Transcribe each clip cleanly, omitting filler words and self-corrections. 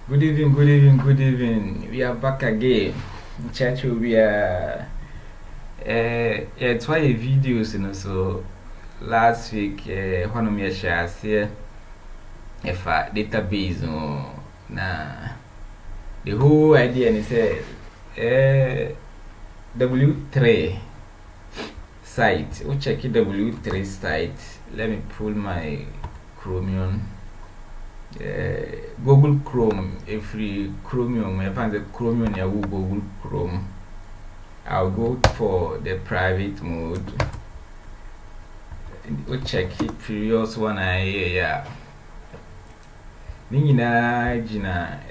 Good evening, good evening, good evening. We are back again. Church, we are. Yeah, it's why videos, so last week, one of my shares here, if a database, na the whole idea is W3 site. We check W3 site. Let me pull my Chromium. Google Chrome, every Chromium, I find the Chromium, I will Google Chrome. I'll go for the private mode. We'll check it previous one. Yeah. Nina Gina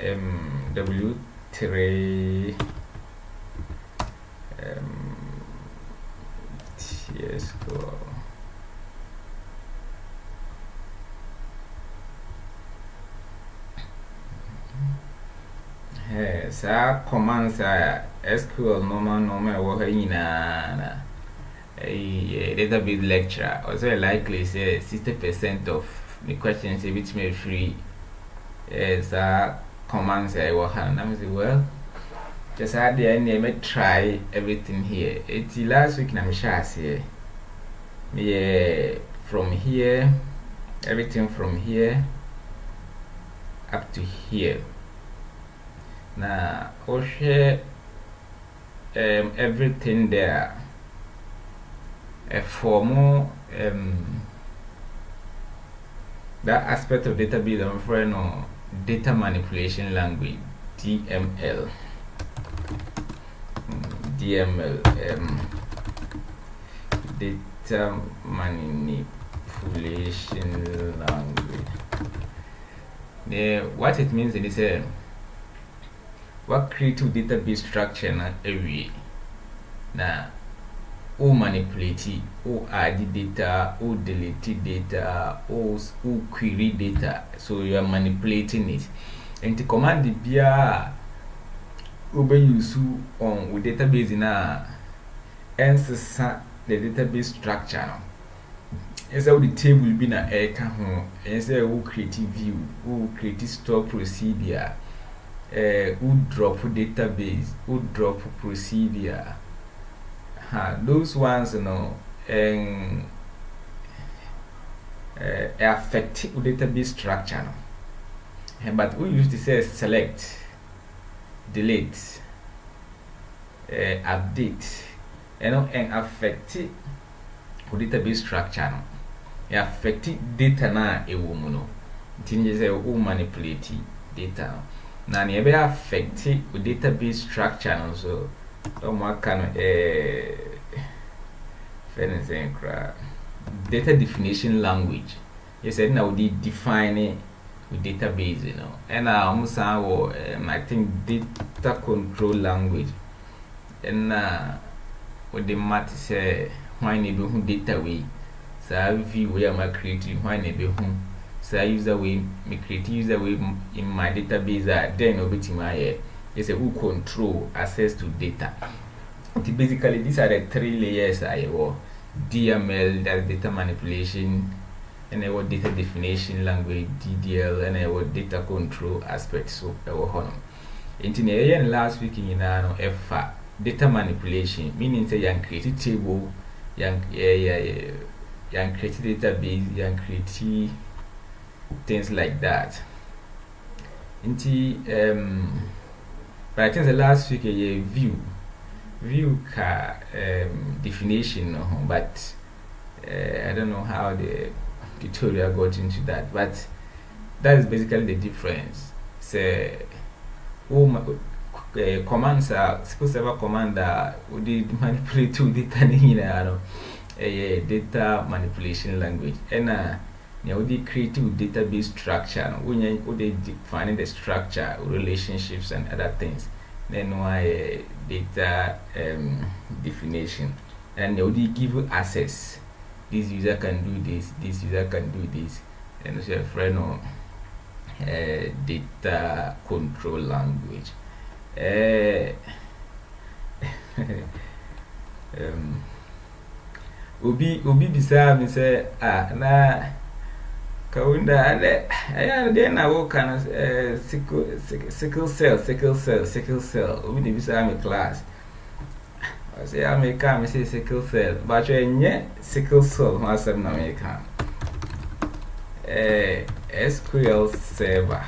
W3 yes go. Sa commands are SQL normal ɛwɔ nyinaa na database lecture also likely say 60% of the questions which may free sa commands a ɛwɔ ha na me say well just add the name me try everything here. It's last week na me share say me from here everything from here up to here. Now, share everything there. For more that aspect of database, I'm afraid no data manipulation language (DML). DML data manipulation language. What it means is what creative database structure na every na o manipulate o add data o delete data o query data, so you are manipulating it, and the command bia o use on with database na ensesa the database structure no esa the table be na eka ho esa o create view o create store procedure who drop database, who drop procedure. Those ones, affect database structure. But we used to say select, delete, update, and affect database structure. Affect data na a woman. Things say who manipulate data. Now, you will affect the database structure also. What kind of data definition language? You said now we define it with database, and almost I think data control language, and with the math say why need be data way, so view where am I creating why need be home. So I use the way me create user way in my database then obiti my is a who control access to data. Basically these are the three layers I will DML, that's data manipulation, and I will data definition language DDL, and I will data control aspect. So I will honor in last week in F data manipulation, meaning say you create a table, you create database, you create things like that. But I think the last week a view definition, but I don't know how the tutorial got into that, but that is basically the difference. So commands are SQL Server command would manipulate to data data manipulation language, and now the creative database structure when they define the structure, relationships and other things, then why data definition, and they give you access, this user can do this user can do this, and so a friend of data control language. Obi beside me say na Kaunda ade aya de na wo kan sickle cell we dey be am class I say I make am say sickle cell but enye sickle cell ho asem na make am SQL server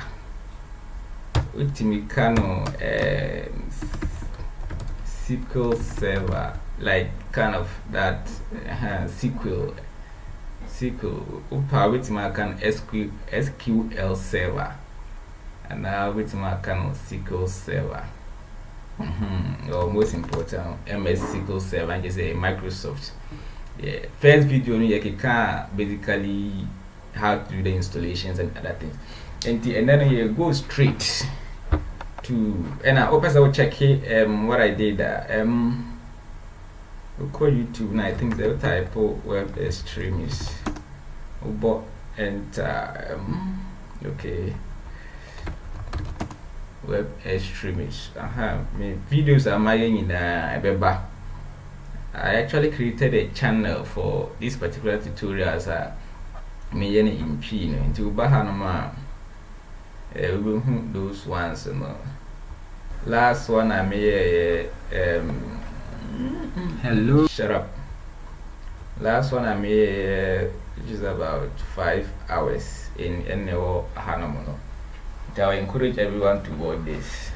ultimate kano SQL server like kind of that SQL upa with my can SQL server and now with my can SQL server or most important MS SQL server and just a Microsoft. Yeah, first video you can basically how to do the installations and other things and then you go straight to and I hope I will check what I did we'll call YouTube now. I think the type of web extremist and okay web extremist my videos are my in Beba. I actually created a channel for this particular tutorials me in P into Bahanama those ones last one I made hello shut up last one I made which is about 5 hours in NO Hanamono. I encourage everyone to watch this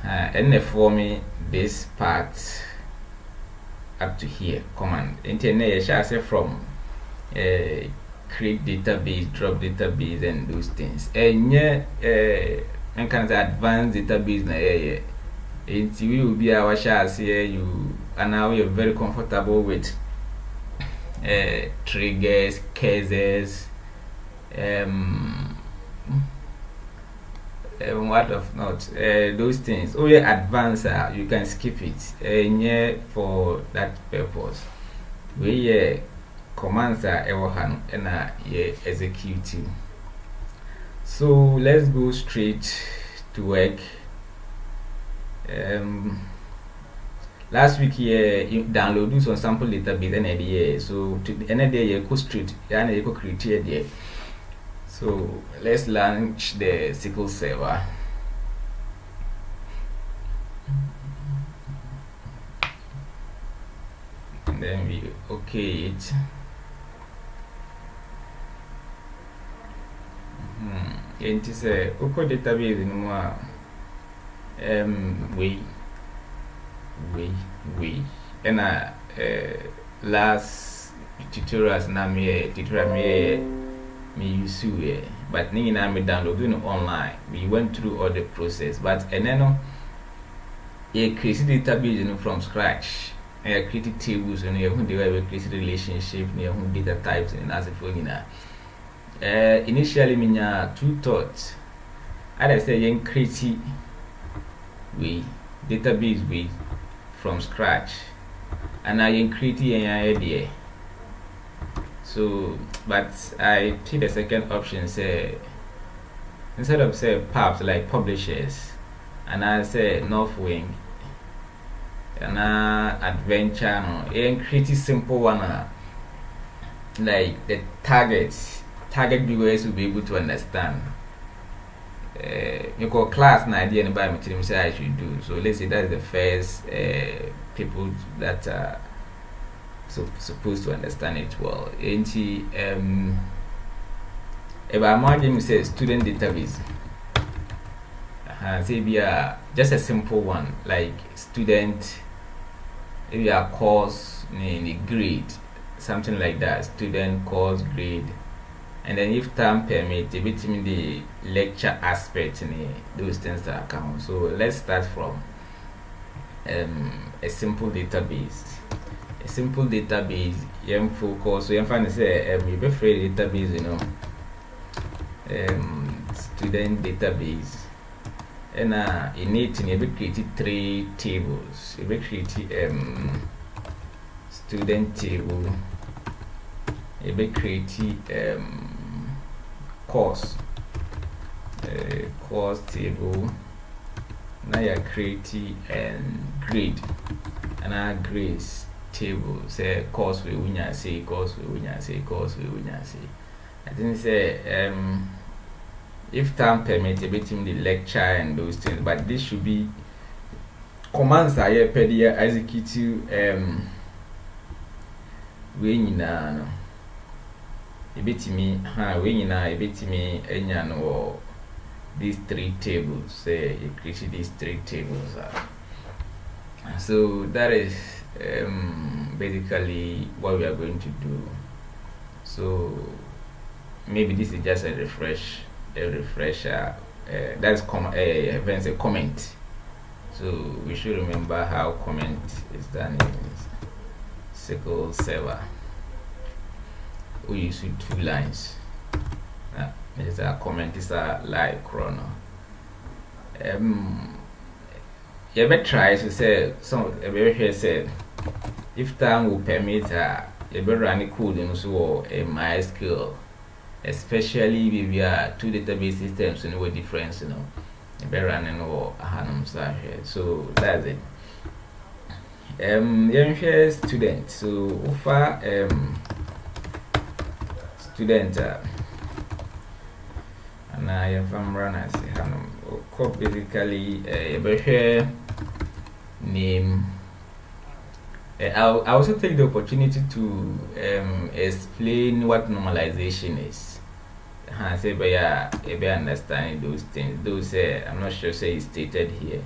and for me this part up to here command internet shall say from create database, drop database and those things and yeah and kind of advanced database na it will be our shall say you and now you're very comfortable with triggers, cases, what of not those things. Oh yeah, advanced you can skip it yeah for that purpose. We commands are ever hand and yeah executing. So let's go straight to work. Last week you download some sample database and idea so to the end day you go straight and you go create there. So let's launch the SQL server. And then we okay it. It is a Oko database in more we and last tutorials na me tutorial me use but ni na me download it online. We went through all the process but and then you create database from scratch. I created tables and you have created relationship, you have data types and as a phone. Initially minya two thoughts. I say you create we database we from scratch and I create an idea. So but I pick the second option say instead of say pubs like publishers and I say Northwing and adventure no and create simple one like the target viewers will be able to understand. You call class an idea and by me say I should do. So let's say that's the first people that are supposed to understand it well. If I imagine say student database, say be just a simple one like student, maybe a course, grade, something like that. Student course grade. And then if time permit, a bit in the lecture aspect in those things that count. So let's start from a simple database. A simple database, you focus. So you find say you prefer database, student database. And in it, you create 3 tables. You create student table. You create course table. Now you create grade and our grades table. Say course we win say course we win say. I think say if time permit a bit in the lecture and those things, but this should be commands are here per the execute we nyinaa no ebetimi we nyinaa ebetimi enya no these three tables. Say you create these three tables. So that is basically what we are going to do. So maybe this is just a refresher. That's a comment. So we should remember how comment is done in SQL Server. We use 2 lines. It's a comment is a live chrono. You better try to say some here said if time will permit you better run the code in so a MySQL, especially if we are 2 database systems in no difference, you better run in or here. So that's it. Here student. So offer student and I am from runners basically a name. I'll also take the opportunity to explain what normalization is. I say by understanding those things. Those I'm not sure say it's stated here.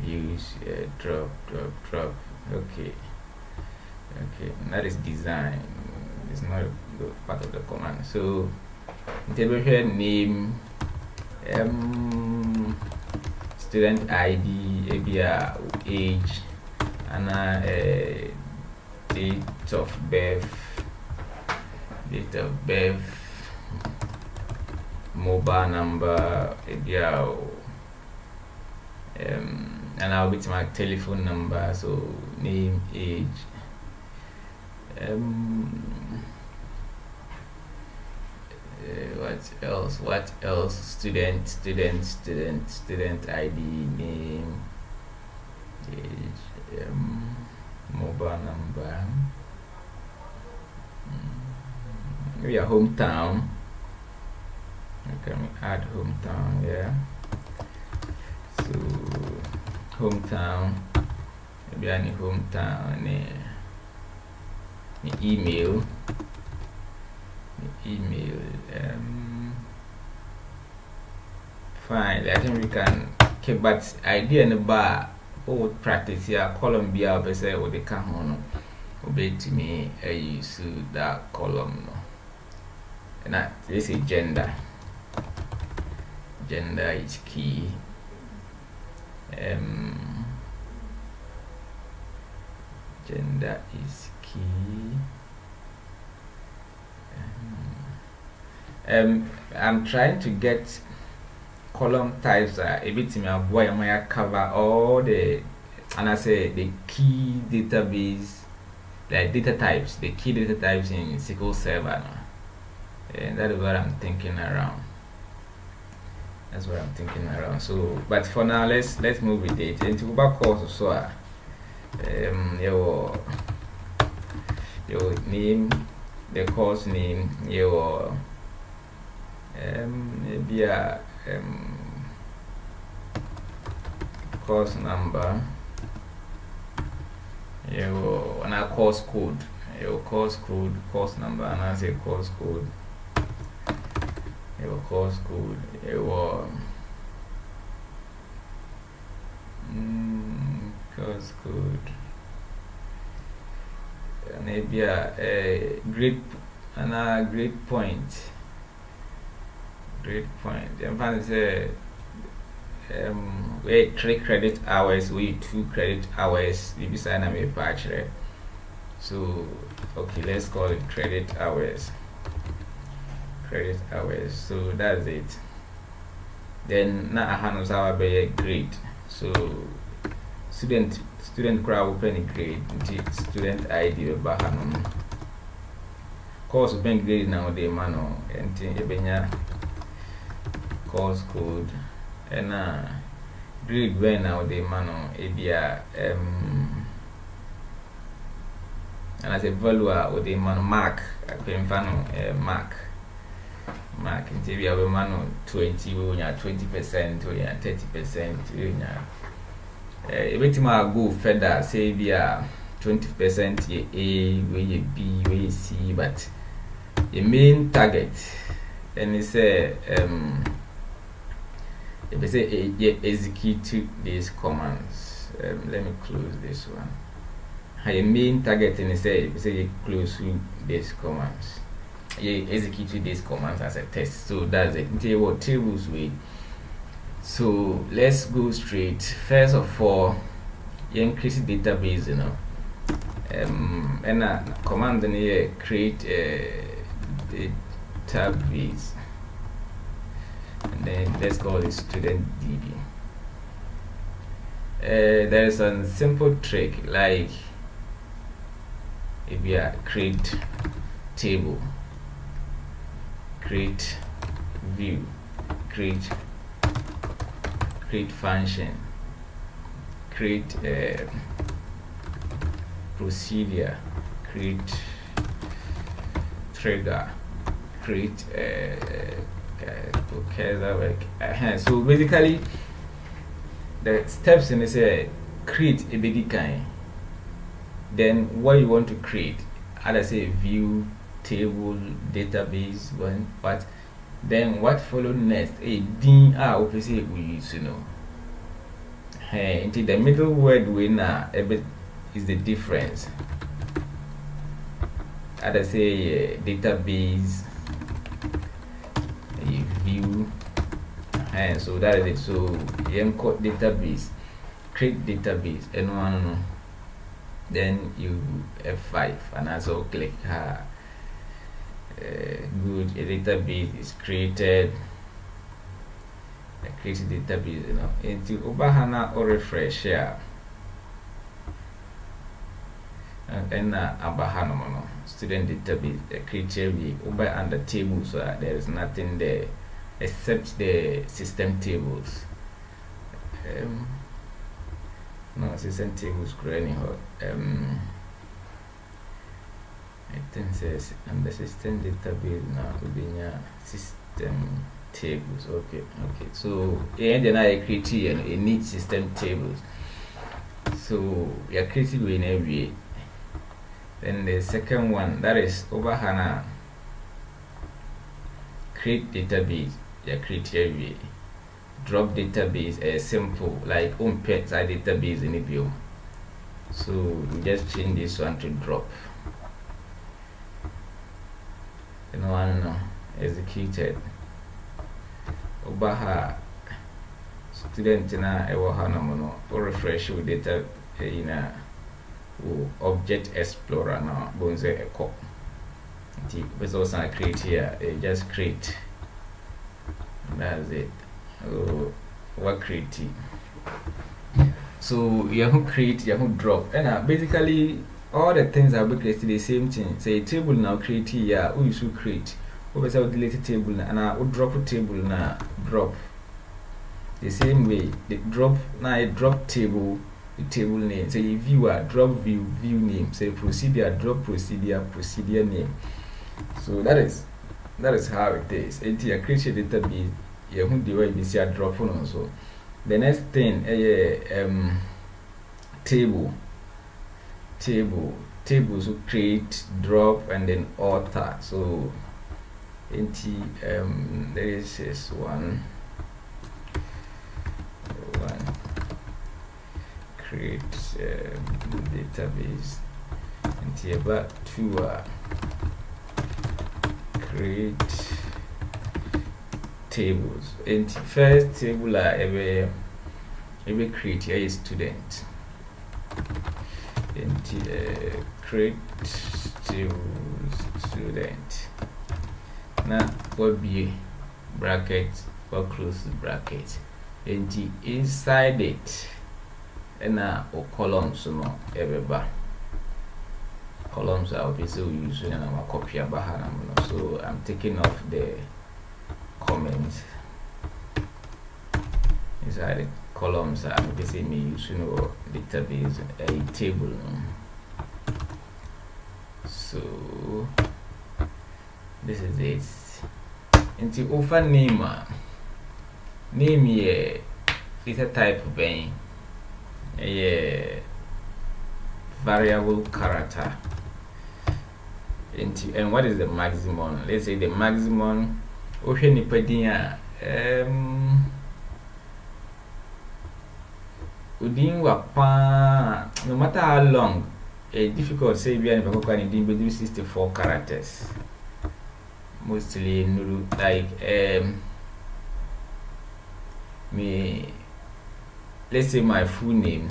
Views drop. Okay. That is design. It's not part of the command. So table here name student ID, age, and date of birth, mobile number, and I'll get my telephone number. So name, age, what else? Student ID, name, age, mobile number, maybe a hometown. Okay, we add hometown. Yeah, so hometown, maybe any hometown, email, fine. I think we can keep, but idea in the bar old practice here column be our say or the can obey to me use that column no. And that this is gender is key. Gender is key. I'm trying to get column types a bit in my boy I cover all the, and I say the key database, like data types, the key data types in SQL Server now. And that is what I'm thinking around. So but for now let's move with it. And to go back also so your name, the course name, your maybe course number, your and a course code, course number, and I say course code, course code, course code, and maybe a grade and a grade point. I'm trying to say we 3 credit hours, we 2 credit hours, we beside a patch. So okay, let's call it credit hours. So that's it. Then now I have our grade. So student crowd open grade, student ID bahanum. Course open grade now the mano and ebenya course code and grade when now the mano ebia and as a value with the man mark no mark until we have a man 20 we 20% we 30% we everything I go further say we are 20% ye A we B we C, but the main target and it's if I say execute these commands, let me close this one. Your main target and say you close these commands, you execute these commands as a test. So that's it. Tell what tables we. So let's go straight. First of all, you increase the database, and a command in here create a database. And then let's call it student DB. There is a simple trick, like if you create table, create view, create function, create procedure, create trigger, create so basically the steps in this create a big kind, then what you want to create, either say view, table, database one, but then what follow next a din obviously we use into the middle word we now is the difference, either say database view, and so that is it. So encode database, create database, and one then you F5 and also click good, a database is created. Create a database into Obahana or refresh here. And Abahana student database creature we over under table, so there is nothing there except the system tables. No system tables anyhow. I think says and the system database now will be system tables. Okay. So then I create a neat system tables. So we are creating in every. Then the second one, that is over Hana create database. You create here drop database simple like pet database in the view. So we just change this one to drop. And one executed. Obaha student na ewa hana mono or refresh with data object explorer now bonze echo. But also create here, just create. That's it. What create? So you have create, you have drop, and basically all the things are created the same thing. Say table now create here, we should create. Over delete table and I would drop a table now drop. The same way the drop now a drop table. The table name, say viewer, drop view name, say procedure, drop procedure name. So that is how it is. It's a create database, you who the way you see a drop on also. The next thing tables will create, drop, and then alter. So there is this one create database into about to create tables. And first table every create here is student and create student. Now what be bracket or close bracket and inside it and or columns no everywhere. Columns are obviously using and I'm copy bahana. So I'm taking off the comments inside the columns. I'm basically me using database a table. So this is it. Into over name name is a type of being a variable character. And what is the maximum? Let's say the maximum udin wapa, no matter how long, a difficult say be an be 64 characters. Mostly like me, let's say my full name.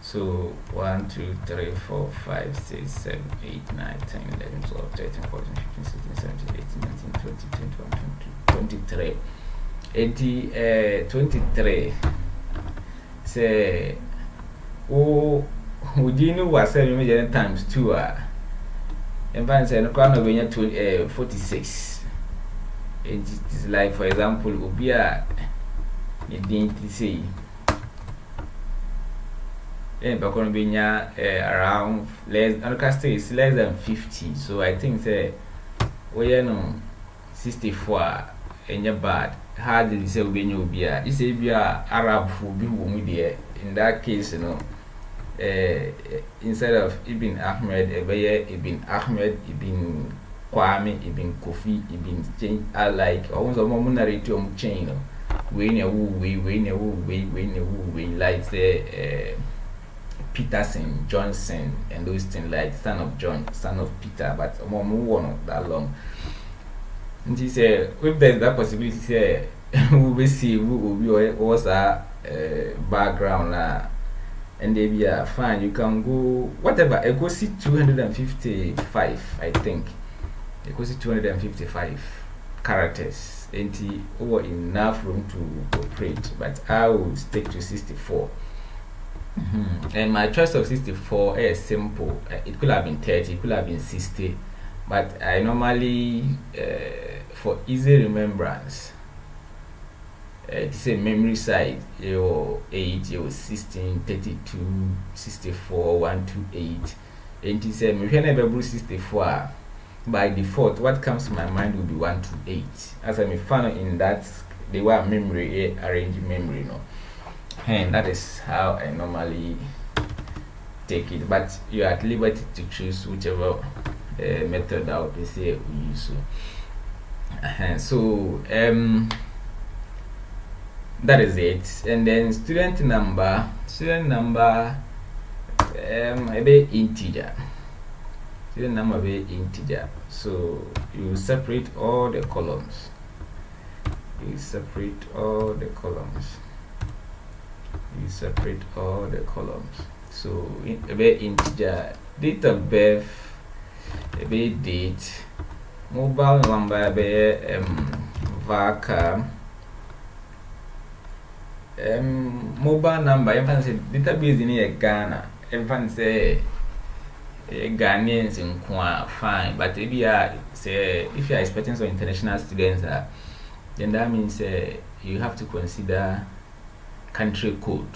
So 1, 2, 3, 4, 5, 6, 7, 8, 9, 10, 11, 12, 13, 14, 15, 16, 17, 18, 19, 20, 21, 22, 23. 23. Say, oh, we know what 7 times 2 and find say no crown of 46. It is like, for example, Ubia, you didn't say. And around less, is less than 50. So I think say we no 64 and you're bad. Hardly say we ubia. You say be Arab who be woman there. In that case, instead of Ibn Ahmed, Ibn Ahmed, Ibn Kwame, Ibn Kofi, Ibn change. I like almost a moment narrative chain. We like say Peterson, Johnson, and those things like son of John, son of Peter, but more not that long. And he said, if there's that possibility, say we will see who was our background, and they be fine. You can go whatever. I go see 255, I think. I go see 255 characters, and over enough room to operate. But I will stick to 64. And my choice of 64 is simple. It could have been 30, it could have been 60, but I normally, for easy remembrance, it's a memory side, 8, 16, 32, 64, 128, and it's a memory 64. By default, what comes to my mind will be 128. As I'm a fan in that, they were memory, arranged memory, and that is how I normally take it, but you are at liberty to choose whichever method I would say we use. So that is it. And then student number a bit integer. Student number a bit integer. So you separate all the columns. You separate all the columns. So a bit integer, date of birth, a bit date, mobile number, a bit VACA, mobile number. Everyone say database in Ghana. Everyone say Ghanaians in fine, but if you are expecting some international students, then that means you have to consider country code.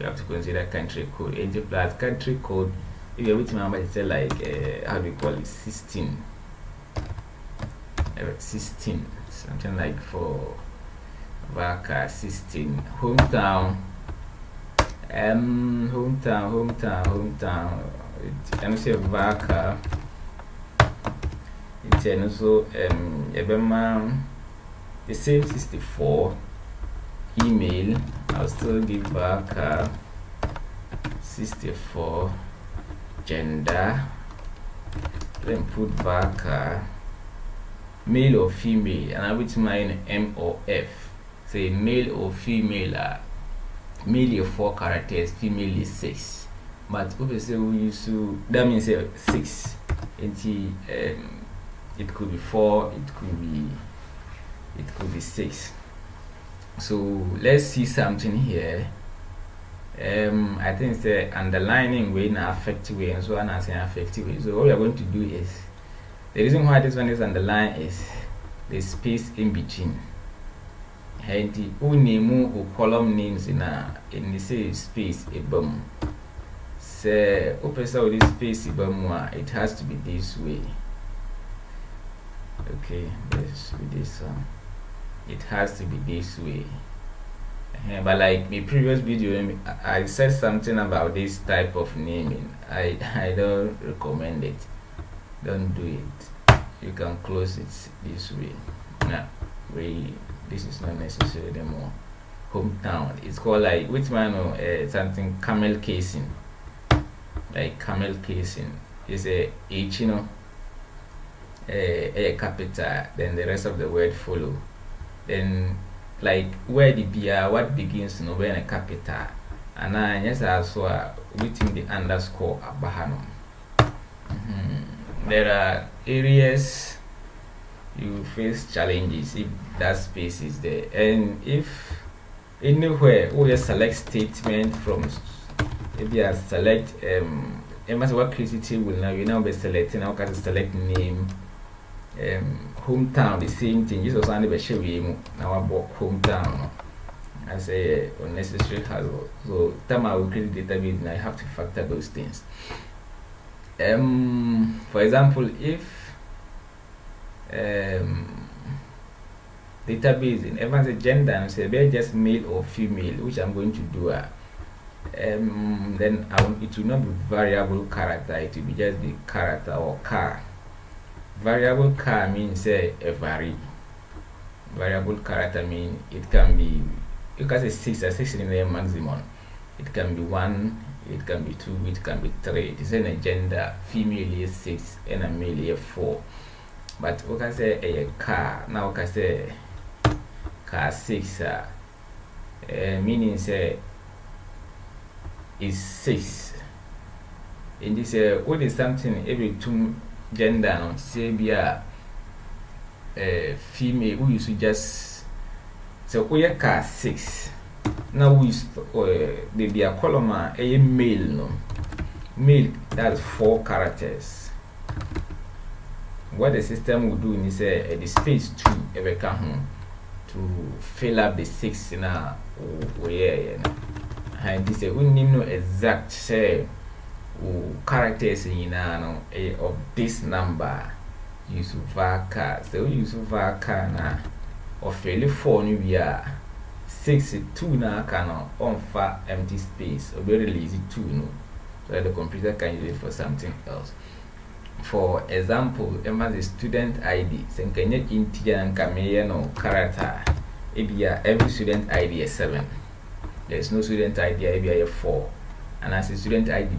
You have to consider country code. 80 plus country code. If you're with my say like how do you call it? 16, something like for VACA 16. Hometown. And say VACA. It's also the same 64. Email, I'll still give back 64. Gender, then put back male or female, and I will mine M or F. Say male or female, male is 4 characters, female is 6. But obviously we use to, that means 6. It could be 4, it could be 6. So let's see something here. I think it's the underlining way in an affective way, and so on as an affective way. So what we are going to do is, the reason why this one is underlined is the space in between. And the name or column names in the space a bum say open sɛ wode space ba mu a it has to be this way. Okay, let's do this one. It has to be this way. But like the previous video, I said something about this type of naming. I don't recommend it. Don't do it. You can close it this way. Now, this is not necessary anymore. Hometown. It's called like which one? Something camel casing. Like camel casing is a H, you know, a capital. Then the rest of the word follow. Then like where the BR what begins to know when a capital, and I yes also within the underscore abahano. There are areas you face challenges if that space is there, and if anywhere we select statement from maybe I select what creativity will now you now be selecting how can select name hometown the same thing just also be show you now about hometown as a unnecessary hassle. So time I will create database and I have to factor those things. For example, if database in everyone's gender and say they're just male or female, which I'm going to do then it will not be variable character, it will be just the character or car. Variable car means a vary. Variable character means it can be, you can say 6 in the maximum. It can be 1, it can be 2, it can be 3. It is in a gender, female is 6 and a male is 4. But we can say a car, now we can say car 6 meaning say is 6. In this what is something every 2 gender no say be a female who used to just so we car 6 now we they be a column a male no male, that's 4 characters. What the system will do is the space 2 ever come to fill up the 6 in a way and this we need no exact say characters in of this number use vaka. So we use vaka na or fairly 4 new year 6 2 na can on far empty space or very lazy 2 no, so that the computer can use it for something else. For example, the student ID so can you integer and can no character every student ID is 7. There is no student ID a 4. And as a student ID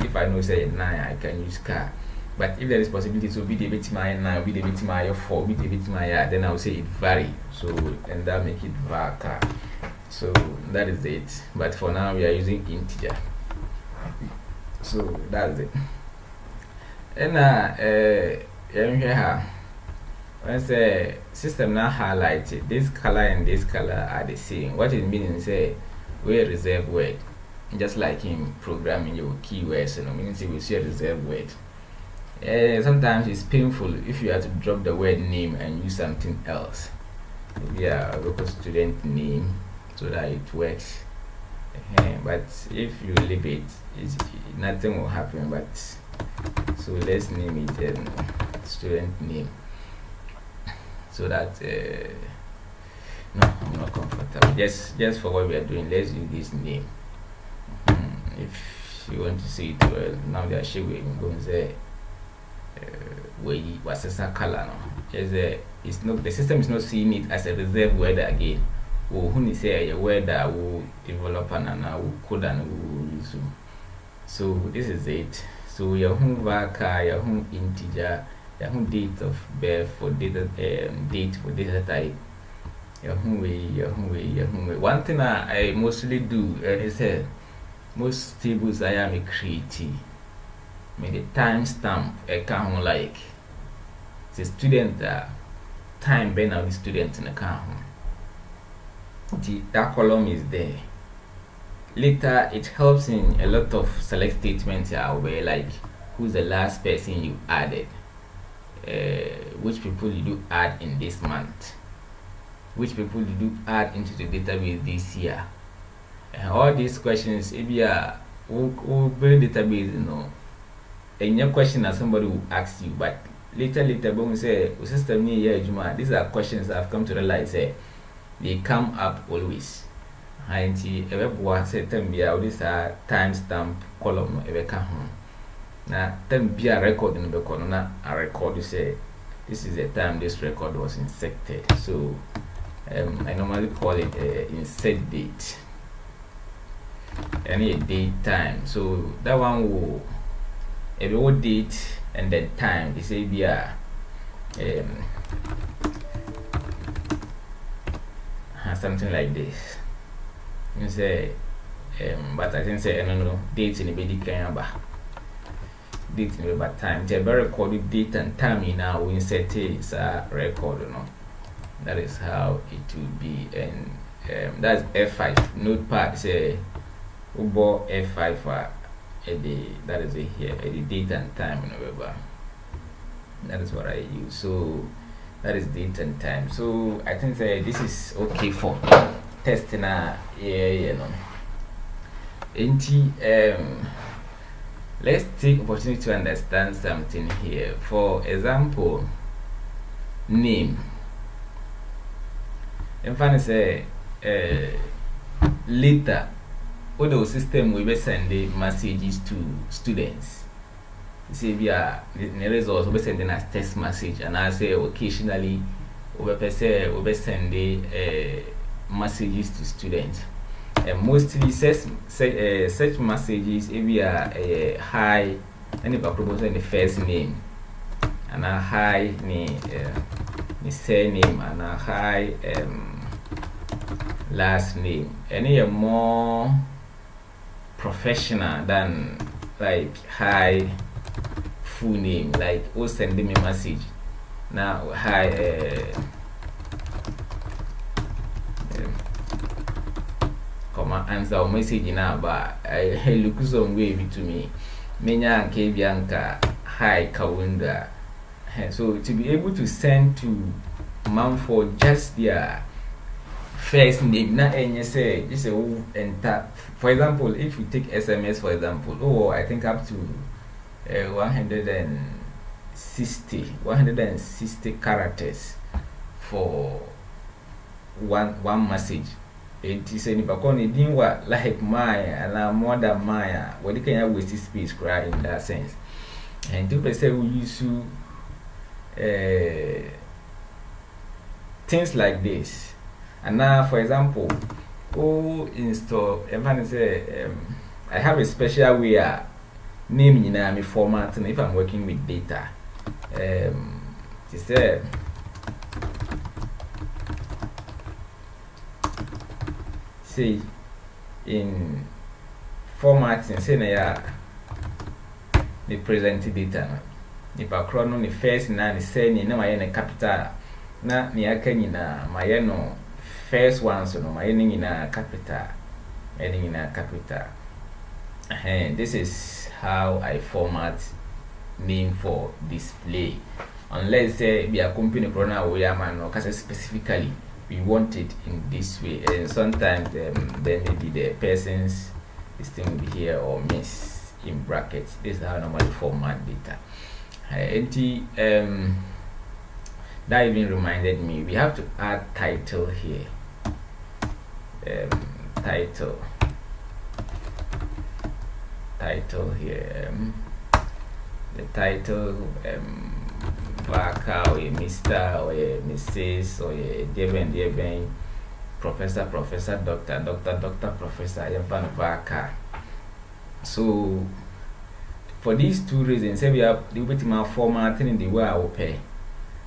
if I know say 9 I can use car. But if there is possibility to be the bit my 9, be the bit my 4, be the bit my then I will say it vary. So and that make it var car. So that is it. But for now we are using integer. So that's it. And here when say system now highlighted this color and this color are the same. What it means say we reserve word. Just like in programming your keywords, you know, means we see a reserved word. Sometimes it's painful if you have to drop the word name and use something else. Maybe a local student name so that it works. But if you leave it, nothing will happen. But so let's name it student name so that no, I'm not comfortable. Just for what we are doing, let's use this name. If you want to see it well, now they are showing going to say what's a color now. It's not the system is not seeing it as a reserved word again. Who say a word that will develop and will code and will use. So this is it. So your home varchar, your home integer, your home date of birth for data date for data type. Your home way, your home way, your home way. One thing I mostly do is most tables I am creating. May the timestamp I can't like the student time ben of the student in the account. That column is there. Later it helps in a lot of select statements where like who's the last person you added, which people you do add in this month, which people you do add into the database this year. And all these questions, if you are we build database, and your question that somebody will ask you, but later when we say system here, these are questions I've come to realize they come up always. And everyone said them be out this timestamp column ever come. Now them be a record in the corner, a record you say this is the time this record was inserted. So I normally call it insert date. Any date time. So that one will every date and then time. They say be a something like this. You say but I think say no date in the bedi can ba. Date in the time. They be recorded date and time in now we insert is a record, That is how it will be, and that's F5 notepad say ubo F5 that is it here the date and time in November. That is what I use. So that is date and time. So I think this is okay for testing let's take opportunity to understand something here. For example, name. In fact, say later, all the system will be sending messages to students. Say we are the results will be sending as text message, and I say occasionally we be sending messages to students. And mostly such messages if we are hi, and if I propose the first name, and a hi the surname, and a hi last name. Any more professional than like hi full name, like who sending me message now hi answer message now, but I look some way to me. Menya and Bianca hi Kawunda. So to be able to send to Mountford just their first name, not any say just enter. For example, if you take SMS, for example, I think up to 160 characters for one message. It is any bakoni dinwa like Maya and more than Maya. What you can waste space cry in that sense. And 2% we use to things like this. And now, for example, install. I have a special way name in my format, and if I'm working with data, say in formatting, say the present data. If I crown on the first na the second na my capital na ni aka nyina my no first one so no my na capital ending in capital. And this is how I format name for display. Unless be a company corona we are man or specifically we want it in this way, and sometimes then maybe the person's this thing will be here or miss in brackets. This is how I normally format data. That even reminded me we have to add title here. Title here. The title Vaka or a Mr. or a Mrs. or a Deben, Professor, Doctor, Professor Evan Vaka. So for these two reasons, say we have the ultimate formatting in the way I will pay.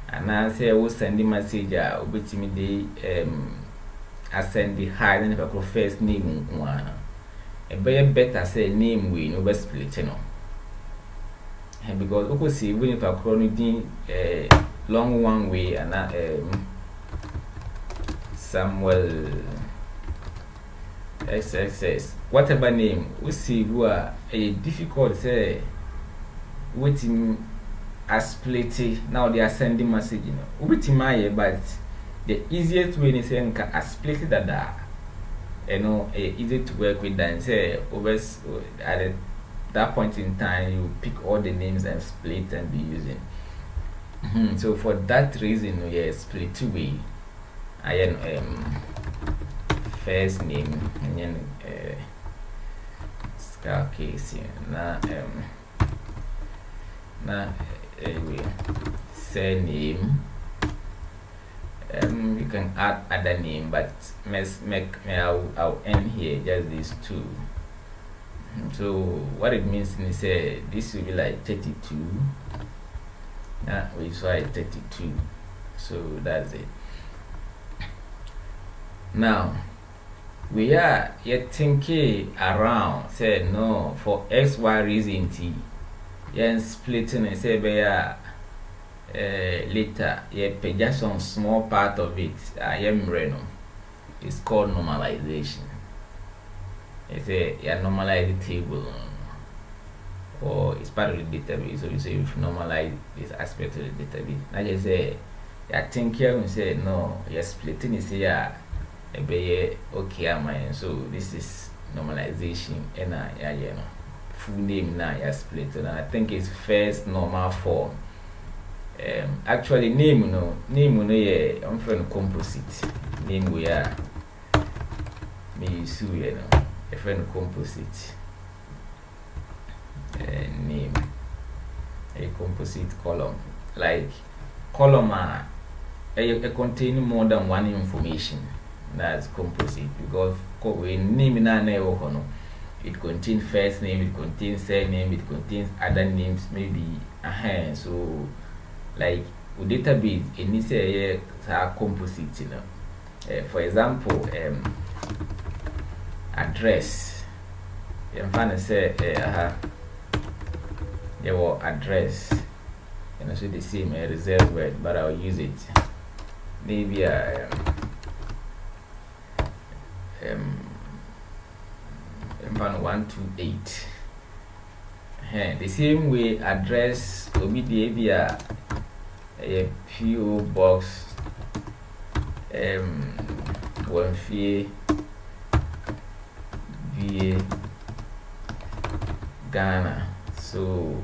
And I say I will send the message ultimately I send the high and if I could first name one. A better say name we no best split, because you could see even if I could long one way and Samuel XXS whatever name we see who are a difficult say waiting as split now they are sending message waiting my but the easiest way is saying as split that easy to work with than say always at that point in time you pick all the names and split and be using. So for that reason, we split way. I am first name and then scar case na surname. You can add other name, but I'll end here just these two. So what it means is this will be like 32. We saw 32. So that's it. Now we are yet thinking around. Say no for XY reason T. Yeah, splitting and say later, just some small part of it. I am reno. It's called normalization. It's a normalize the table, or it's part of the database. So you say you normalize this aspect of the database. I just say, I think here we say no. You're splitting is here. Okay, am so this is normalization, and full name now you're splitting. And I think it's first normal form. Actually name yeah, I'm from composite. Name we are me so a friend composite name a composite column, like column a contain more than one information. That's composite because when name it contains first name, it contains surname, it contains other names, maybe so like with database it needs a composite, for example, address. I'm trying to say your address, and also the same reserved word, but I'll use it. Maybe 128. The same way address will be the a PO box one fee via Ghana. So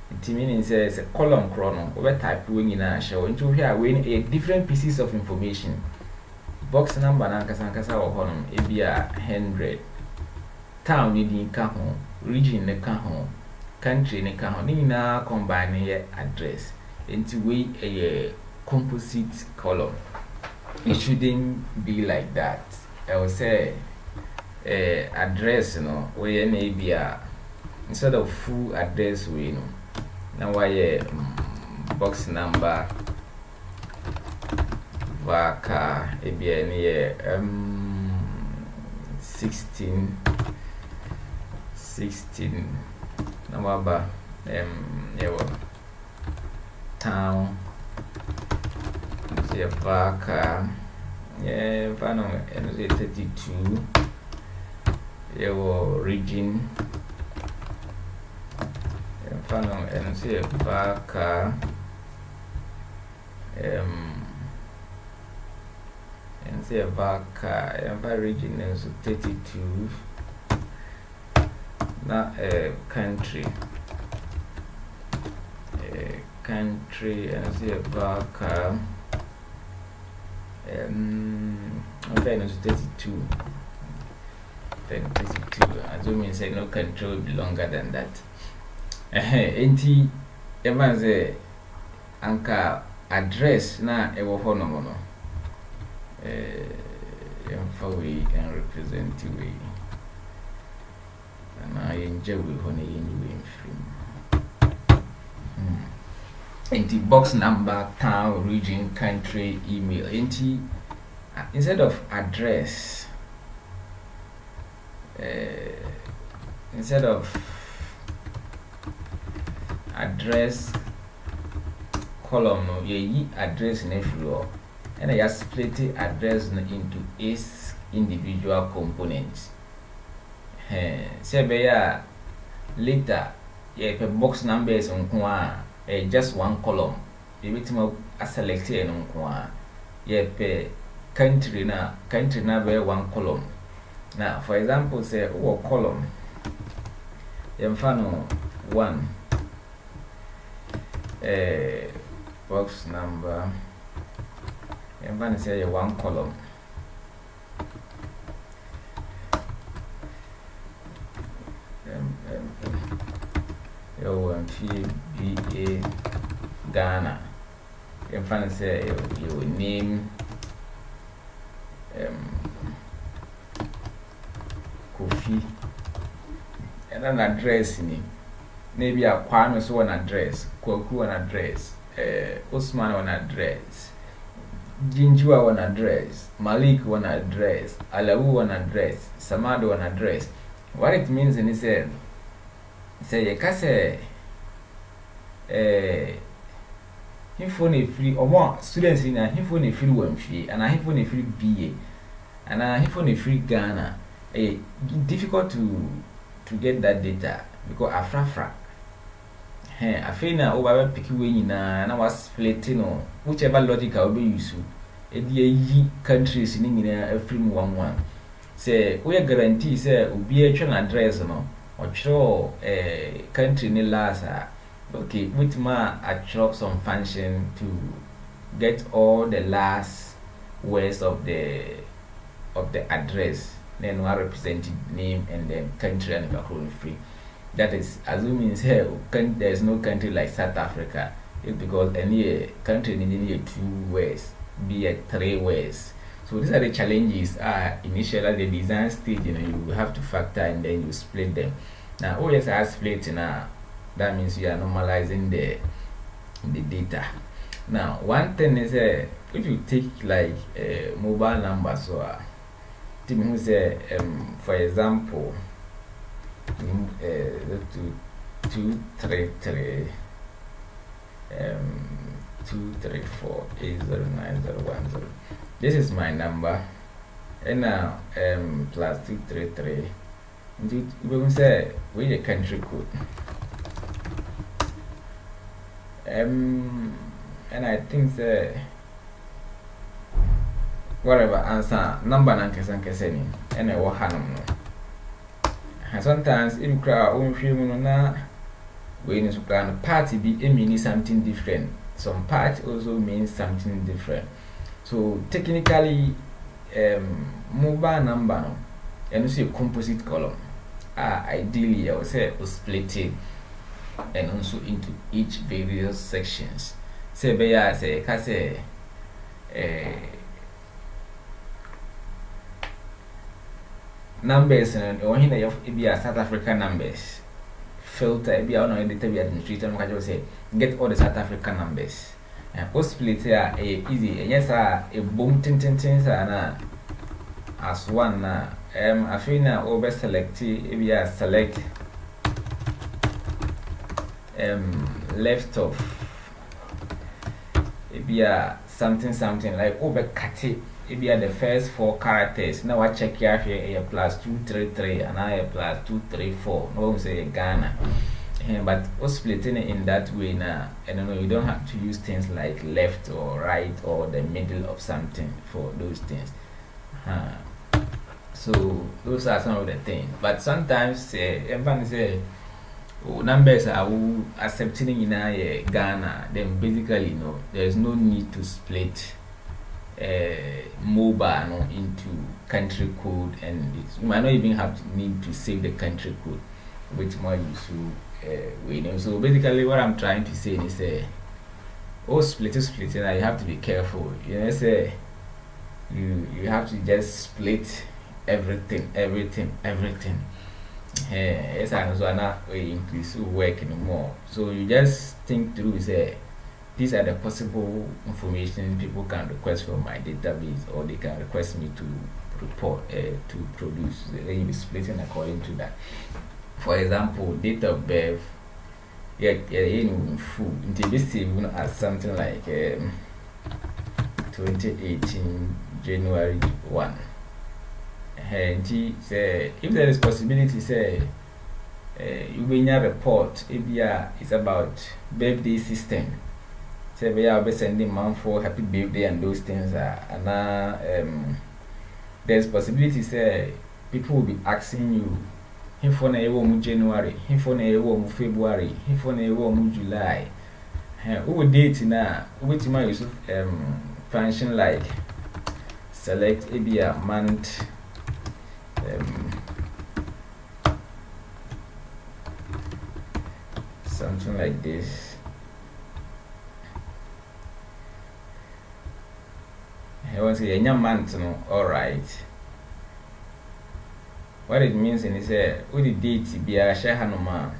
it means it's a column chrono over type in a show into here when a different pieces of information. Box number nankasa or honum it be 100. Town in Kahon, region in Kahon, country in Kahon, na combine address into a composite column. It shouldn't be like that. I will say address, where maybe instead of full address, now why box number vaka 16 number town vaka final 32 region final vaka vaka region is 32 na country and say vaka okay, no 32 assuming say no country will be longer than that. Enti ever say anka address na ewo hono mono we and represent we and I enjoy we hono anyway Enti box number, town, region, country, email. Enti instead of address, column, you address in every and I just split the address into 8 individual components. Say later, the box number is on just one column. You will select it on country na be one column. Now for example say column yɛmfa no 1 box number yɛmfa no say 1 column BA Ghana yɛmfa no say your name Kofi and an address ni maybe a Kwame so an address, Kwaku an address, Osman an address, Jinjua an address, Malik one address, Alawu one address, Samado an address. What it means in say you can say info ne free or more students in a info ne free one fee and a info ne free BA and a info ne free Ghana. Difficult to get that data because afrafra I feel na over pick way na was splitting or whichever logic I will be used to countries in every one say we guarantee say be a address no or show a country in last okay with ma I some function to get all the last words of the address. Then one represented name and then country and background free. That is assuming here there is no country like South Africa. It's because any country needs 2 words, be it 3 words. So these are the challenges. Initially at the design stage, you have to factor and then you split them. Now OS has split now. That means you are normalizing the data. Now one thing is if you take like mobile numbers or who say for example 233 234 80910. This is my number and now plus 233 we say with the country code and I think say whatever answer number na nkesa ni ene wo hanom no sometimes if crowd won hwem no na we ni so plan party be mean something different, some part also means something different. So technically mobile number no and see a composite column ideally I would say split it and also into each various sections. Say be ya say ka say numbers and or here be a South African numbers filter be on data be administrator no say get all the South African numbers and split here easy and yes a boom tin na as one na I feel now over select be a select left of be a something like over cut it be at the first 4 characters. Now I check here a plus 233 and I a plus 234. No say Ghana. But what's splitting it in that way now? And you don't have to use things like left or right or the middle of something for those things. So those are some of the things. But sometimes everyone say numbers are accepting in Ghana. Then basically there's no need to split mobile into country code, and you might not even have to need to save the country code, which more useful way. So basically what I'm trying to say is splitting you have to be careful. Say you have to just split everything. Yes, and so now we increase work more. So you just think through these are the possible information people can request from my database, or they can request me to report to produce. Then you be splitting according to that. For example, date of birth, full. Until this even as something like 2018 January 1. And say if there is possibility, say you will report. It's about birthday system. say we are sending man for happy birthday and those things and there's possibility say people will be asking you hifo na ewo mu January, hifo na ewo mu February, hifo na ewo mu July. Who date na which man use function like select a month something like this. I want to say a month no, alright. What it means is with the date be a share hanoma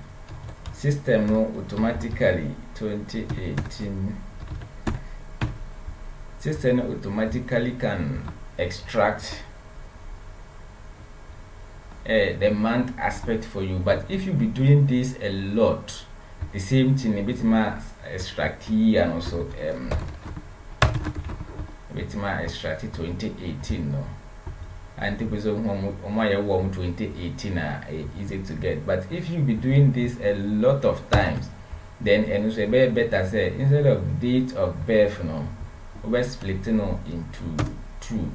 system no automatically 2018 system automatically can extract the month aspect for you. But if you be doing this a lot, the same thing a bit more extract here and also a bit more extract 2018 no. And people say 2018 easy to get. But if you be doing this a lot of times, then and it's better say instead of date of birth no, we're splitting into two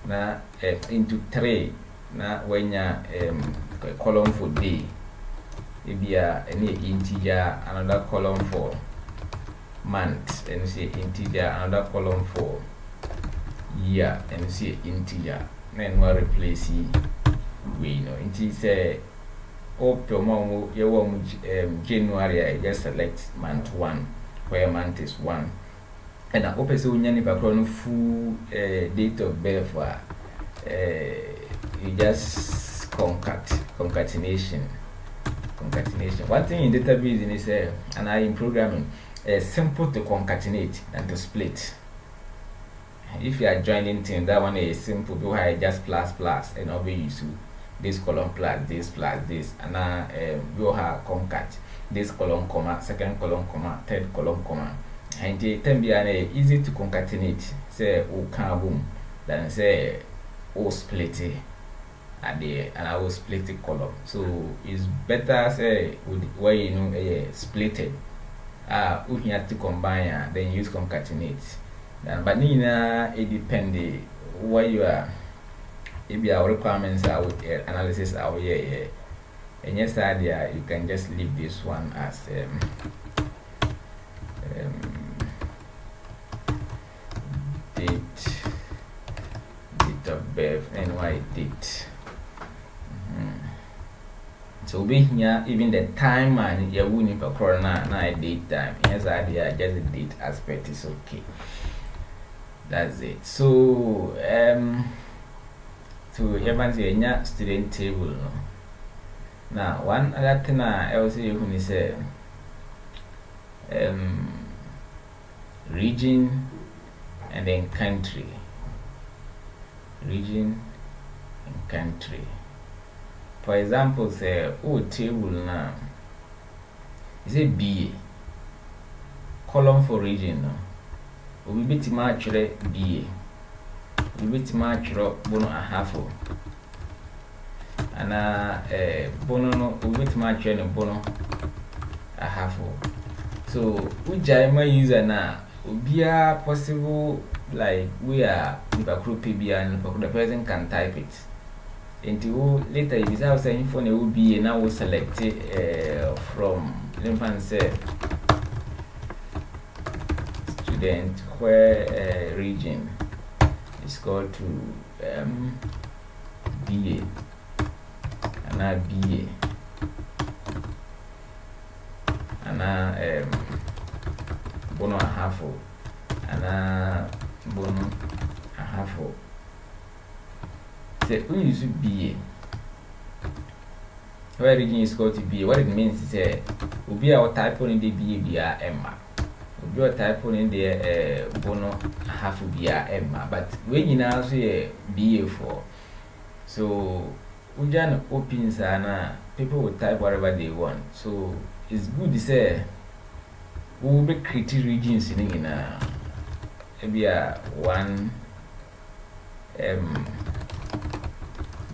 now into three now when you column for day it be any integer, another column for month, and you say integer, another column for year, and you see integer. Then we replace we know it say open January. I just select month 1 where month is 1, and I open so nyani background full date of birth. You just concatenation. One thing in database is and I in programming simple to concatenate than to split. If you are joining things, that one is simple. Do I just plus and I'll be used to this column plus this, and now you have concat this column comma, second column comma, third column comma, and it can be easy to concatenate. Say boom, then say split it at the and I will split the column. So it's better say with where you know split it. We have to combine then use concatenate. But it depends where you are. If your requirements are with analysis out here, and yes, idea you can just leave this one as date of birth, NY date. So be here even the time and you wouldn't for corona na date time. Yes, idea just the date aspect is okay. That's it. So so everyone say nya student table no. Now one other thing I also you say region and then country. Region and country. For example, say table now. Is it BA? Column for region no. We bit match BA. We bit match bono a half. And bono no we bit match bono a half. So we my user now be a possible like we are if a group PB and the person can type it. Into later if you have saying phone it will be now we select it from let say student where region is called to BA and now BA and now bono a half and now bono a half. Say we use BA where region is called to BA. What it means is will be our type on the BA Emma. Will be a type on the bono half BA Emma. But when you now say BA4, so we just open sana people will type whatever they want. So it's good to say we will be creating regions in maybe a one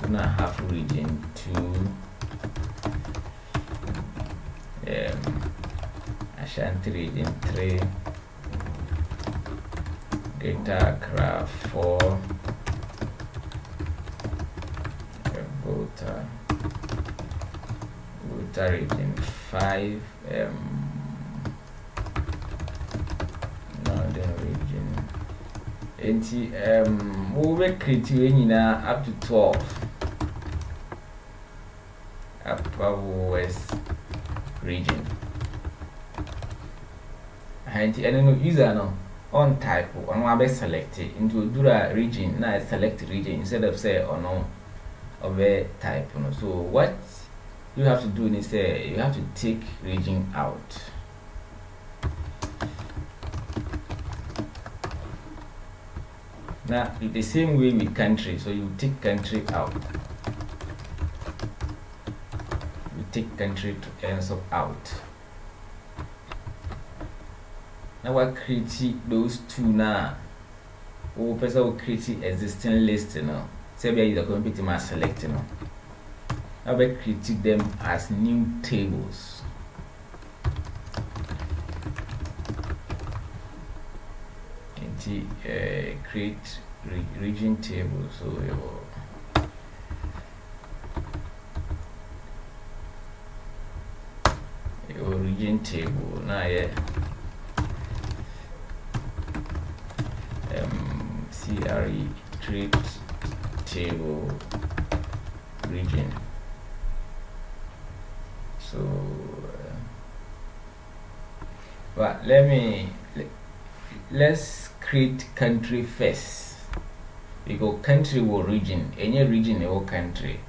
gonna have region 2 Ashanti region 3 Greater Accra 4, Volta region 5, Northern region. And we will create up to 12. Upper West region. And no user no on type on one be select into Dura region. Now select region instead of say or no of a type. So what you have to do is say you have to take region out. Now the same way with country, so you take country out. You take country to answer out. Now we create those two now. We person will create existing list now. Say we are the computer must select now. Now we create them as new tables. Create region table. So your region table now CRE create table region. So but let's create country first, because country or region, any region or country,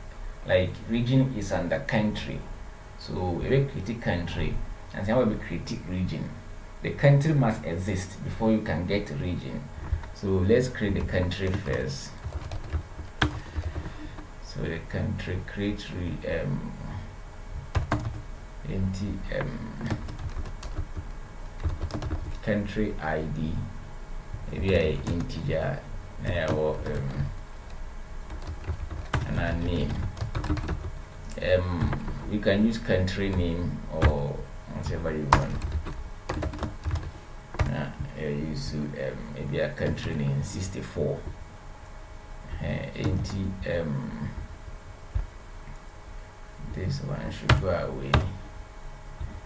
like region is under country, so we create country and then we create region. The country must exist before you can get region, so let's create the country first. So the country create country ID, maybe a integer or and a name. You can use country name or whatever you want. Use maybe a country name 64. This one should go away.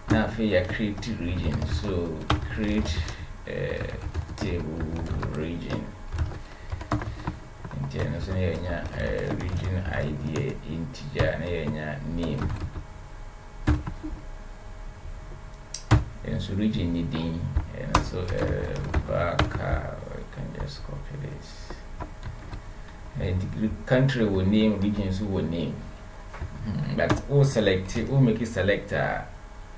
Now for your create region, so create table region. And so region ID integer name. And so region needing, and so back we can just copy this. And the country will name, regions will name. But all select, all make it selector.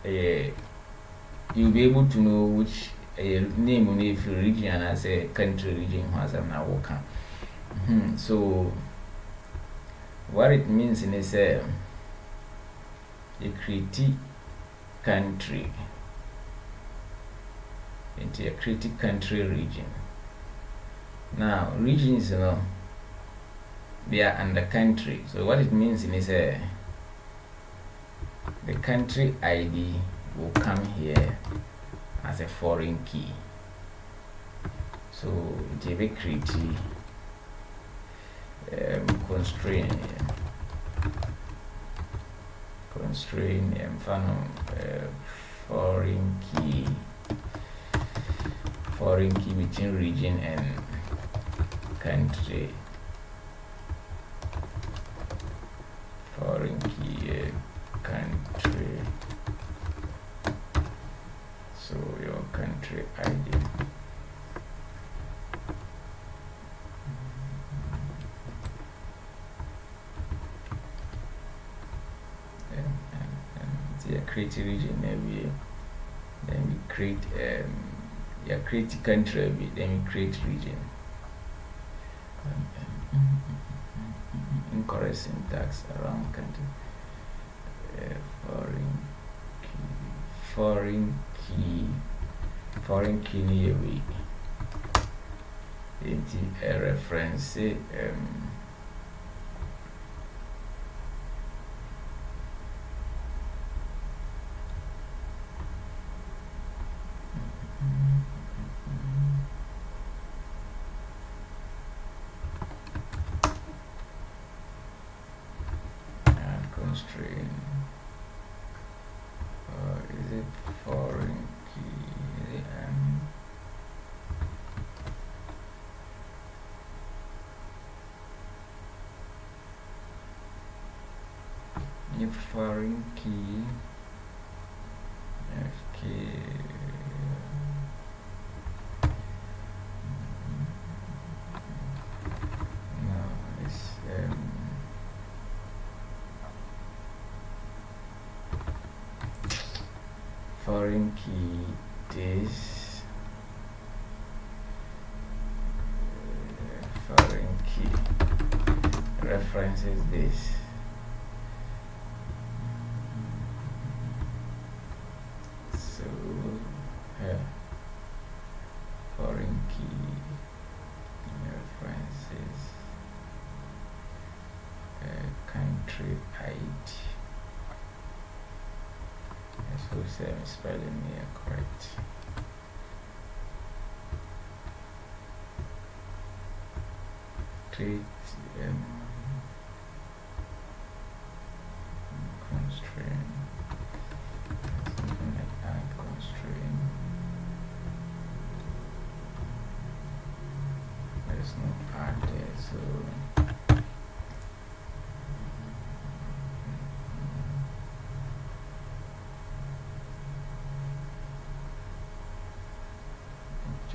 You'll be able to know which name on if region as a country region has an worker. So what it means in is a create country into a create country region. Now regions, they are under country. So what it means in is a the country ID will come here as a foreign key. So it will be create constraint foreign key between region and country. Foreign key country. So your country ID. Create a region maybe, then we create create country, then we create region. Incorrect syntax around country. Foreign key near we a reference constraint, or is it foreign key? If foreign key, FK, no, it's foreign key this foreign key references this. So foreign key references country ID. Let's hope I'm spelling here correct. Create constraint, something like add constraint. There's no add there, so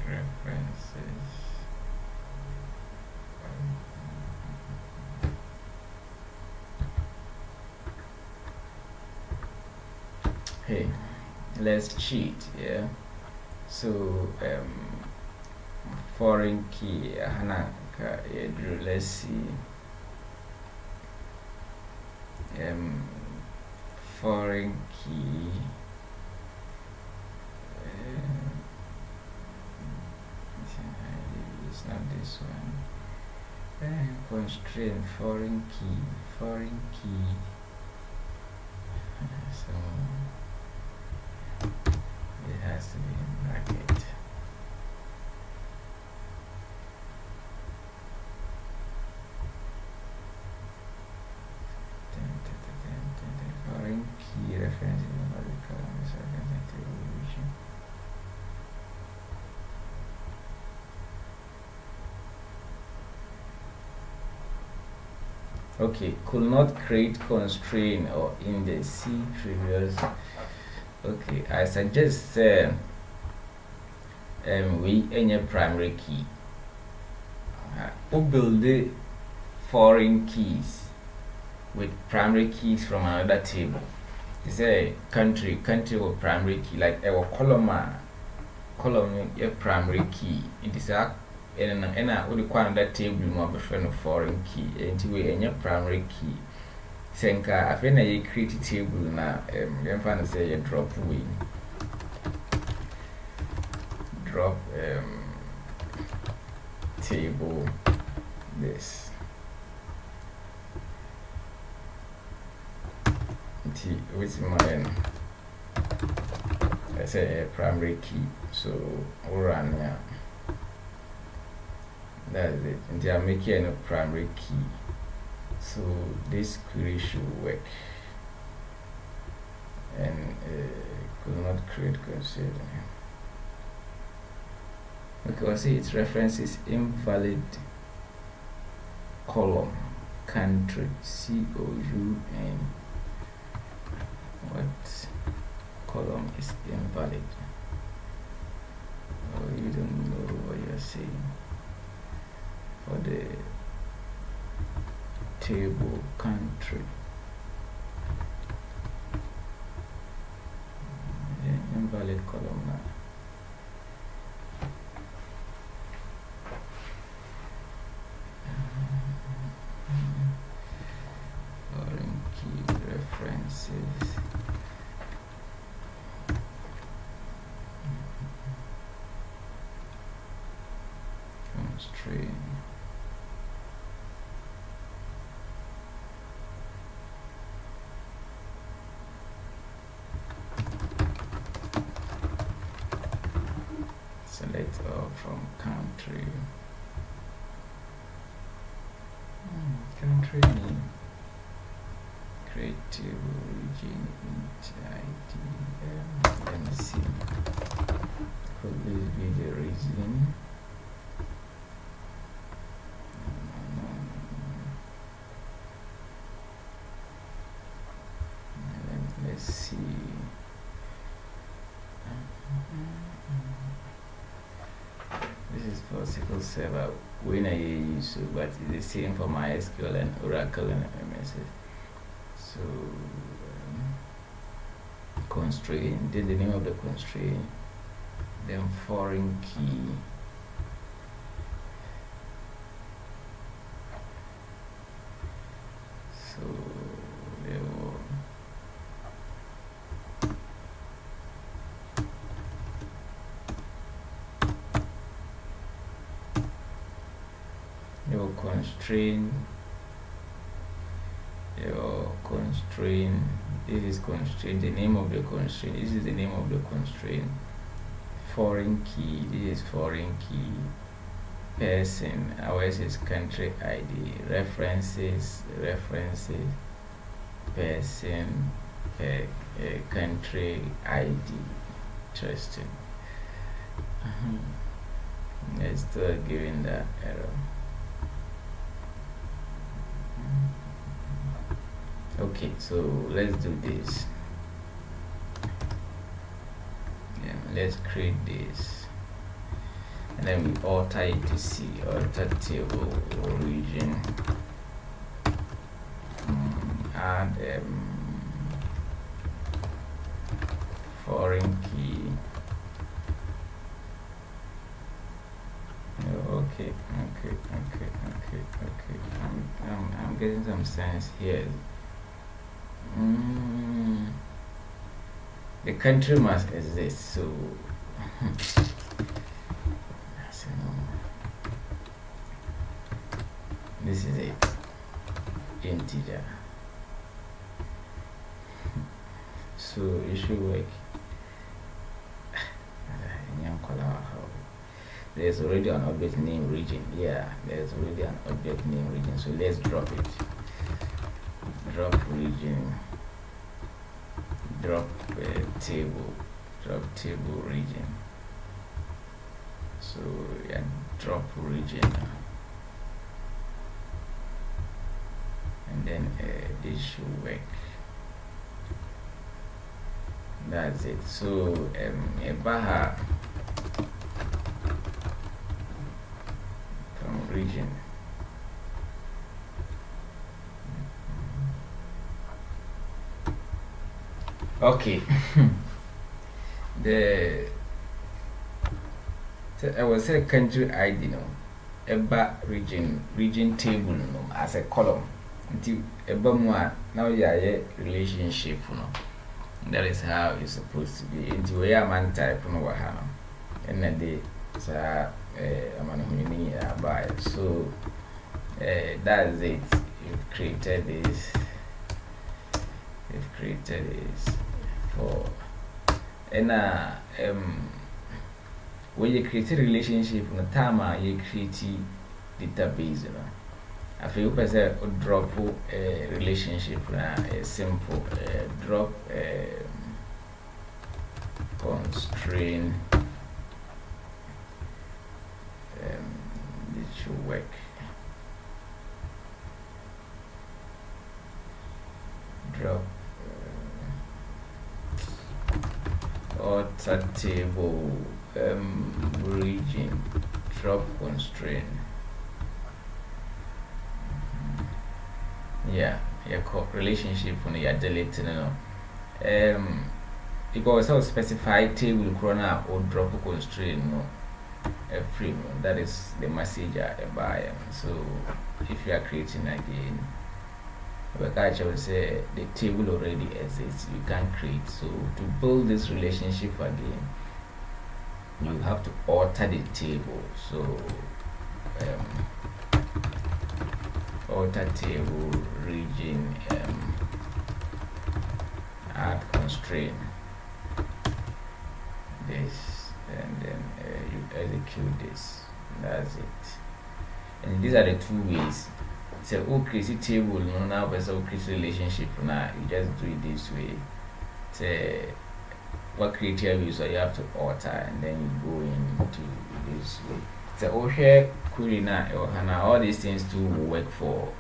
references. Hey, let's cheat, yeah. So foreign key hana let's see foreign key it's not this one. Constraint foreign key so it has to be in bracket. Foreign key reference okay, could not create constraint or index. See previous. Okay, I suggest we any primary key. Who build the foreign keys with primary keys from another table. It's a country with primary key, like our column a primary key. It is a what you call that table more of foreign key into any primary key. Senka I think I create a table now I'm trying to say a drop table this with my I say a primary key, so we'll run here. That's it. And they are making a primary key, so this query should work and could not create constraint because its reference is invalid column country COUN. What column is invalid? Oh, you don't know what you're saying. For the table country, the invalid column now. Foreign key references. Constraint. Select all from country. Country name. Create table region int id. Let me see. Could this be the reason? Let's see. This is for SQL Server. When I use it, but it's the same for MySQL and Oracle and MS. So constraint, then the name of the constraint, then foreign key. So your constraint, this is constraint, the name of the constraint, this is the name of the constraint, foreign key, this is foreign key, person, ours is country ID, references, person, country ID. Interesting. It's still giving that error. Okay, so let's do this. Let's create this, and then we alter it to C, alter table origin, add foreign key. Okay. I'm getting some sense here. The country must exist, so this is it, integer. So it should work. There's already an object name region. Yeah, there's already an object name region. So let's drop it. Drop region. Drop table. Drop table region. So yeah, drop region. And then this should work. That's it. So Baha from region. Okay. I will say country ID no. Eba region table no as a column. Until eba more now yeah relationship no. That is how it's supposed to be. Into a man type no wahano. And then they say so that's it. You've created this. You've created this for and when you create a relationship no time you create database no. I feel person drop a relationship na a simple drop constraint this should work. Drop alter table region drop constraint. Yeah, your relationship when you're deleting because I specify table corner or drop constraint no a frame that is the message buyer. So if you are creating again, but I will say the table already exists, you can create. So to build this relationship again, you have to alter the table. So alter table region add constraint this, and then you execute this. That's it. And these are the two ways say create table no now person create relationship now you just do it this way. Say what create here so you have to alter and then you go into this way. So here query now all these things too will work for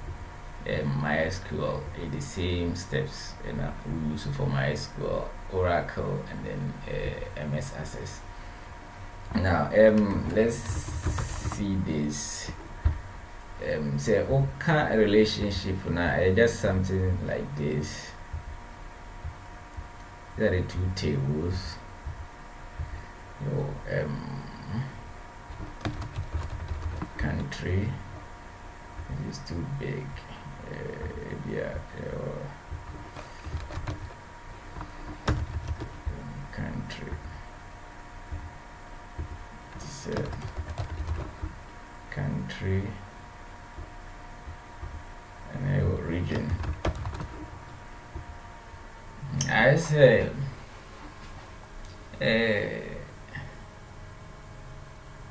MySQL in the same steps and we use it for MySQL, Oracle, and then MS Access. Now let's see this. Say okay a relationship now just something like this. There are two tables. Your country. This is too big. Country. This country and your region. I say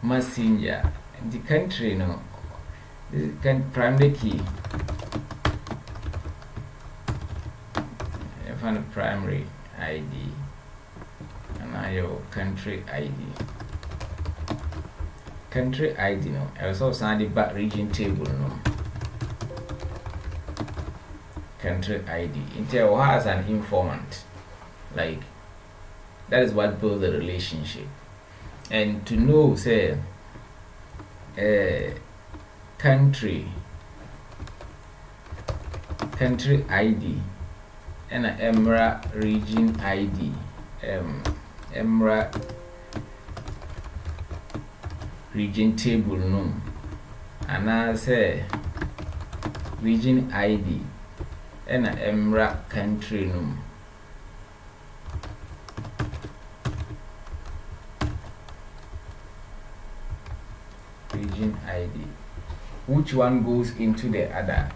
messenger the country no this can primary key find a primary ID and now your country ID no I also send the back region table no country ID Intel has an informant like that is what builds the relationship and to know say country ID and an EMRA region ID EMRA region table no and I say region ID and an EMRA country no region ID which one goes into the other.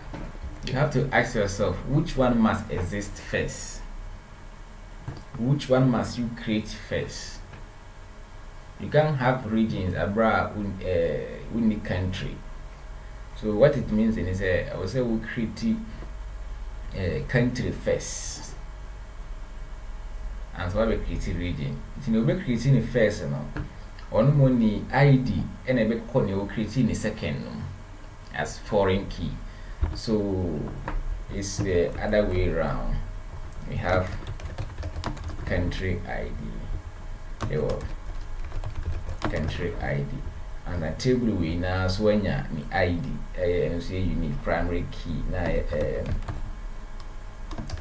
You have to ask yourself which one must exist first, which one must you create first. You can't have regions abroad in the country. So what it means is I will say we create country first and so we create region. You know we creating it first on money ID and a bit corner creating the second as foreign key. So it's the other way around. We have country ID, your country ID, and a table we now so when you ID, and say you need primary key now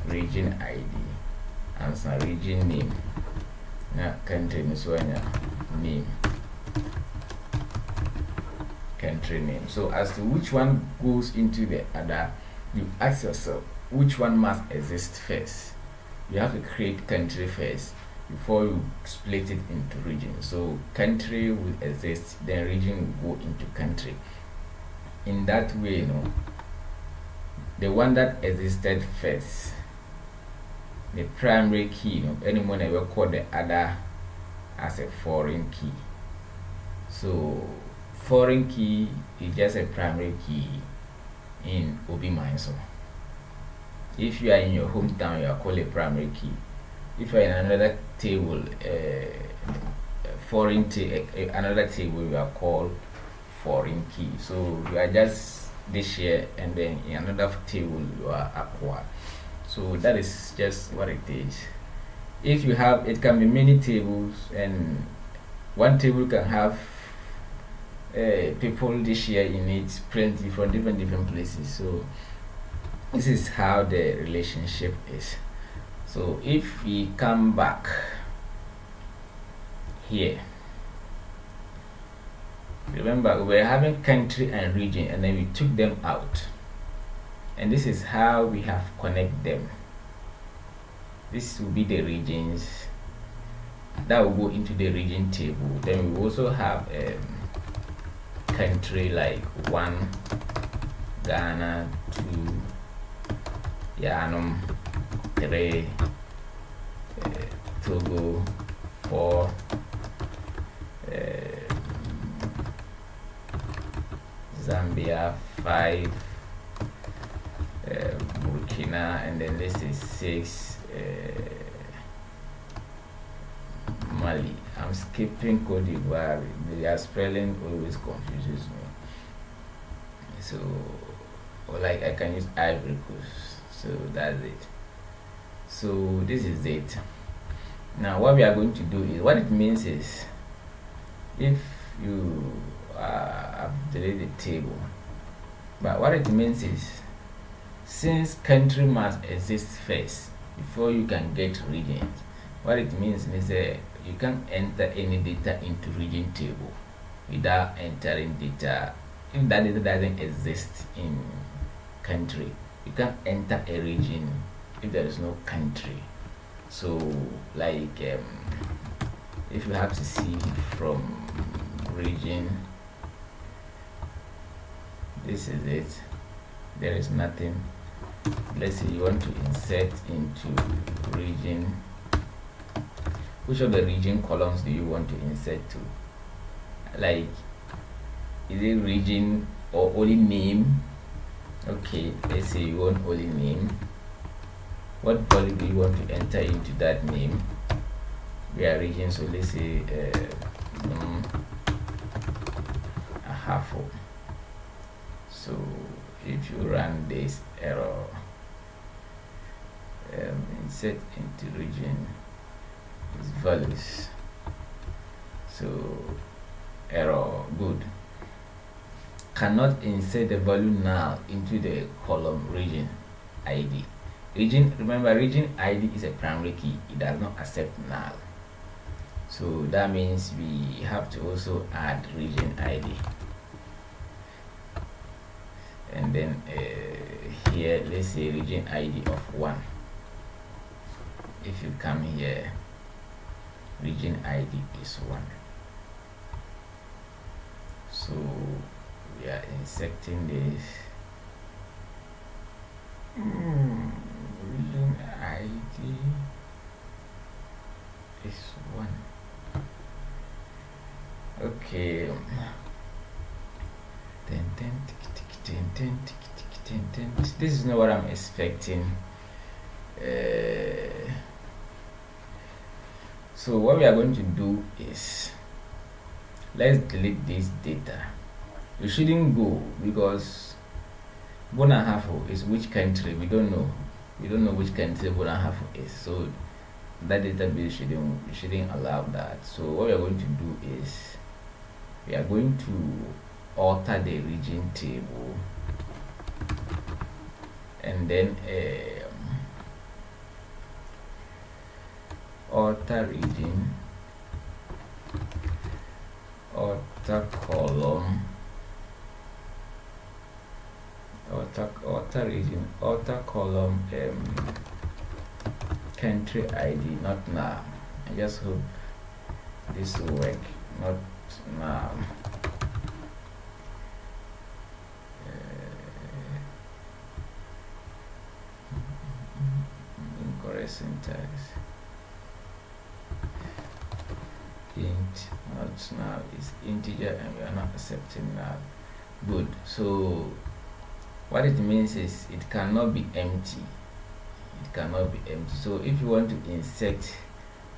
region ID and some region name. Now country so name. Country name. So as to which one goes into the other, you ask yourself which one must exist first. You have to create country first before you split it into regions. So country will exist, then region will go into country. In that way, the one that existed first, the primary key, anyone ever call the other as a foreign key. So foreign key is just a primary key in OBMySQL. If you are in your hometown, you are called a primary key. If you are in another table, another table, you are called foreign key. So you are just this here, and then in another table you are acquired. So that is just what it is. If you have, it can be many tables, and one table can have people this year in it plenty from different places. So this is how the relationship is. So if we come back here, remember we were having country and region, and then we took them out, and this is how we have connect them. This will be the regions that will go into the region table. Then we also have country like 1 Ghana, 2 Yanum, 3 Togo, 4 Zambia, 5 Burkina, and then let's say 6 Mali. I'm skipping Cote d'Ivoire. Their spelling always confuses me. So, or like I can use Ivory Coast. So that's it. So this is it. Now what we are going to do is, what it means is, if you have deleted the table, but what it means is, since country must exist first before you can get regions, what it means is that you can't enter any data into region table without entering data. If that data doesn't exist in country, you can't enter a region if there is no country. So like if you have to see from region, this is it, there is nothing. Let's say you want to insert into region. Which of the region columns do you want to insert to? Like, is it region or only name? Okay, let's say you want only name. What value do you want to enter into that name? We are region, so let's say a half. So if you run this error, insert into region is values. So error, good. Cannot insert the value null into the column region ID. Region, remember, region ID is a primary key. It does not accept null. So that means we have to also add region ID. And then here, let's say region ID of 1. If you come here, region ID is 1. So we are inserting this. Region ID is 1. Okay. This is not what I'm expecting. So what we are going to do is, let's delete this data. You shouldn't go, because Bonahafo is which country? We don't know. We don't know which country Bonahafo is. So that database shouldn't allow that. So what we are going to do is, we are going to alter the region table, and then alter region, alter column, alter region, alter column, country ID, not now. I just hope this will work, not now. Incorrect syntax. Int, not now, is integer, and we are not accepting now. Good. So what it means is, it cannot be empty. It cannot be empty. So if you want to insert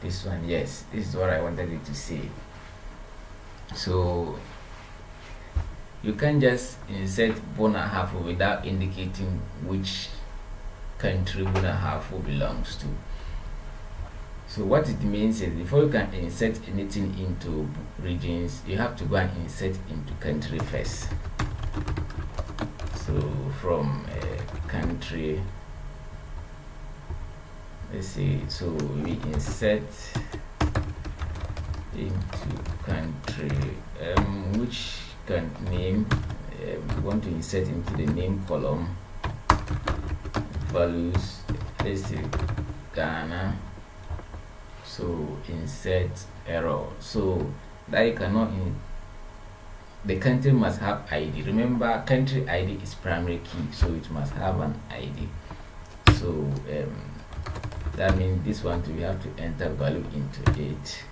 this one, yes, this is what I wanted you to say. So you can just insert Bonahafo without indicating which country Bonahafo belongs to. So what it means is, before you can insert anything into regions, you have to go and insert into country first. So from country, let's see, so we insert into country, which can name, we want to insert into the name column, values, let's see, Ghana. So insert error, so that you cannot the country must have ID. Remember, country ID is primary key, so it must have an ID. So that means this one too, we have to enter value into it,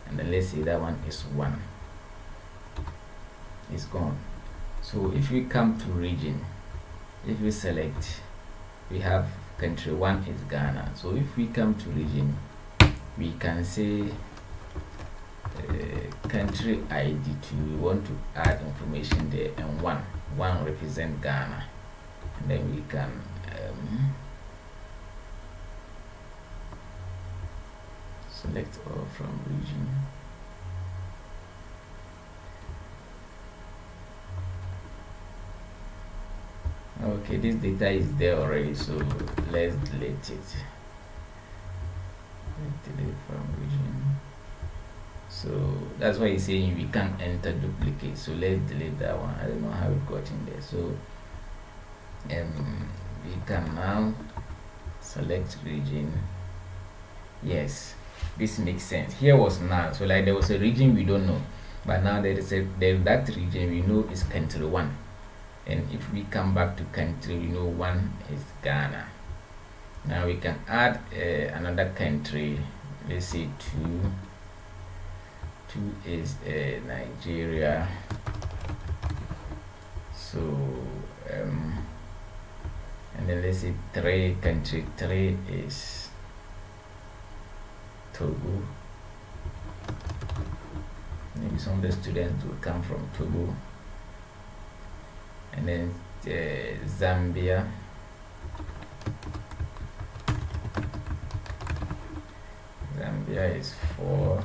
and then let's say that one is 1. It's gone. So if we come to region, if we select we have country 1 is Ghana. So if we come to region, we can say country ID 2, we want to add information there, and 1 represent Ghana, and then we can select all from region. Okay, this data is there already, so let's delete it. Delete from region. So that's why he's saying we can't enter duplicate. So let's delete that one. I don't know how it got in there. So we can now select region. Yes, this makes sense. Here was none, so like there was a region we don't know, but now there is that region we know is country 1. And if we come back to country, we know 1 is Ghana. Now we can add another country. Let's say 2 is Nigeria. So and then let's say country 3 is Togo. Maybe some of the students will come from Togo. And then Zambia. Zambia is 4.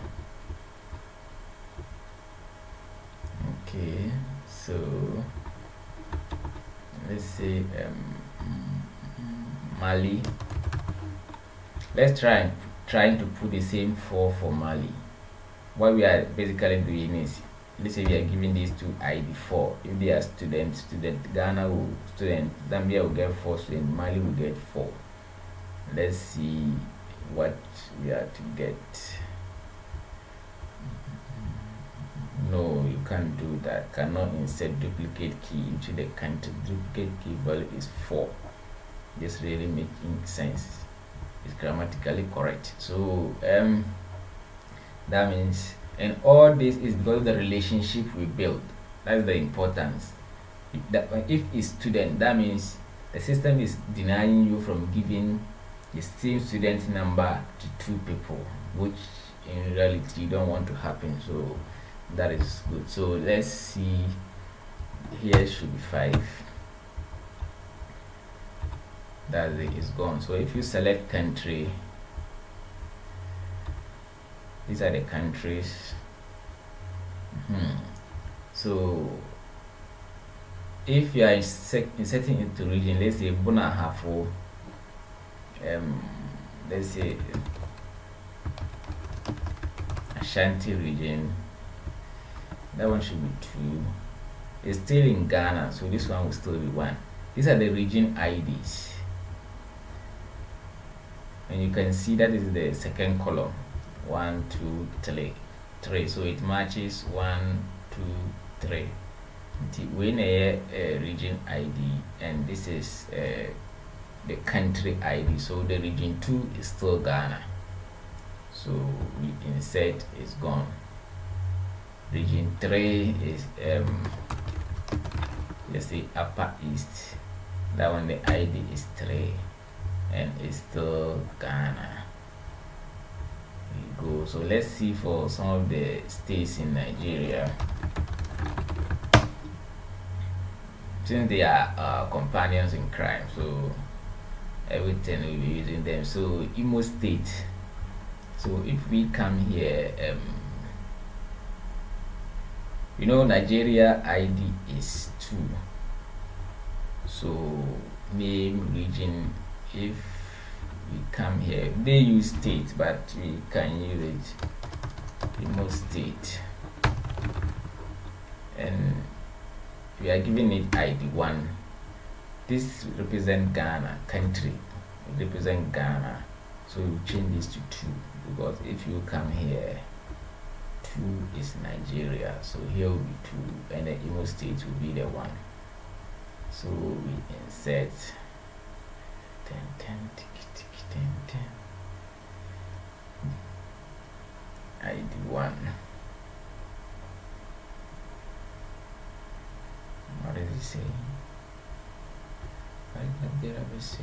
Okay, so let's say Mali. Let's trying to put the same 4 for Mali. What we are basically doing is, let's say we are giving these two ID 4. If they are student, Ghana will student, Zambia will get 4 student, Mali will get 4. Let's see what we are to get. No, you can't do that. Cannot insert duplicate key into the country. Duplicate key value is 4. This really making sense. It's grammatically correct. So that means, and all this is because of the relationship we build. That's the importance. If it's student, that means the system is denying you from giving the same student number to 2 people, which in reality you don't want to happen. So that is good. So let's see, here should be 5. That is gone. So if you select country, these are the countries. So if you are inserting into region, let's say Buna Hafo, let's say Ashanti region, that one should be 2. It's still in Ghana, so this one will still be 1. These are the region IDs, and you can see that is the second column. 1, 2, 3. So it matches 1, 2, 3. When a region ID, and this is the country ID. So the region 2 is still Ghana. So we insert is gone. Region 3 is let's say Upper East. That one the ID is 3 and it's still Ghana. We go. So let's see for some of the states in Nigeria, since they are companions in crime, so everything will be using them. So Imo State. So if we come here, you know Nigeria ID is 2. So name, region, if we come here, they use state, but we can use it Imo State, and we are giving it ID 1. This represent Ghana, country, it represent Ghana. So we change this to 2, because if you come here, 2 is Nigeria, so here will be 2, and the Imo State will be the 1. So we insert 10, 10, 10, 10, ID 1. What does it say? ID Nigeria BC.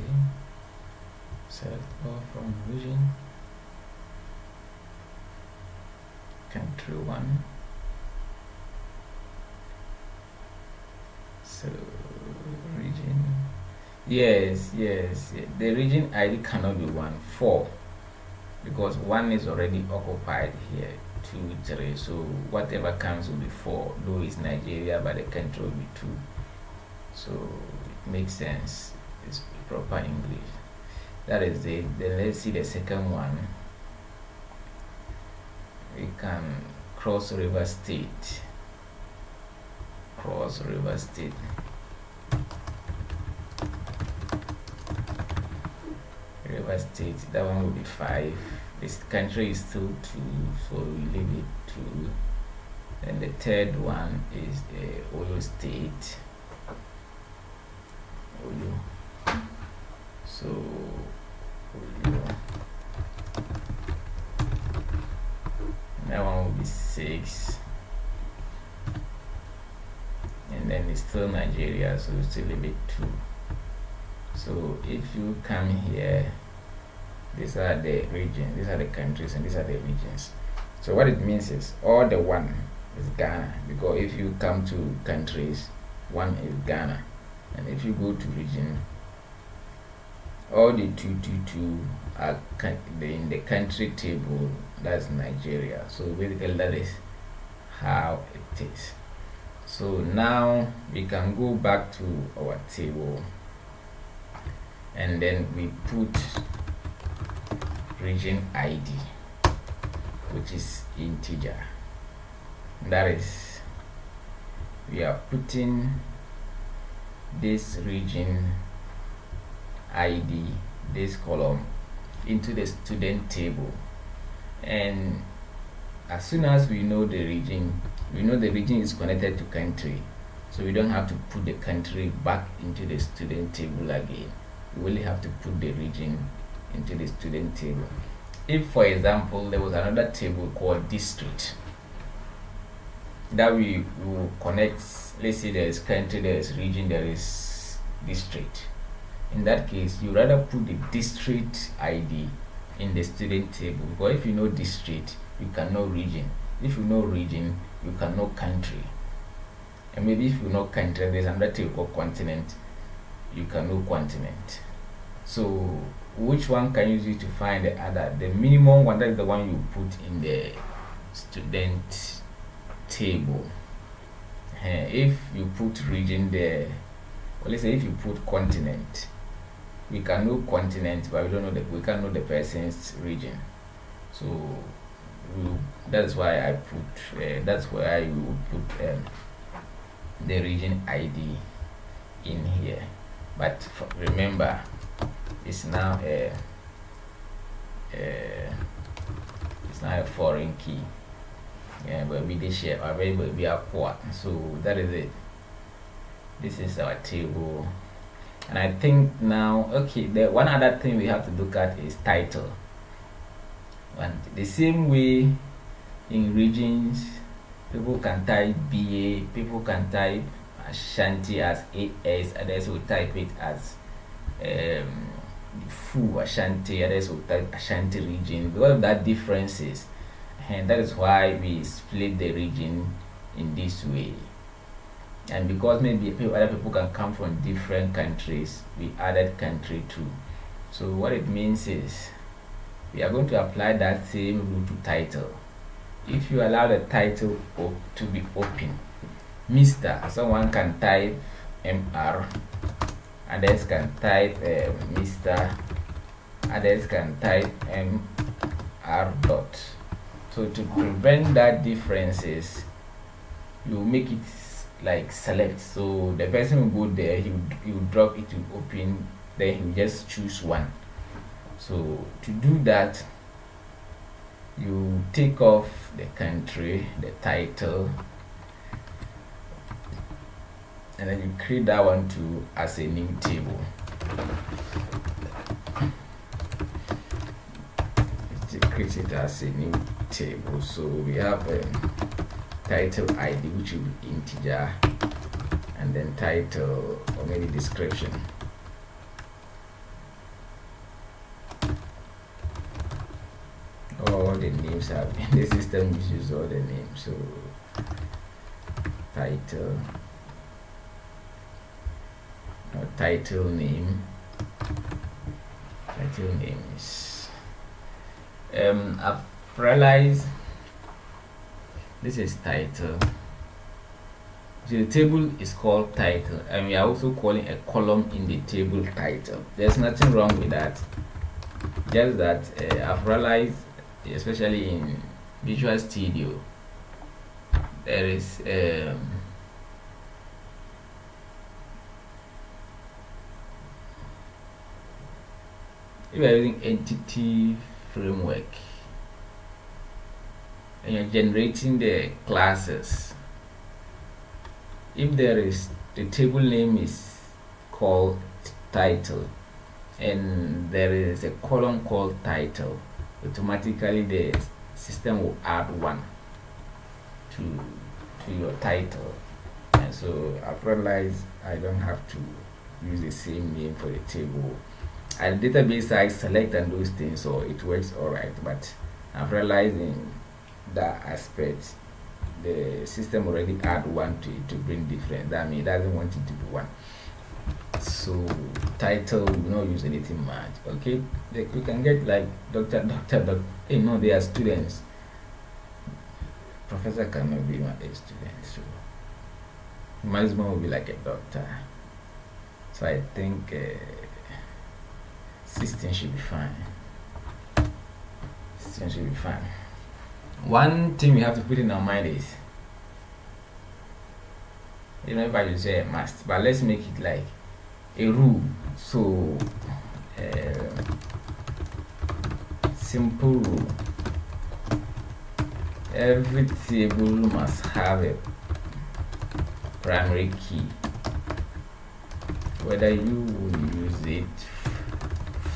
Select all from region. Country 1. So region. Yes. The region ID cannot be 1, 4, because 1 is already occupied here. 2, 3. So whatever comes will be 4. Though it's Nigeria, but the country will be 2. So it makes sense. It's proper English. That is it. Then let's see the second one. We can Cross River State. Cross River State. River State. That one will be 5. This country is still 2, so we leave it 2. And the third one is Oyo State. Oyo. So Oyo. That one will be 6. And then it's still Nigeria, so we still leave it 2. So if you come here, these are the regions, these are the countries, and these are the regions. So what it means is all the 1 is Ghana, because if you come to countries, 1 is Ghana, and if you go to region, all the 2 are in the country table. That's Nigeria. So basically that is how it is. So now we can go back to our table, and then we put region ID, which is integer. That is, we are putting this region ID, this column, into the student table. And as soon as we know the region, we know the region is connected to country, so we don't have to put the country back into the student table again. We only have to put the region into the student table. If, for example, there was another table called district that we will connect, let's say there is country, there is region, there is district. In that case, you rather put the district ID in the student table, because if you know district, you can know region. If you know region, you can know country. And maybe if you know country, there's another table called continent, you can know continent. So which one can you use to find the other? The minimum one, that is the one you put in the student table. If you put region there, or let's say if you put continent, we can know continent, but we don't know we can't know the person's region. So that's why I put that's why you would put the region ID in here. But remember, it's now it's now a foreign key. But we did share available be a quad. So that is it. This is our table. And I think now, okay, the one other thing we have to look at is title. And the same way in regions, people can type BA, people can type Ashanti as AS, others will type it as Fu Ashanti, others will type Ashanti region. Because of that differences, and that is why we split the region in this way. And because maybe other people can come from different countries, we added country too. So what it means is we are going to apply that same rule to title. If you allow the title to be open, Mr. Someone can type MR, others can type Mr. Others can type MR dot. So to prevent that differences, you make it like select. So the person will go there, he will drop it to open, then he will just choose one. So to do that, you take off the country, the title, and then you create that one too as a new table. Create it as a new table. So we have a title ID, which will be integer, and then title or maybe description. the names have been. The system uses all the names. So title or title name. Title name is I've realized this is title. So the table is called title, and we are also calling a column in the table title. There's nothing wrong with that. Just that I've realized, especially in Visual Studio, there is if you are using entity framework and you're generating the classes, if there is the table name is called title and there is a column called title, automatically the system will add one to your title. And so I've realized I don't have to use the same name for the table. At the database I select and those things, so it works alright, but I've realized in that aspect the system already add one to it to bring different. That means it doesn't want it to be one. So title will not use anything much. Okay, like you can get like doctor. Hey, no, they are students. Professor cannot be a student, so maximum will be like a doctor. So I think 16 should be fine. 16 should be fine. One thing we have to put in our mind is, you know, if I just say a must, but let's make it like a rule. So simple rule: every table must have a primary key, whether you will use it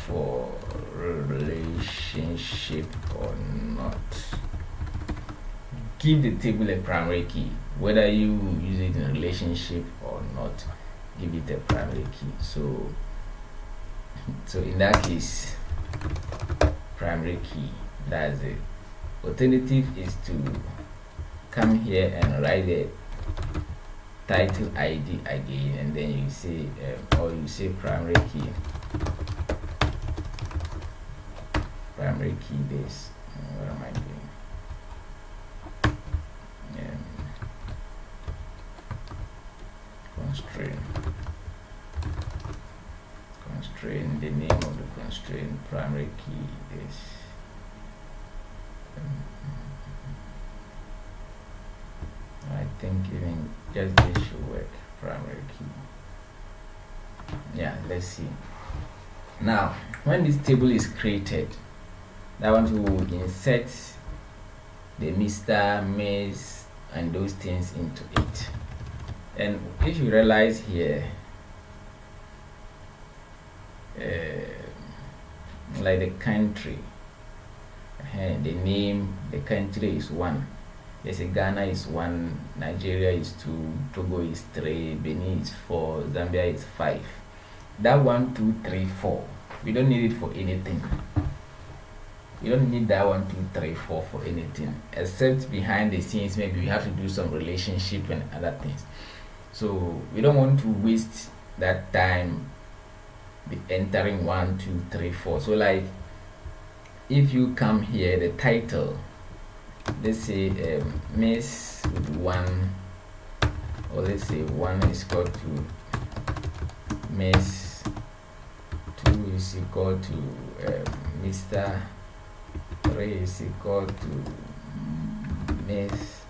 for relationship or not. Give the table a primary key, whether you use it in a relationship or not. Give it a primary key. So in that case, primary key, that's it. Alternative is to come here and write the title ID again, and then you say or you say primary key. Primary key this. What am I doing? Constraint, the name of the constraint, primary key is I think even just this should work. Primary key. Yeah, let's see. Now when this table is created, I want to insert the Mr., Miss and those things into it. And if you realize here, like the country, the name, the country is 1. Let's say Ghana is 1, Nigeria is 2, Togo is 3, Benin is 4, Zambia is 5. That 1, 2, 3, 4, we don't need it for anything. You don't need that 1, 2, 3, 4 for anything, except behind the scenes maybe we have to do some relationship and other things. So we don't want to waste that time entering 1, 2, 3, 4. So like if you come here, the title, let's say Miss with 1, or let's say 1 is equal to Miss, 2 is equal to Mr., 3 is equal to Miss,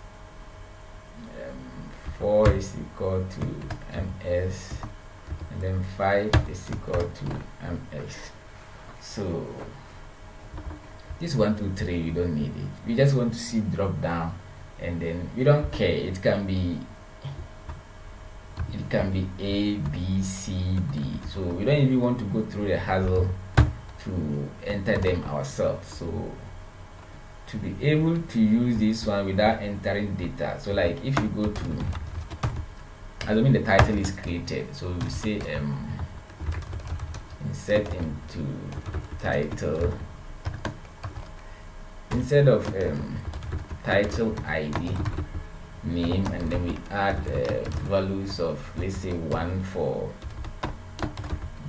4 is equal to MS, and then 5 is equal to MX. So this 1, 2, 3, you don't need it. We just want to see drop down, and then we don't care. It can be A, B, C, D. So we don't even want to go through the hassle to enter them ourselves. So to be able to use this one without entering data, so like if you go to, assuming the title is created, so we say insert into title instead of title ID name, and then we add values of, let's say, 1 for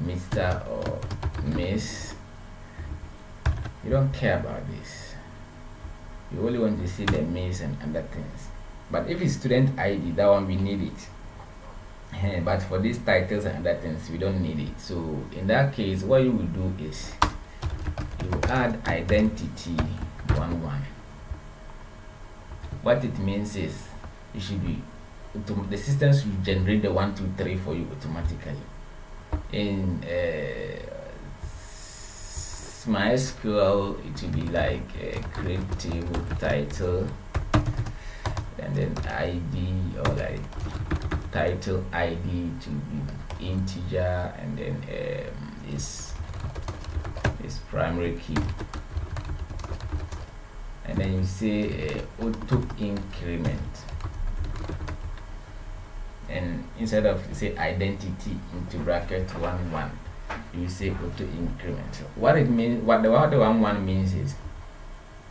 Mr. or Miss. You don't care about this. You only want to see the Miss and other things. But if it's student ID, that one we need it. But for these titles and other things, we don't need it. So in that case, what you will do is you add identity 11. What it means is it should be the system should generate the 1, 2, 3 for you automatically. In MySQL, it will be like create table title and then ID, or like title ID to be integer, and then is primary key, and then you say auto increment, and instead of say identity into bracket 11, you say auto increment. What it means, what the 11 means is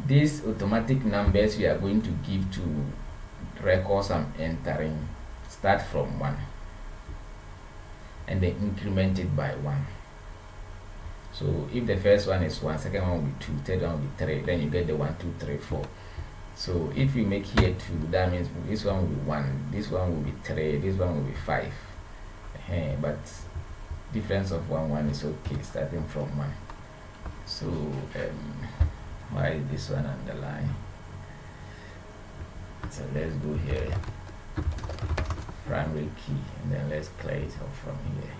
these automatic numbers we are going to give to records I'm entering start from 1 and then increment it by 1. So if the first one is 1, second one will be 2, third one will be 3, then you get the 1, 2, 3, 4. So if you make here 2, that means this one will be 1, this one will be 3, this one will be 5. But difference of 1 is okay, starting from 1. So why is this one underlined? So let's go here, primary key, and then let's clear it off from here.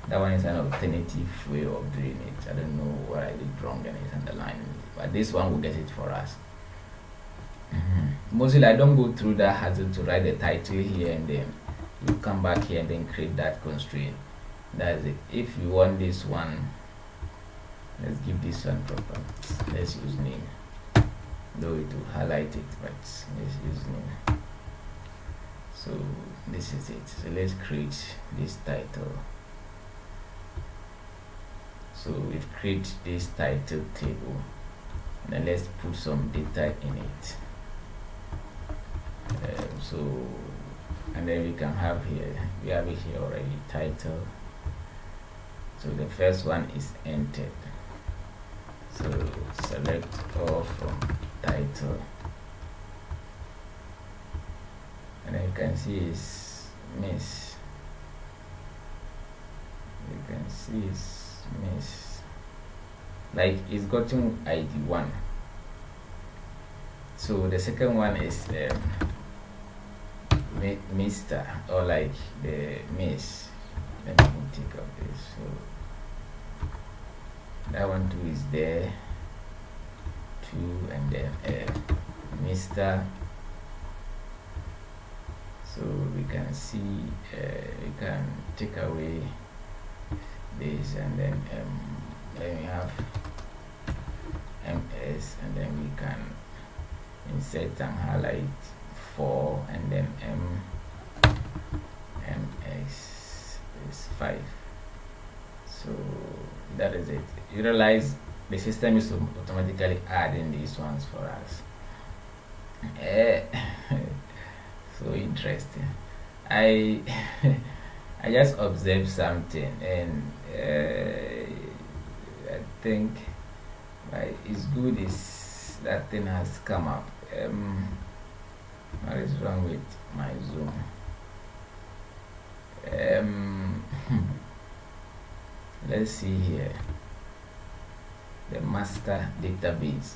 That one is an alternative way of doing it. I don't know what I did wrong and it's underlined, but this one will get it for us. Mostly I don't go through that hassle to write the title here and then you come back here and then create that constraint. That's it. If you want this one, let's give this one proper. Let's use name, though it will highlight it, but let's use name. So this is it. So let's create this title. So we've created this title table, and then let's put some data in it. And then we can have here, we have it here already, title. So the first one is entered. So select all from title, and then you can see it's Miss. You can see it's Miss, like it's gotten ID 1. So the second one is Mr. or like the Miss. Let me take up this. So that one too is there, 2, and then Mr. So we can see we can take away this, and then we have MS, and then we can insert and highlight 4, and then MS is 5. So that is it. You realize the system is automatically adding these ones for us. So interesting. I I just observed something, and I think it's good is that thing has come up. What is wrong with my Zoom? Let's see here, the master database.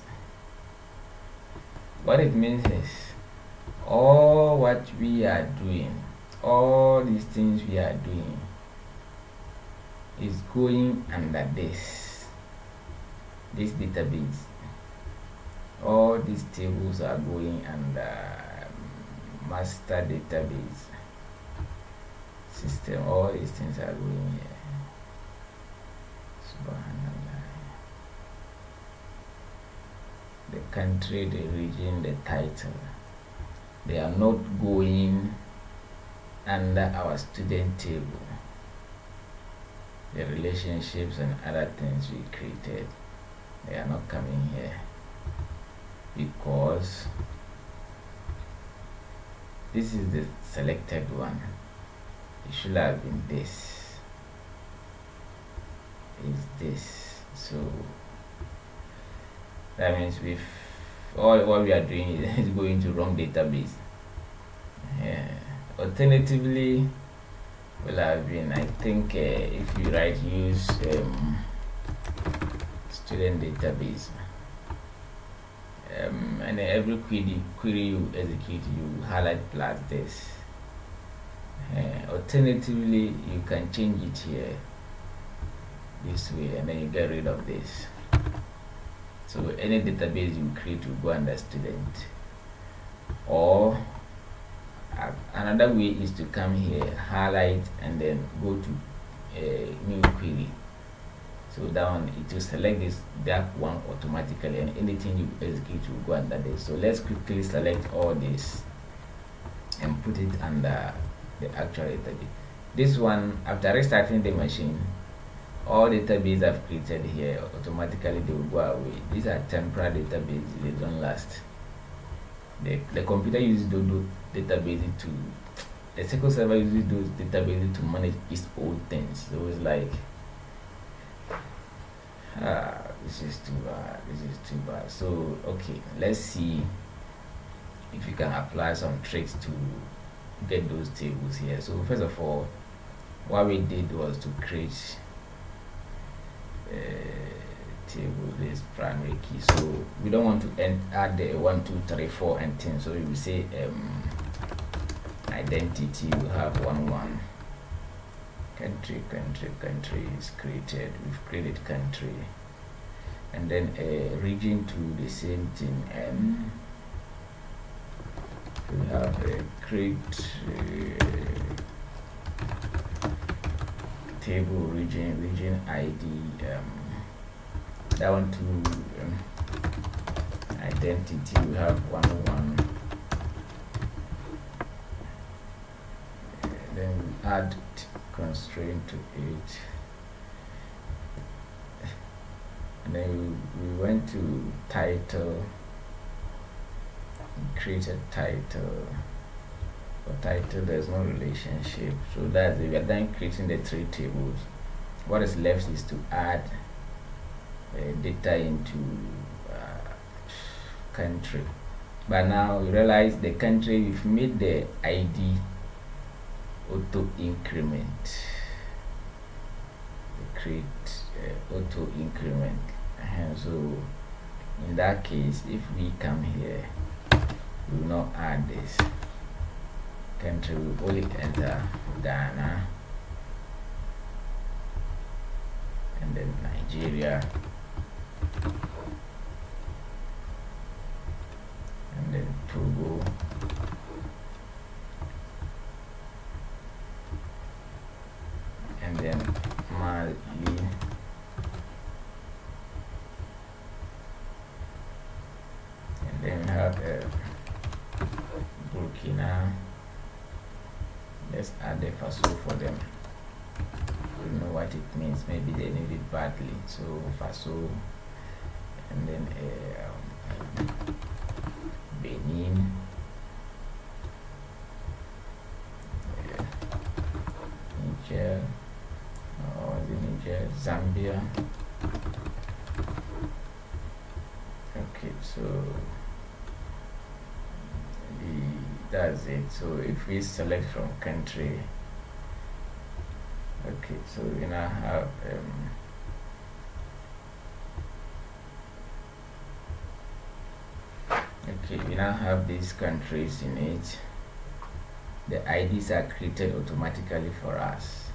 What it means is all what we are doing, all these things we are doing is going under this database. All these tables are going under master database system. All these things are going here. Subhanallah. The country, the region, the title, they are not going under our student table. The relationships and other things we created, they are not coming here. because this is the selected one. It should have been this. Is this. So that means with all what we are doing is going to wrong database. Alternatively, will have been, I think, if you write use student database, and every query you execute, you highlight plus this. Alternatively, you can change it here this way, and then you get rid of this. So any database you create will go under student. Or another way is to come here, highlight, and then go to new query. So that one, it will select that one automatically, and anything you execute will go under this. So let's quickly select all this and put it under the actual database. This one, after restarting the machine, all database I've created here automatically they will go away. These are temporary databases, they don't last. The computer uses those databases to, the SQL server uses those databases to manage its old things. So it's like, this is too bad, this is too bad. So okay, let's see if you can apply some tricks to get those tables here. So first of all, what we did was to create table, this primary key. So we don't want to add the 1 2 3 4 and 10. So we will say identity, we have 1 1 country is created. We've created country, and then a region to the same thing, and we have a create table region ID, that one to identity, we have 1 1, then we add constraint to it, and then we went to title, create a title. For title there's no relationship, so that's it. We are done creating the 3 tables. What is left is to add data into country. But now you realize the country, we've made the ID auto increment. We create auto increment, and so in that case, if we come here, we will not add this. Country will only enter Ghana, and then Nigeria, and then Togo, and then Mali, and then we have Burkina. Let's add the Faso for them. We don't know what it means. Maybe they need it badly. So Faso, and then Benin, Niger, or the Niger, Zambia. Okay, so that's it. So if we select from country, okay, so we now have okay, we now have these countries in it. The IDs are created automatically for us.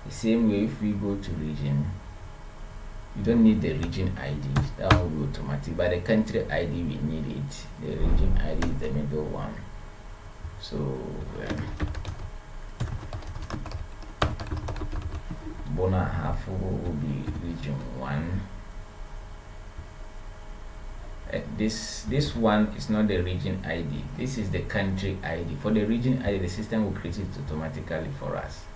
The same way, if we go to region, you don't need the region ID, that will be automatic, but the country ID we need it. The region ID is the middle one. So Bona Hafo will be region 1. This one is not the region ID, this is the country ID. For the region ID, the system will create it automatically for us.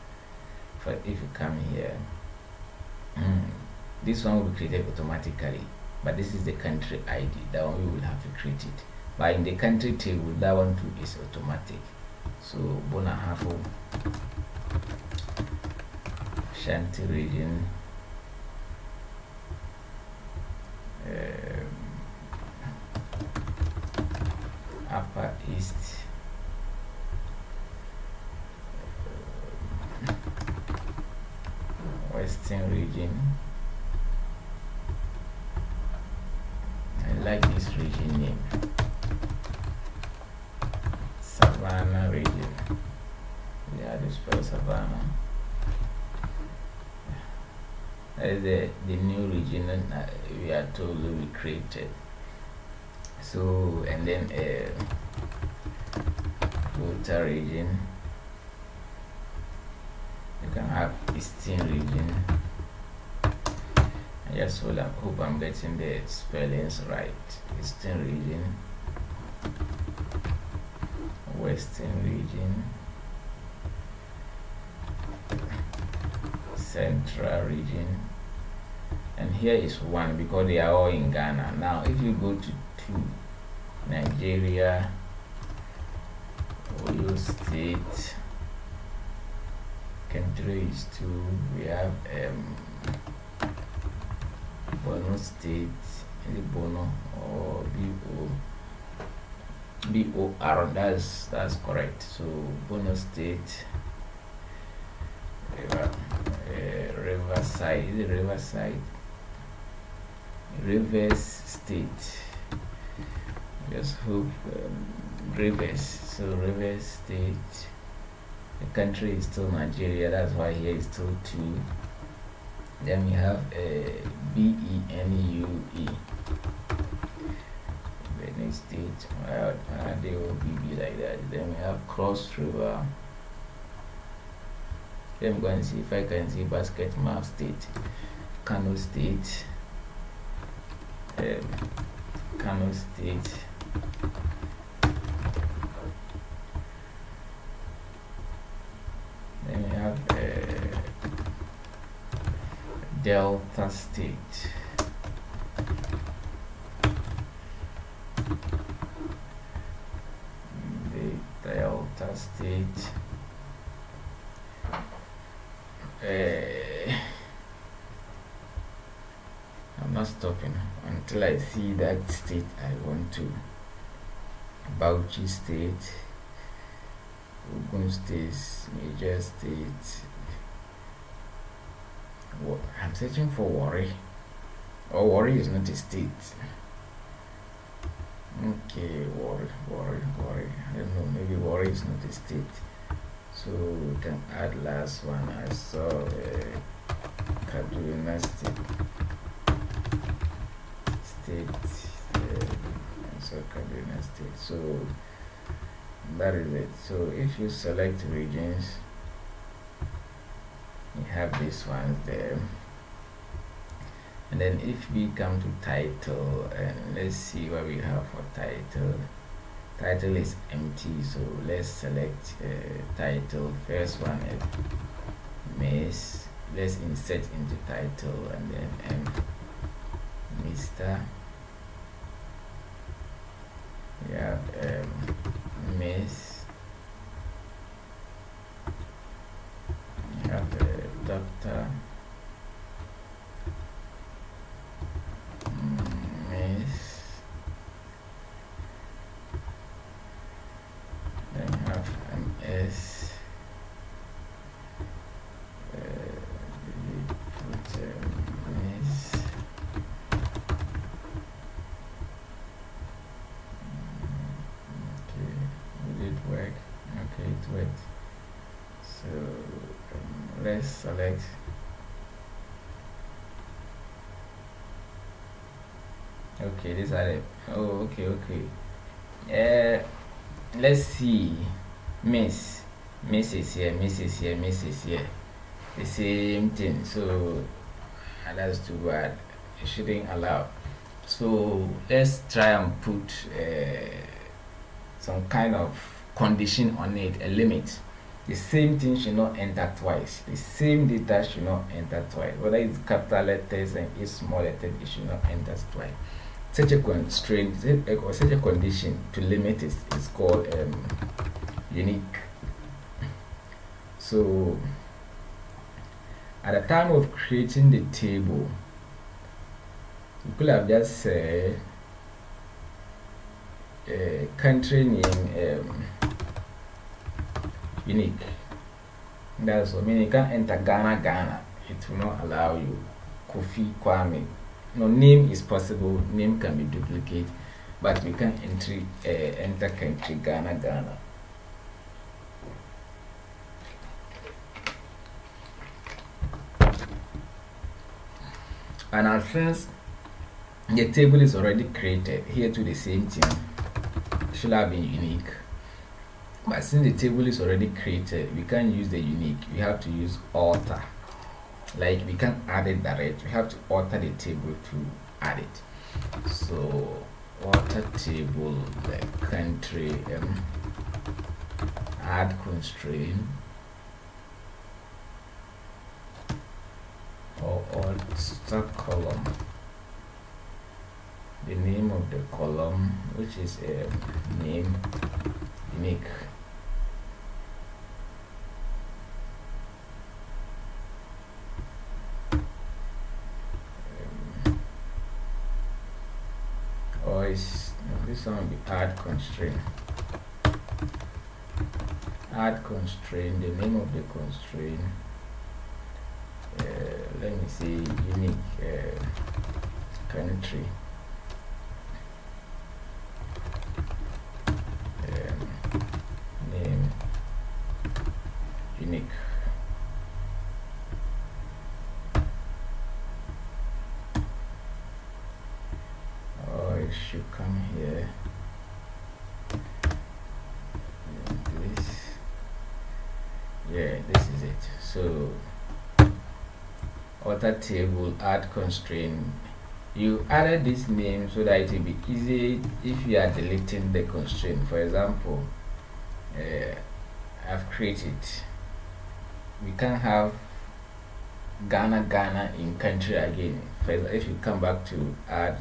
If you come here, this one will be created automatically. but this is the country ID. That one we will have to create it. But in the country table, that one too is automatic. So Bona Hafo Shanti region, Upper East, Western region. I like this region name. Savannah region. Yeah, this spell Savannah. That is the new region that we are told we created. So, and then Volta region. You can have Eastern region. I just hope I'm getting the spellings right. Eastern region, Western region, Central region, and here is one because they are all in Ghana. Now if you go to 2, Nigeria, Oyo State, country is 2, we have Borno State, Bono or BOR, that's correct. So Borno State, Riverside, is it Riverside? Rivers State. Just hope Rivers. So Rivers State. The country is still Nigeria. That's why here is still 2. Then we have BENUE. Benin State. They will be like that. Then we have Cross River. Let me go and see if I can see Basket Map State. Kano State. Kano State. Then we have Delta State. The Delta State. I'm not stopping until I see that state I want to. Bauchi State, Ogun State, Niger State. I'm searching for Warri. Oh, Warri is not a state. Okay, Warri. I don't know, maybe Warri is not a state. So we can add last one. I saw Kaduna State. I saw Kaduna State. So that is it. So if you select regions, you have these ones there. And then if we come to title, and let's see what we have for title. Title is empty, so let's select title. First one is Miss. Let's insert into title, and then Mr. We have Miss. We have Doctor. Miss. Then we have MS. Miss. Okay, will it work? Okay, it worked. So let's select. Okay, these are it. Oh, okay. Let's see. Miss is here, Miss is here. The same thing. So that's too bad. It shouldn't allow. So let's try and put some kind of condition on it, a limit. The same thing should not enter twice. The same data should not enter twice. Whether it's capital letters and it's small letters, it should not enter twice. Such a constraint or such a condition to limit is called unique. So at the time of creating the table, you could have just said country name unique. That's what I mean. You can't enter Ghana. It will not allow you. Kofi Kwame. No, name is possible. Name can be duplicate, but we can enter country Ghana. And now since the table is already created, here to the same thing should have been unique. But since the table is already created, we can't use the unique. We have to use alter. Like we can't add it direct. We have to alter the table to add it. So alter table, like country, add constraint, or alter column. The name of the column, which is name unique. Or is this one will be add constraint. Add constraint. The name of the constraint. Let me see, unique country. Name unique. Or it should come here. This, yeah, this is it. So alter table, add constraint. You added this name so that it will be easy if you are deleting the constraint. For example, I've created, we can have Ghana in country again. If you come back to add,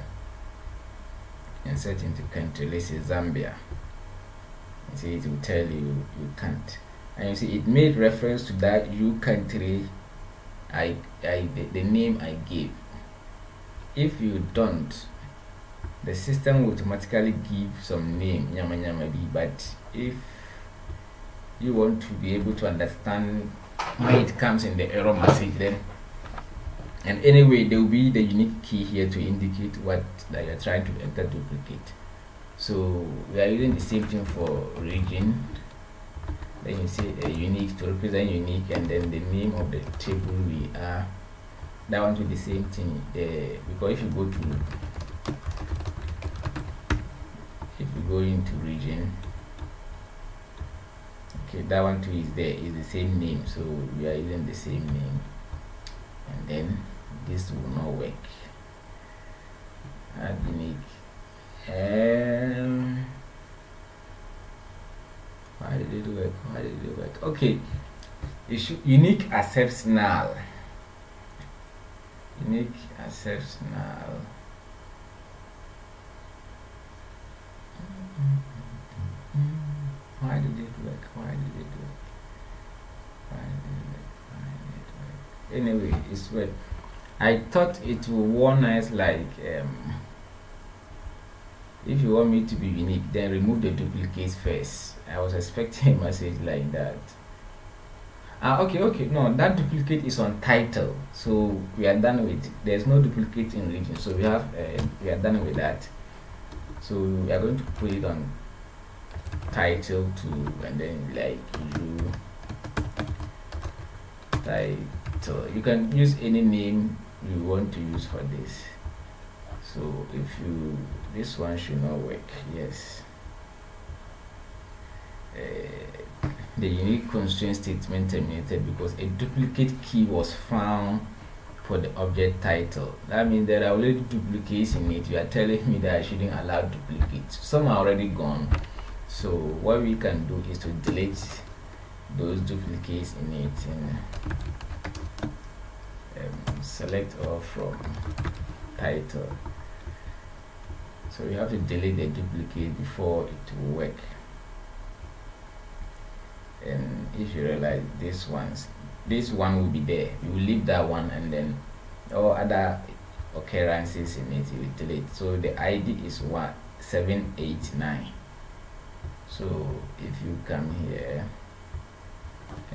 insert into country, let's say Zambia, you see it will tell you can't. And you see it made reference to that country the name I gave. If you don't, the system will automatically give some name, but if you want to be able to understand why it comes in the error message, then and anyway there will be the unique key here to indicate what that you're trying to enter duplicate. So we are using the same thing for region. Then you say a unique to represent unique, and then the name of the table we are. That one will be the same thing. Because if you go into region, okay, that one too is there, is the same name, so we are using the same name, and then this will not work. Add unique. Why did it work? Okay, unique accepts null. Unique accepts null. Why did it work? Anyway, it's work. I thought it would warn us like if you want me to be unique, then remove the duplicates first. I was expecting a message like that. Okay, no, that duplicate is on title, so we are done with. There's no duplicate in region, so we are done with that. So we are going to put it on title too, and then like title. You can use any name you want to use for this. So this one should not work. Yes. The unique constraint statement terminated because a duplicate key was found for the object title. That means there are already duplicates in it. You are telling me that I shouldn't allow duplicates. Some are already gone. So what we can do is to delete those duplicates in it, and select all from title. So you have to delete the duplicate before it will work. And if you realize this one will be there, you will leave that one, and then all other occurrences in it you will delete. So the ID is 1789. So if you come here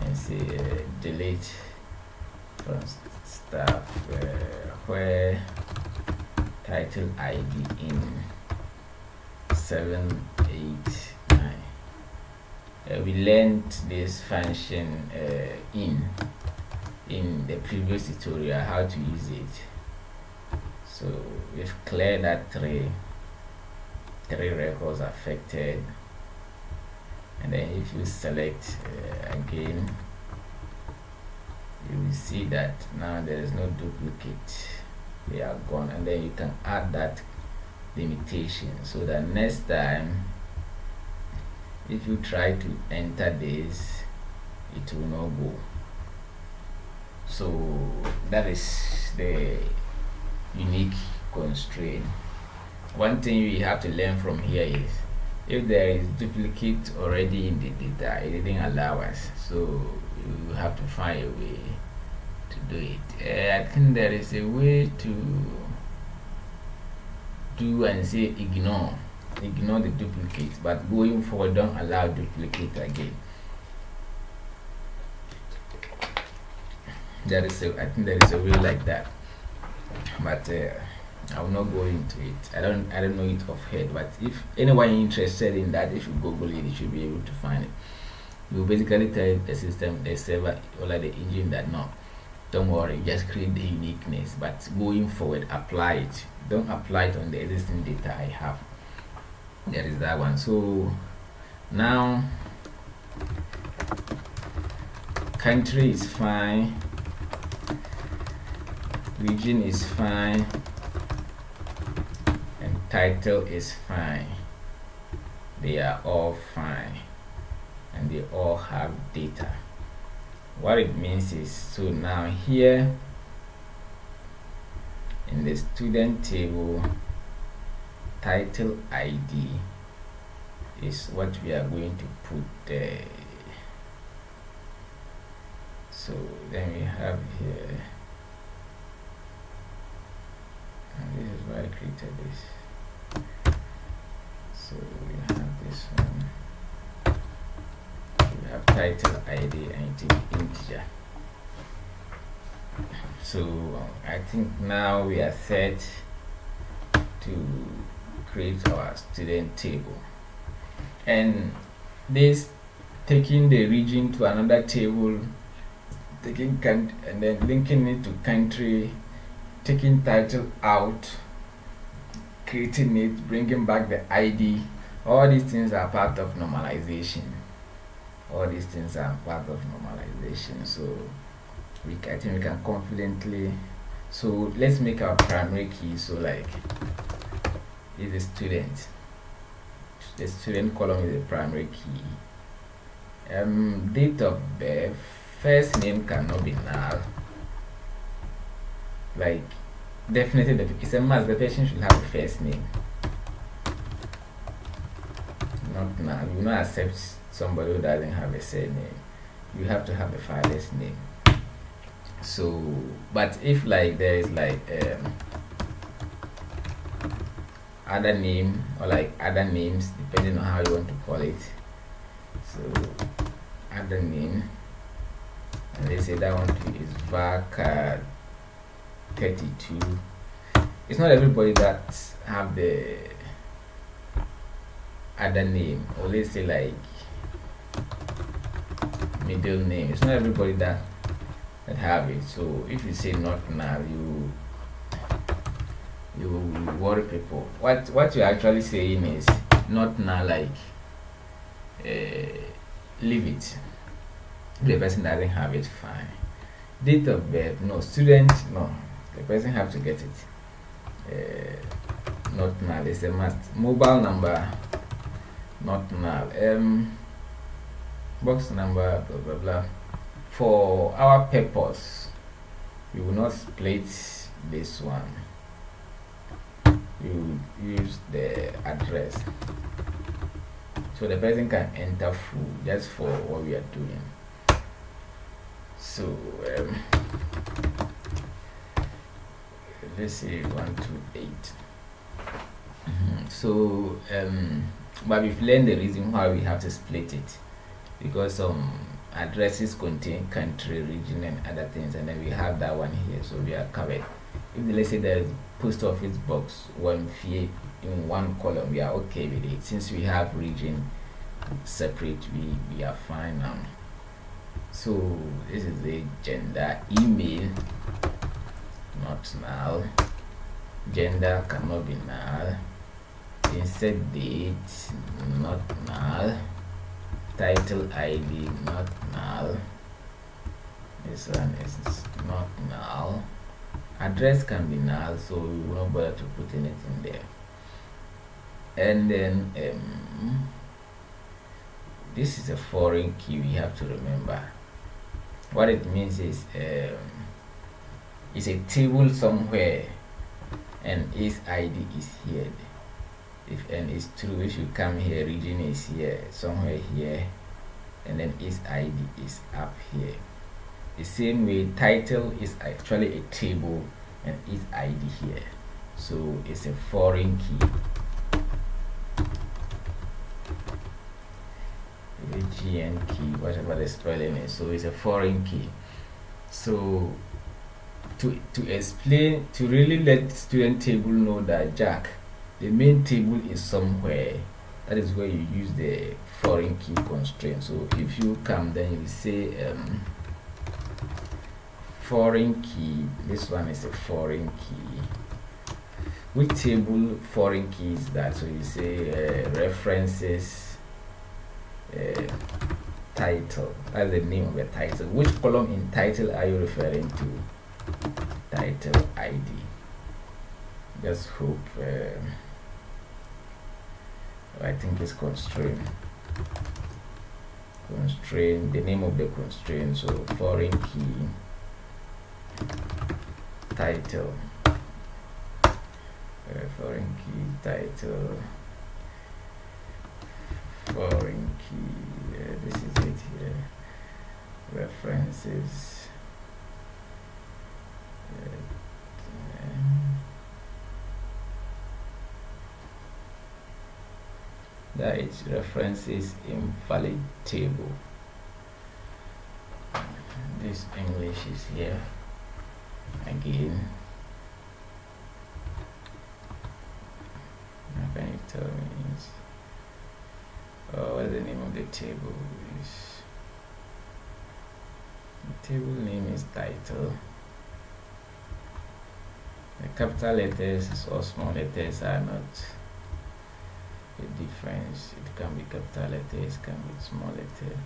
and say delete from staff where title ID in 789. We learned this function in the previous tutorial, how to use it. So we've cleared that three records affected, and then if you select again, you will see that now there is no duplicate, they are gone. And then you can add that limitation so that next time if you try to enter this, it will not go. So that is the unique constraint. One thing we have to learn from here is if there is duplicate already in the data, it didn't allow us, so you have to find a way to do it. I think there is a way to do and say ignore the duplicate, but going forward don't allow duplicate again. I think there is a way like that, but I will not go into it. I don't know it off head, but if anyone interested in that, if you Google it, you should be able to find it. You basically tell the system, the server, or like the engine that no, don't worry, just create the uniqueness, but going forward apply it. Don't apply it on the existing data I have. There is that one. So now country is fine, region is fine, and title is fine. They are all fine and they all have data. What it means is, so now here in the student table, title ID is what we are going to put there. So then we have here, and this is why I created this. So we have this one, we have title ID and it is integer. So I think now we are set to create our student table, and this taking the region to another table, taking and then linking it to country, taking title out, creating it, bringing back the ID, all these things are part of normalization. So I think we can confidently, so let's make our primary key. So like is the student column is the primary key. Date of birth, first name cannot be null. Like definitely it's a must, the person should have a first name, not null. You will not accept somebody who doesn't have a surname. You have to have a father's name. So but if like there is like other name or like other names, depending on how you want to call it, so other name, and they say that one is VAC 32. It's not everybody that have the other name, or let's say like middle name. It's not everybody that have it. So if you say not now, you worry people. What you're actually saying is not now, like leave it. If the person doesn't have it, fine. Date of birth, no. Student, no. The person have to get it. Not null, it's a must. Mobile number, not null. box number, blah blah blah. For our purpose, we will not split this one. You use the address, so the person can enter full just for what we are doing. So let's say 128. So but we've learned the reason why we have to split it, because some addresses contain country, region, and other things, and then we have that one here, so we are covered. If let's say there's post office box 1 fee in one column, we are okay with it. Since we have region separate, we are fine now. So this is the gender. Email, not null. Gender cannot be null. Insert date, not null. Title ID, not null. This one is not null. Address can be null, so we will not bother to put anything there. And then this is a foreign key, we have to remember. What it means is it's a table somewhere and its ID is here. If n is true, it should come here, region is here, somewhere here, and then its ID is up here. The same way, title is actually a table and its ID here, so it's a foreign key. The GN key, whatever the spelling is, so it's a foreign key. So to explain, to really let student table know that Jack, the main table is somewhere, that is where you use the foreign key constraint. So if you come, then you say foreign key, this one is a foreign key. Which table foreign key is that? So you say references title, that's the name of the title. Which column in title are you referring to? Title ID. Just hope I think it's constraint, the name of the constraint. So foreign key title, foreign key title, foreign key, this is it here, references, that is references invalid table. This English is here again. How can you tell me? What's the name of the table? The table name is title. The capital letters or small letters are not the difference. It can be capital letters, can be small letter.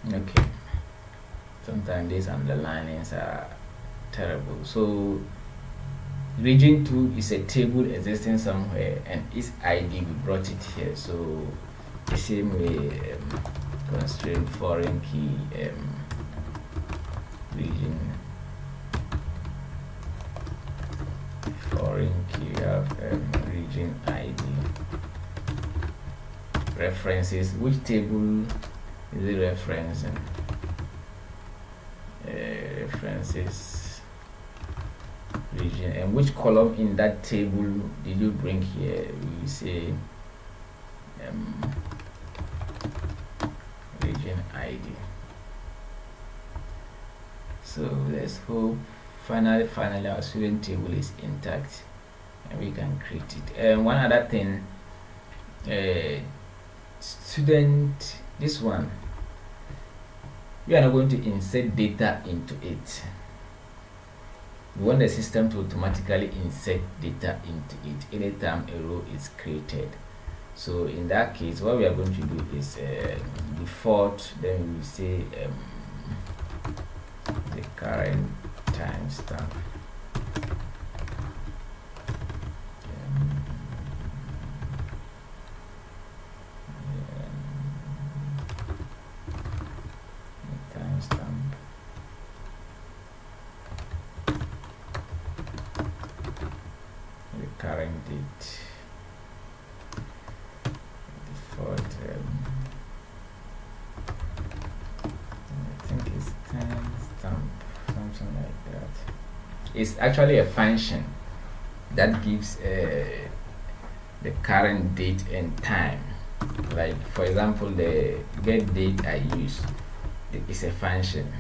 Okay, sometimes these underlinings are terrible. So region 2 is a table existing somewhere and its ID, we brought it here. So the same way, constraint foreign key region, foreign key of region ID, references, which table is it referencing? References region, and which column in that table did you bring here? We say region ID. So let's hope finally our student table is intact and we can create it. And one other thing, student, this one, we are not going to insert data into it. We want the system to automatically insert data into it anytime a row is created. So in that case, what we are going to do is default, then we will say the current timestamp. Current date default I think it's timestamp, something like that. It's actually a function that gives the current date and time. Like for example, the get date I use is a function.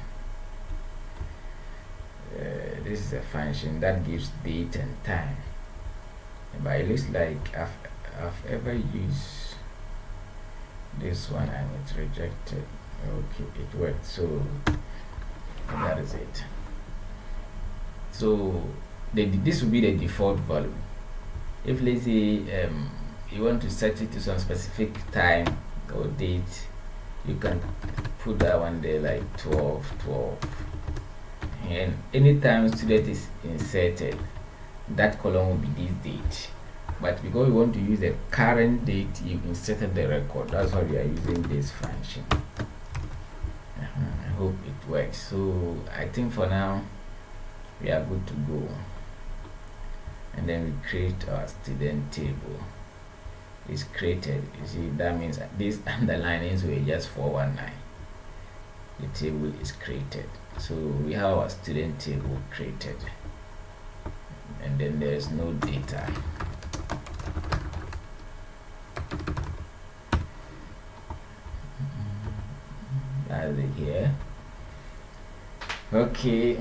This is a function that gives date and time. But it looks like I've ever used this one and it's rejected. Okay, it worked. So that is it. So this will be the default value. If let's say you want to set it to some specific time or date, you can put that one there, like 12. And anytime student is inserted, that column will be this date. But because we want to use the current date, you inserted the record. That's why we are using this function. I hope it works. So I think for now we are good to go. And then we create our student table. It's created. You see, that means these underlinings were just 419. The table is created. So we have our student table created. And then there's no data. That's it here. Okay.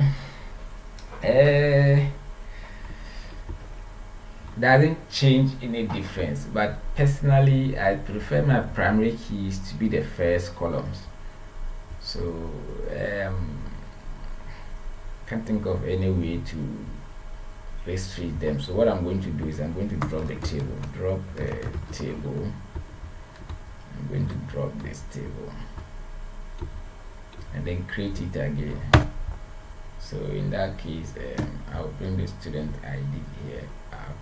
Doesn't change any difference, but personally I prefer my primary keys to be the first columns. So can't think of any way to restrict them. So what I'm going to do is I'm going to drop the table, drop a table. I'm going to drop this table and then create it again. So in that case, I'll bring the student ID here up,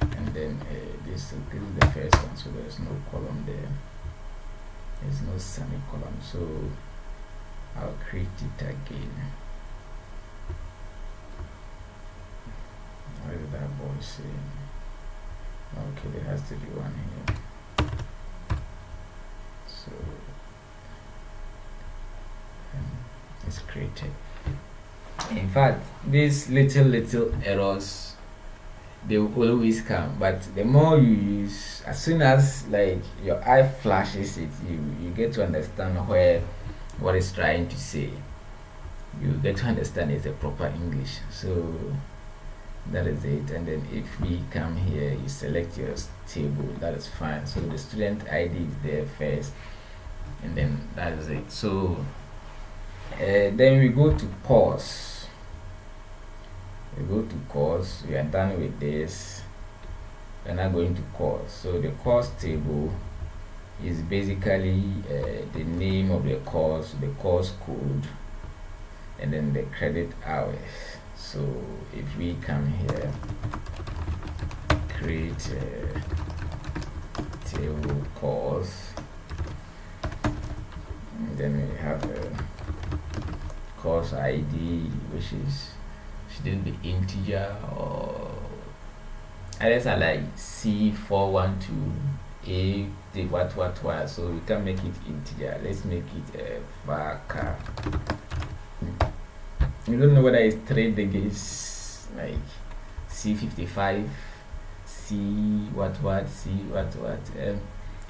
and then this is the first one, so there's no column there, there's no semicolon, so I'll create it again. What is that boy saying? Okay, there has to be one here. So it's created. In fact, these little errors, they will always come, but the more you use, as soon as like your eye flashes it, you get to understand what it's trying to say. You get to understand it's a proper English. So that is it. And then if we come here, you select your table, that is fine. So the student ID is there first, and then that is it. So then we go to course. We are done with this. We're now going to course. So the course table is basically the name of the course, the course code, and then the credit hours. So if we come here, create a table course, and then we have a course ID, which shouldn't be integer, or others are like C412 A what, so we can make it integer. Let's make it a varchar. You don't know whether it's 3 digits, like C55, C what, C what.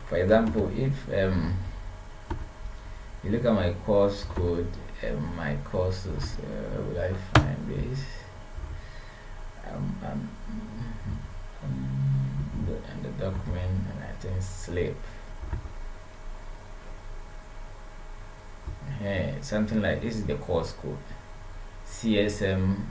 For example, if you look at my course code, my courses, where will I find this? And the document, and I think slip. Something like this is the course code. CSM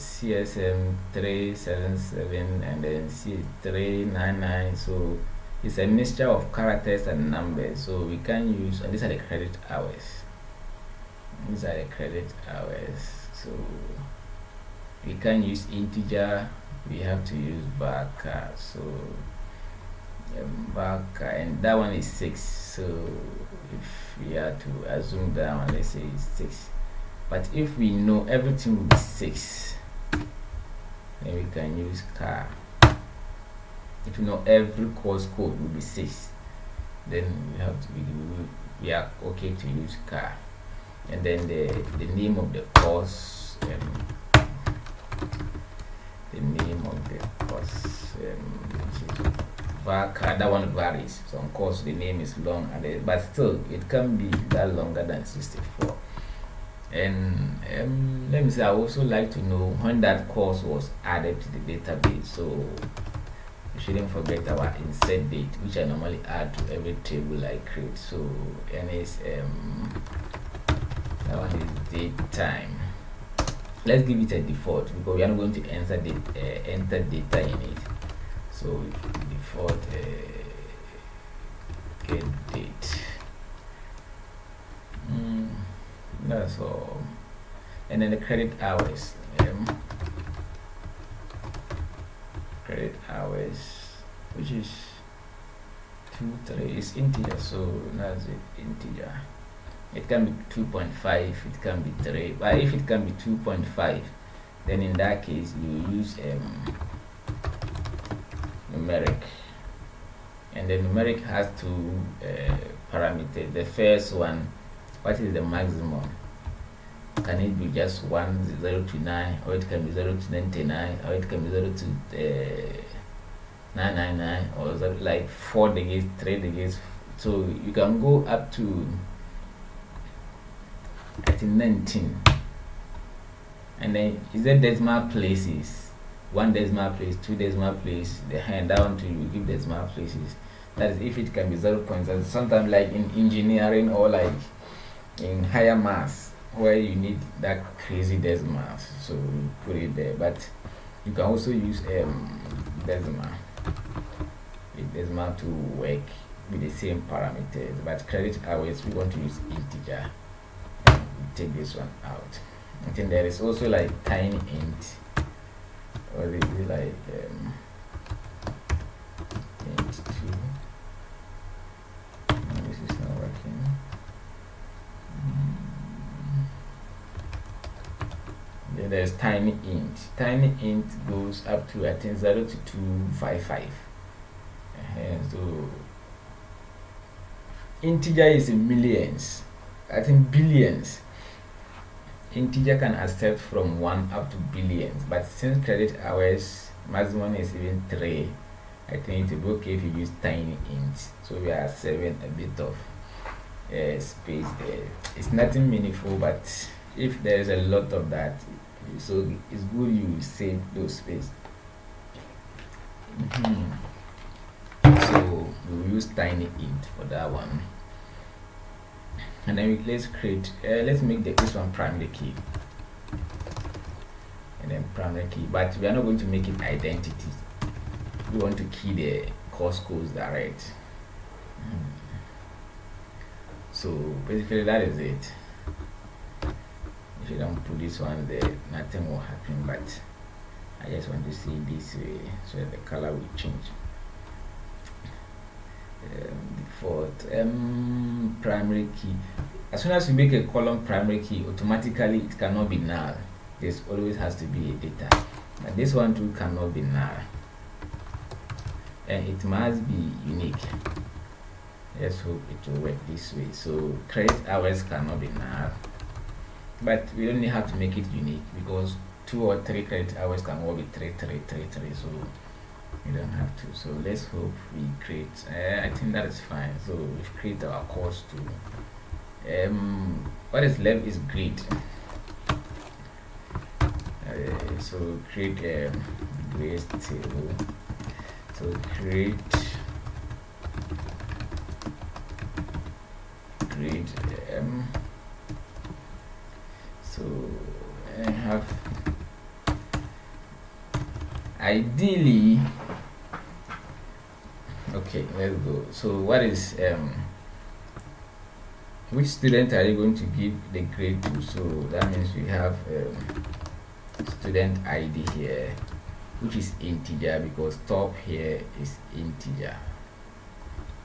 CSM 377 and then C399. So it's a mixture of characters and numbers, so we can use, and these are the credit hours. These are the credit hours. So we can use integer, we have to use VARCHAR. So VARCHAR, and that one is 6. So if we are to assume that one, let's say it's 6. But if we know everything will be 6, then we can use char. If you know every course code will be 6, then we have to we are okay to use char. And then the name of the course, the name of the course, which is VARCHAR. That one varies. So of course the name is long, but still it can be that longer than 64. And let me say, I also like to know when that course was added to the database. So we shouldn't forget our insert date, which I normally add to every table I create. So NSM, that one is date time. Let's give it a default because we are not going to enter data in it. So default get date. That's all. And then the credit hours. Credit hours, which is 2, 3 is integer, so that's it, integer. It can be 2.5, it can be 3, but if it can be 2.5, then in that case you use numeric, and the numeric has two parameters. The first one, what is the maximum? Can it be just 1, 0 to 9, or it can be 0 to 99, or it can be 0 to 999, or 0, like 4 degrees, 3 degrees. So you can go up to, I think, 19. And then is there decimal places? 1 decimal place, 2 decimal place, the hand down to you give decimal places. That is if it can be 0 points. Sometimes like in engineering or like in higher maths, where you need that crazy decimals, so you put it there. But you can also use decimal to work with the same parameters. But credit hours, we want to use integer. We take this one out. I think there is also like tiny int, or is it like int 2. This is not working. Then there's tiny int. Tiny int goes up to, I think, 0 to 255. So integer is in millions, I think billions. Integer can accept from 1 up to billions, but since credit hours maximum is even 3, I think it will be okay if you use tiny int. So we are saving a bit of space there. It's nothing meaningful, but if there's a lot of that, so it's good you save those space. So we'll use tiny int for that one. And then let's create, let's make this one primary key, and then primary key, but we are not going to make it identity. We want to key the course codes direct. So basically that is it. If you don't put this one there, nothing will happen, but I just want to see this way so the color will change. Default primary key. As soon as you make a column primary key, automatically it cannot be null. This always has to be a data, but this one too cannot be null, and it must be unique. Let's hope it will work this way. So credit hours cannot be null, but we only have to make it unique because 2 or 3 credit hours can all be 3, 3, 3, 3. So you don't have to. So let's hope we create, I think that is fine. So we've created our course too. What is left is grade. So create a grade table. So create grade so I have ideally, okay, let's go. So what is which student are you going to give the grade to? So that means we have student ID here, which is integer, because top here is integer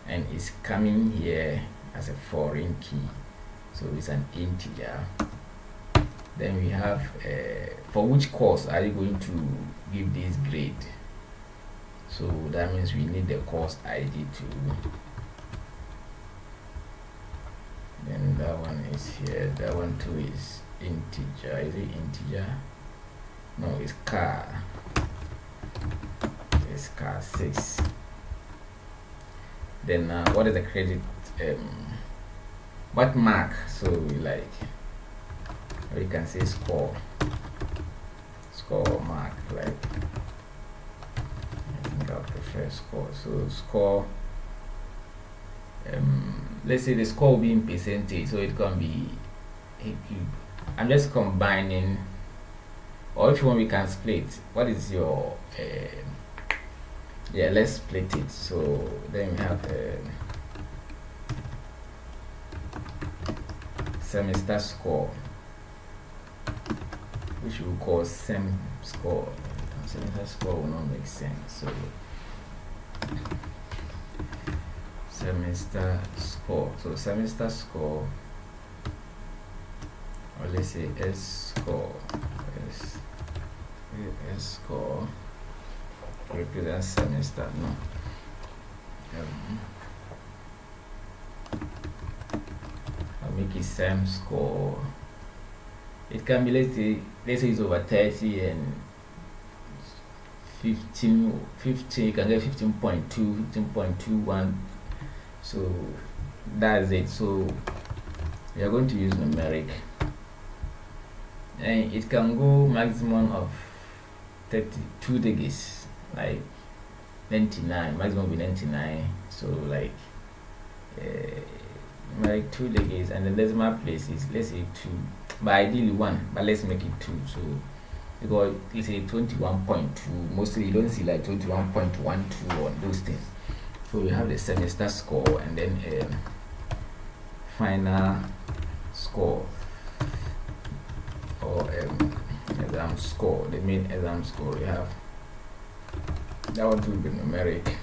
and it's coming here as a foreign key, so it's an integer. Then we have for which course are you going to give this grade? So that means we need the course ID too. Then that one is here, that one too is integer. Is it integer? No, it's car. It's car 6. Then what is the credit? What mark? So we like, or you can say score mark, like I think I prefer score. So score, let's say the score will be in percentage, so it can be I'm just combining, or if you want we can split. What is your yeah, let's split it. So then we have semester score, which we will call sem score. Semester score will not make sense, so semester score. So semester score, or let's say S score. S score represents semester. No. I'll make it sem score. It can be, let's say it's over 30 and 15, you can get 15.2, 15.21. So that's it. So we are going to use numeric, and it can go maximum of 32 degrees, like 99, maximum will be 99. So like numeric 2 degrees, and the decimal place is, let's say 2, but ideally 1, but let's make it 2. So because let's say 21.2, mostly you don't see like 21.12 on those things. So we have the semester score, and then final score, or exam score, the main exam score. We have that one will be numeric,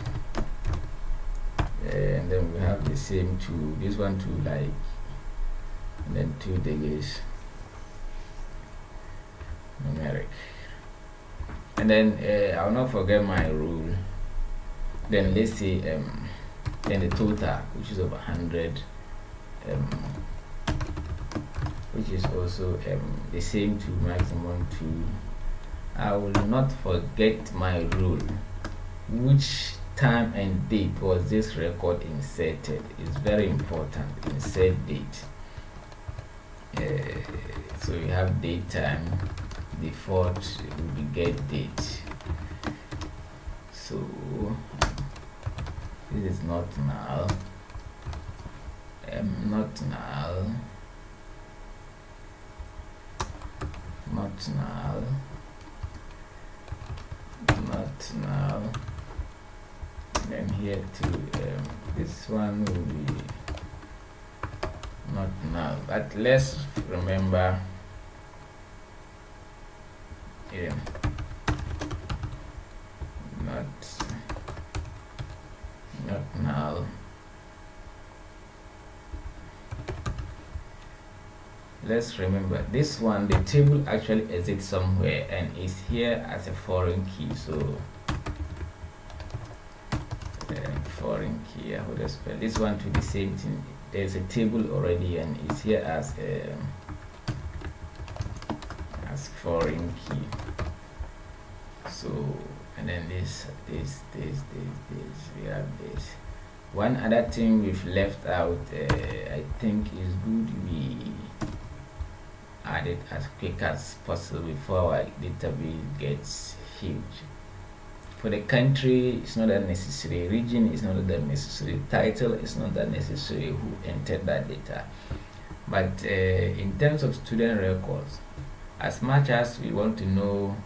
and then we have the same to this one to like, and then 2 degrees numeric, and then I'll not forget my rule. Then let's say then the total, which is over 100, which is also the same to maximum 2. I will not forget my rule. Which time and date was this record inserted? It's very important. Insert date. So you have date time, default will be get date. So this is not null, not null, not null, not null. Then here to this one will be not null, but let's remember not null. Let's remember this one, the table actually exists somewhere and is here as a foreign key. So foreign key, I would spell this one to the same thing. There's a table already and it's here as foreign key. So and then this we have this. One other thing we've left out, I think is good we add it as quick as possible before our database gets huge. For the country, it's not that necessary. Region is not that necessary. Title is not that necessary. Who entered that data? But in terms of student records, as much as we want to know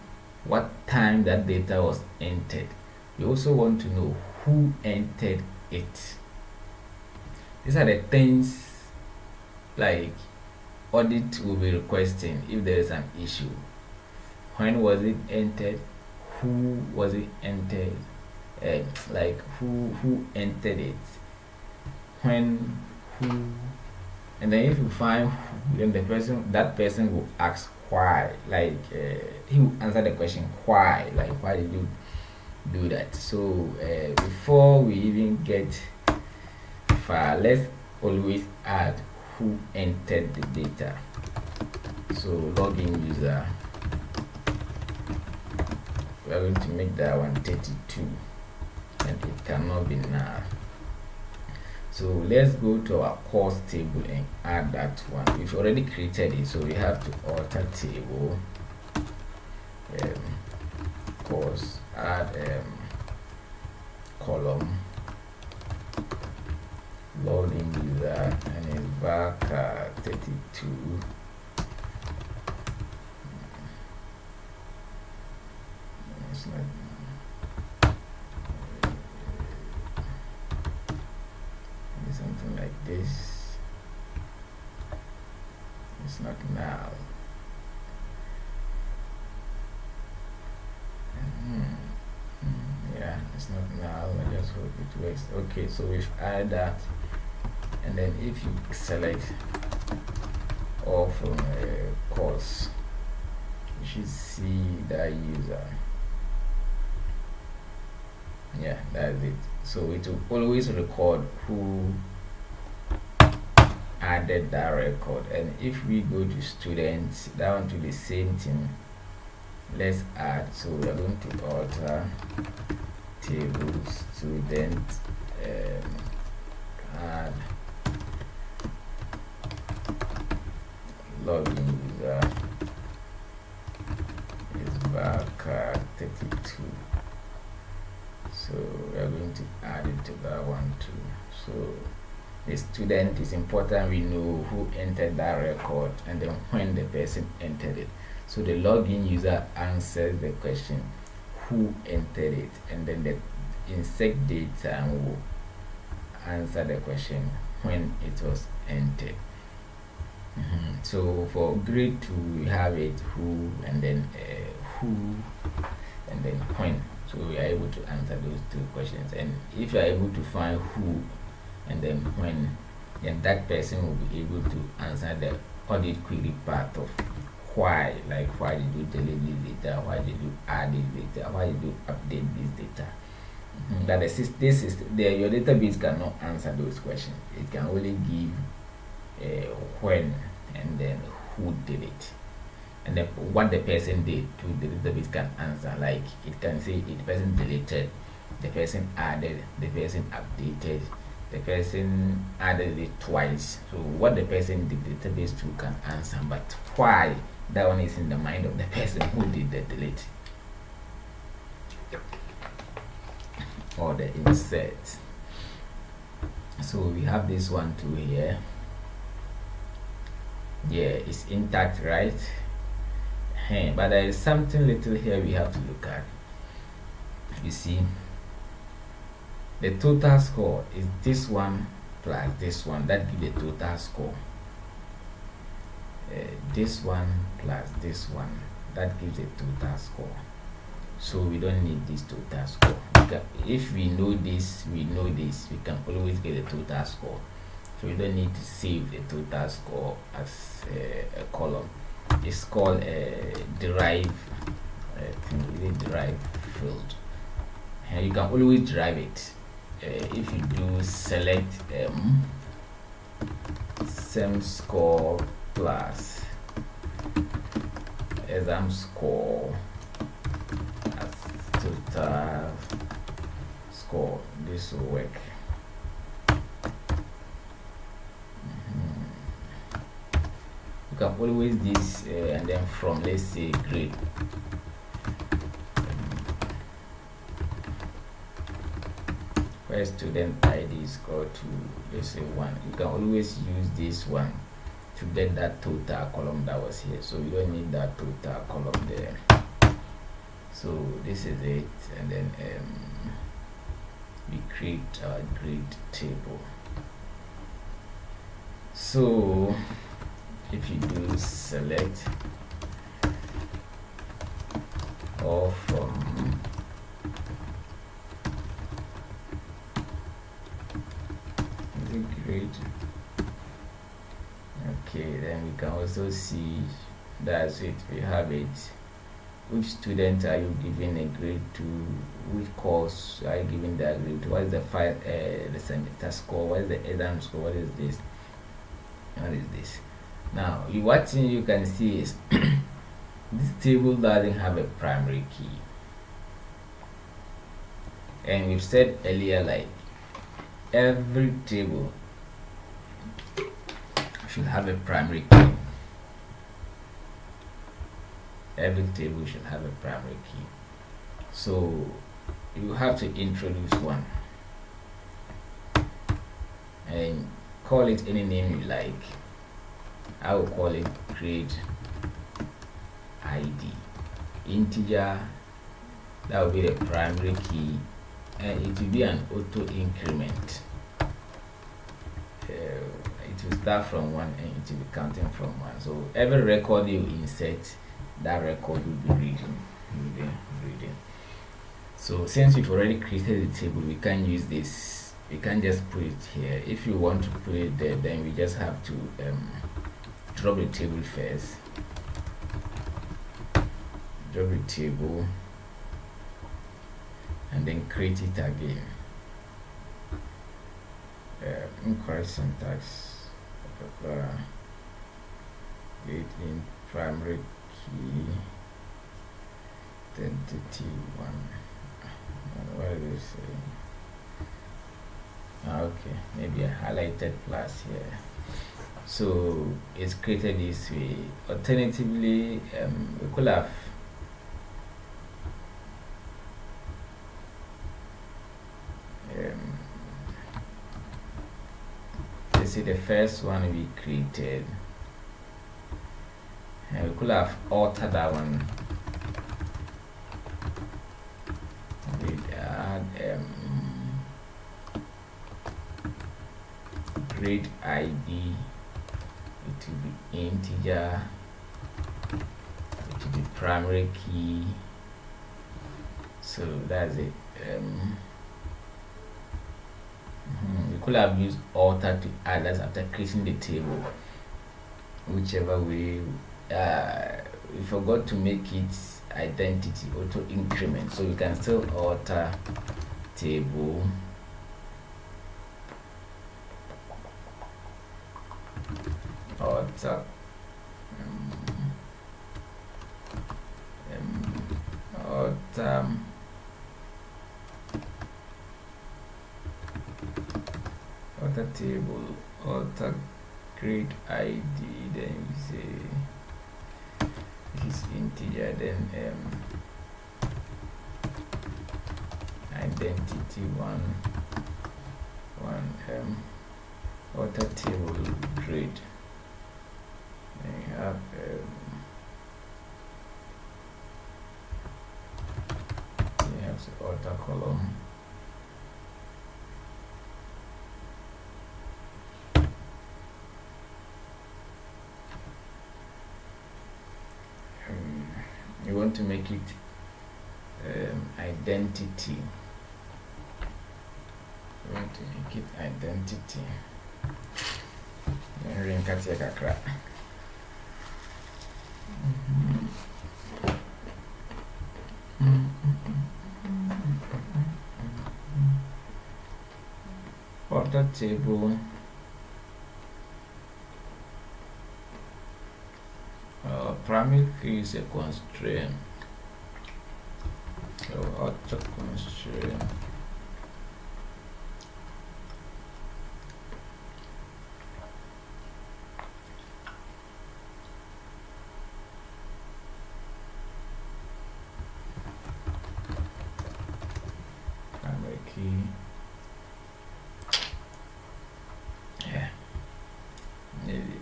what time that data was entered. You also want to know who entered it. These are the things like audit will be requesting if there is an issue. When was it entered? Who was it entered? Like who entered it? When, who, and then if you find who, then that person will ask why. Like he will answer the question why. Like why did you do that? So before we even get far, let's always add who entered the data. So login user, we are going to make that one 32, and it cannot be null. So let's go to our course table and add that one. We've already created it, so we have to alter table, course, add column, loading user, and it's back 32. It's not something like this. It's not now. Yeah, it's not now. I just hope it works. Okay, so we've added that, and then if you select all from a course, you should see that user. Yeah, that's it. So it will always record who added that record, and if we go to students, that one to the same thing. Let's add, so we are going to alter table student, add login user is back 32. So we are going to add it to that one too. So the student is important, we know who entered that record and then when the person entered it. So the login user answers the question who entered it, and then the insert data will answer the question when it was entered. So for grade 2 we have it who, and then who, and then when. So we are able to answer those two questions, and if you are able to find who and then when, then that person will be able to answer the audit query part of why, like why did you delete this data, why did you add this data, why did you update this data. That your database cannot answer those questions. It can only give when and then who did it, and then what the person did to the database can answer. Like it can say the person deleted, the person added, the person updated, the person added it twice. So what the person did, the database too can answer, but why, that one is in the mind of the person who did the delete or the insert. So we have this one too here. Yeah, it's intact, right? But there is something little here we have to look at. You see, the total score is this one plus this one, that gives the total score. This one plus this one, that gives a total score. So we don't need this total score. If we know this, we can always get a total score. So we don't need to save the total score as a column. It's called a derive field, and you can always derive it. If you do select SEM score plus exam score as total score, this will work. You can always this and then from, let's say, grade, where student ID is equal to, let's say, 1. You can always use this one to get that total column that was here. So you don't need that total column there. So this is it, and then we create our grade table. So if you do select all from the grade, okay, then we can also see that's it, we have it. Which student are you giving a grade to? Which course are you giving that grade to? What is the the semester score? What is the exam score? What is this? What is this? Now, what thing you can see is this table doesn't have a primary key, and we've said earlier, like every table should have a primary key. Every table should have a primary key. So you have to introduce one and call it any name you like. I will call it grade ID. Integer, that will be the primary key, and it will be an auto increment. It will start from 1 and it will be counting from 1. So every record you insert, that record will be reading. So since we've already created the table, we can't use this. We can't just put it here. If you want to put it there, then we just have to drop the table first. Drop the table and then create it again. Incorrect syntax. Create in primary key identity 1. What did it say? Okay, maybe I highlighted plus here. So it's created this way. Alternatively, we could have let's see, the first one we created, and we could have altered that one. We'd add grade ID. It will be integer. It will be primary key. So that's it. We could have used alter to add that after creating the table. Whichever way, we forgot to make it identity auto increment, so we can still alter table alter alter alter table, alter grade ID, then we say this is integer, then identity 1 alter table grade, then we have the alter column. You want to make it identity. You want to make it identity. Then rinkatia kakra. Order table. Primary key is a constraint. So auto constraint. Primary key. Yeah. Maybe.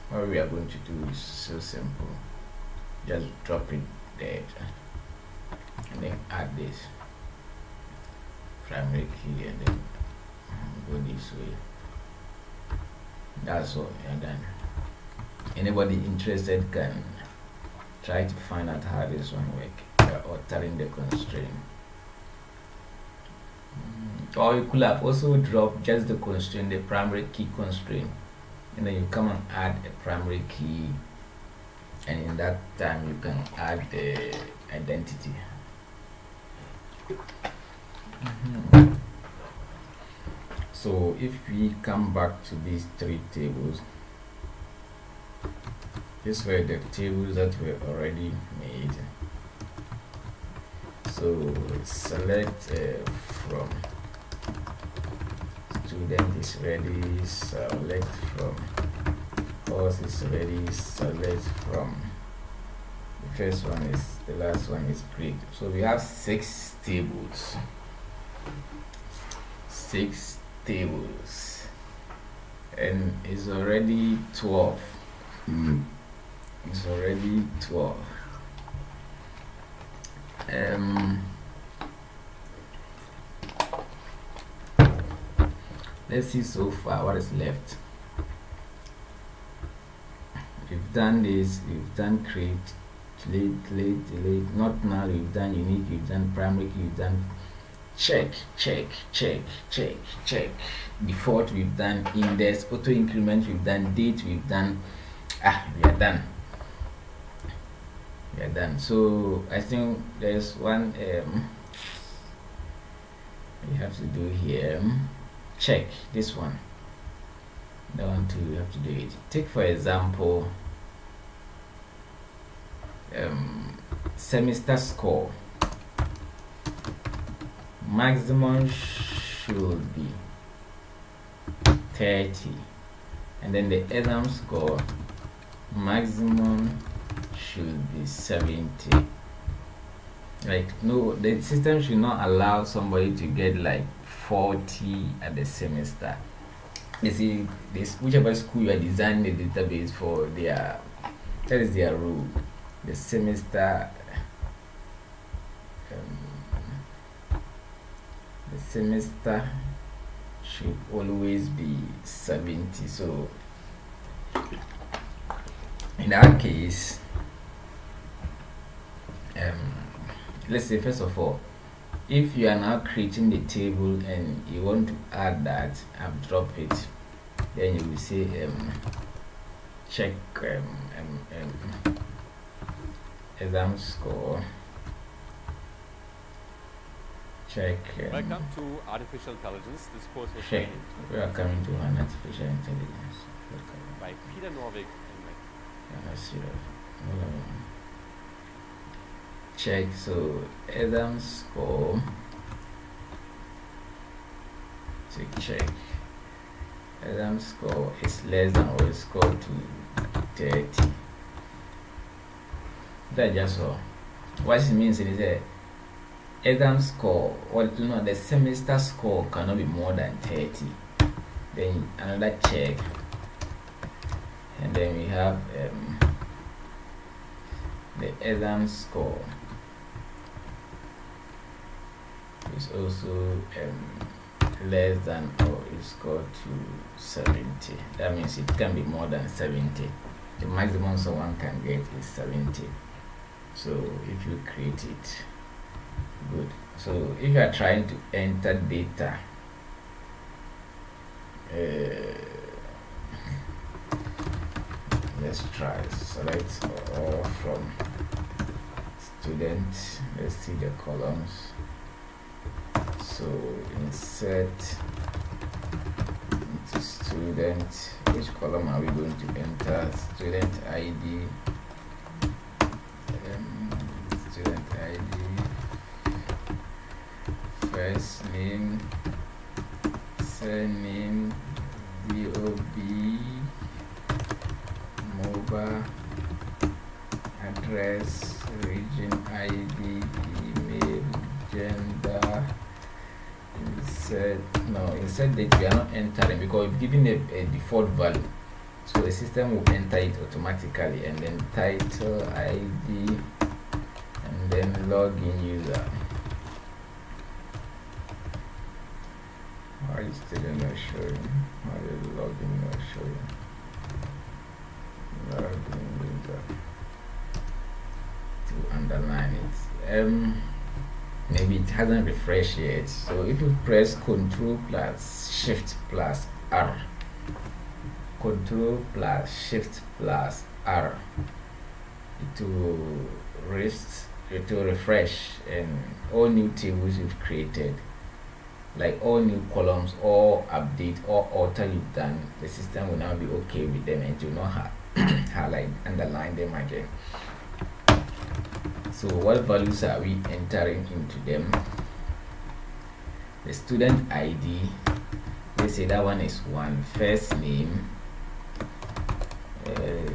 What we are going to do is so simple. Just drop it that, and then add this primary key, and then go this way. That's all, and then anybody interested can try to find out how this one works, altering the constraint. Or you could have also dropped just the constraint, the primary key constraint, and then you come and add a primary key, and in that time you can add the identity. So if we come back to these three tables, these were the tables that were already made. So select from student is ready, select from course is ready, select from the first one is, the last one is grade. So we have 6 tables. 6 tables, and it's already 12. It's already 12. Let's see so far what is left. We've done this, we've done create, delete, not null, we've done unique, we've done primary key, we've done check, default, we've done index, auto increment, we've done date, we've done we are done. So I think there's one we have to do here. Check this one. That one too, you have to do it. Take for example semester score. Maximum should be 30, and then the exam score maximum should be 70. Like, no, the system should not allow somebody to get like 40 at the semester. You see, this whichever school you are designing the database for, that is their rule. The semester should always be 70. So in that case, let's say first of all, if you are now creating the table and you want to add that and drop it, then you will say check exam score, check welcome to Artificial Intelligence. This course was check. We are coming to an artificial intelligence by Peter Norvig and check. So exam score, to check exam score is less than or is equal to 30. That's just all. What it means is that exam score, or the semester score cannot be more than 30. Then another check, and then we have the exam score is also less than or is equal to 70. That means it can be more than 70. The maximum someone can get is 70. So if you create it, good. So if you are trying to enter data, let's try select all from student. Let's see the columns. So insert into student. Which column are we going to enter? Student ID. Student ID. First name, surname, DOB, mobile address, region ID, email, gender. Insert date we are not entering because we've given a default value, so the system will enter it automatically. And then title, ID, then login user. Why is still not showing? Why is login not showing? Login user to underline it. Maybe it hasn't refreshed yet. So if you press Ctrl plus Shift plus R, Ctrl plus Shift plus R, it will refresh, and all new tables you've created, like all new columns, or update or alter you've done, the system will now be okay with them and do not highlight, underline them again. So what values are we entering into them? The student ID, let's say that one is 1. First name,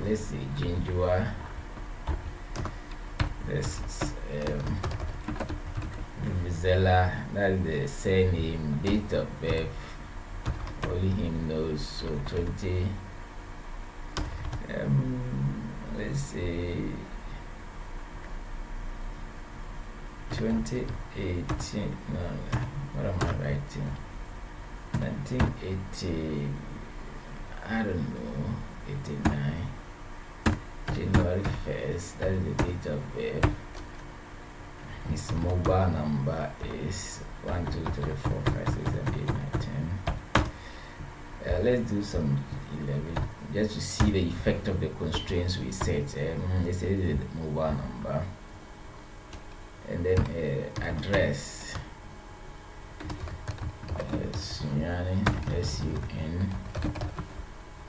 let's say Jinjua. This is Vizela, that's the surname. Date of birth, only him knows. So 20, let's say 2018. No, what am I writing? 1980. I don't know. 89. January 1st. That is the date of birth. His mobile number is 1 2 3 4 5 6 7 8 9 10. Let's do some 11 just to see the effect of the constraints we set. Let's say the mobile number, and then address, Sunyani, SUN,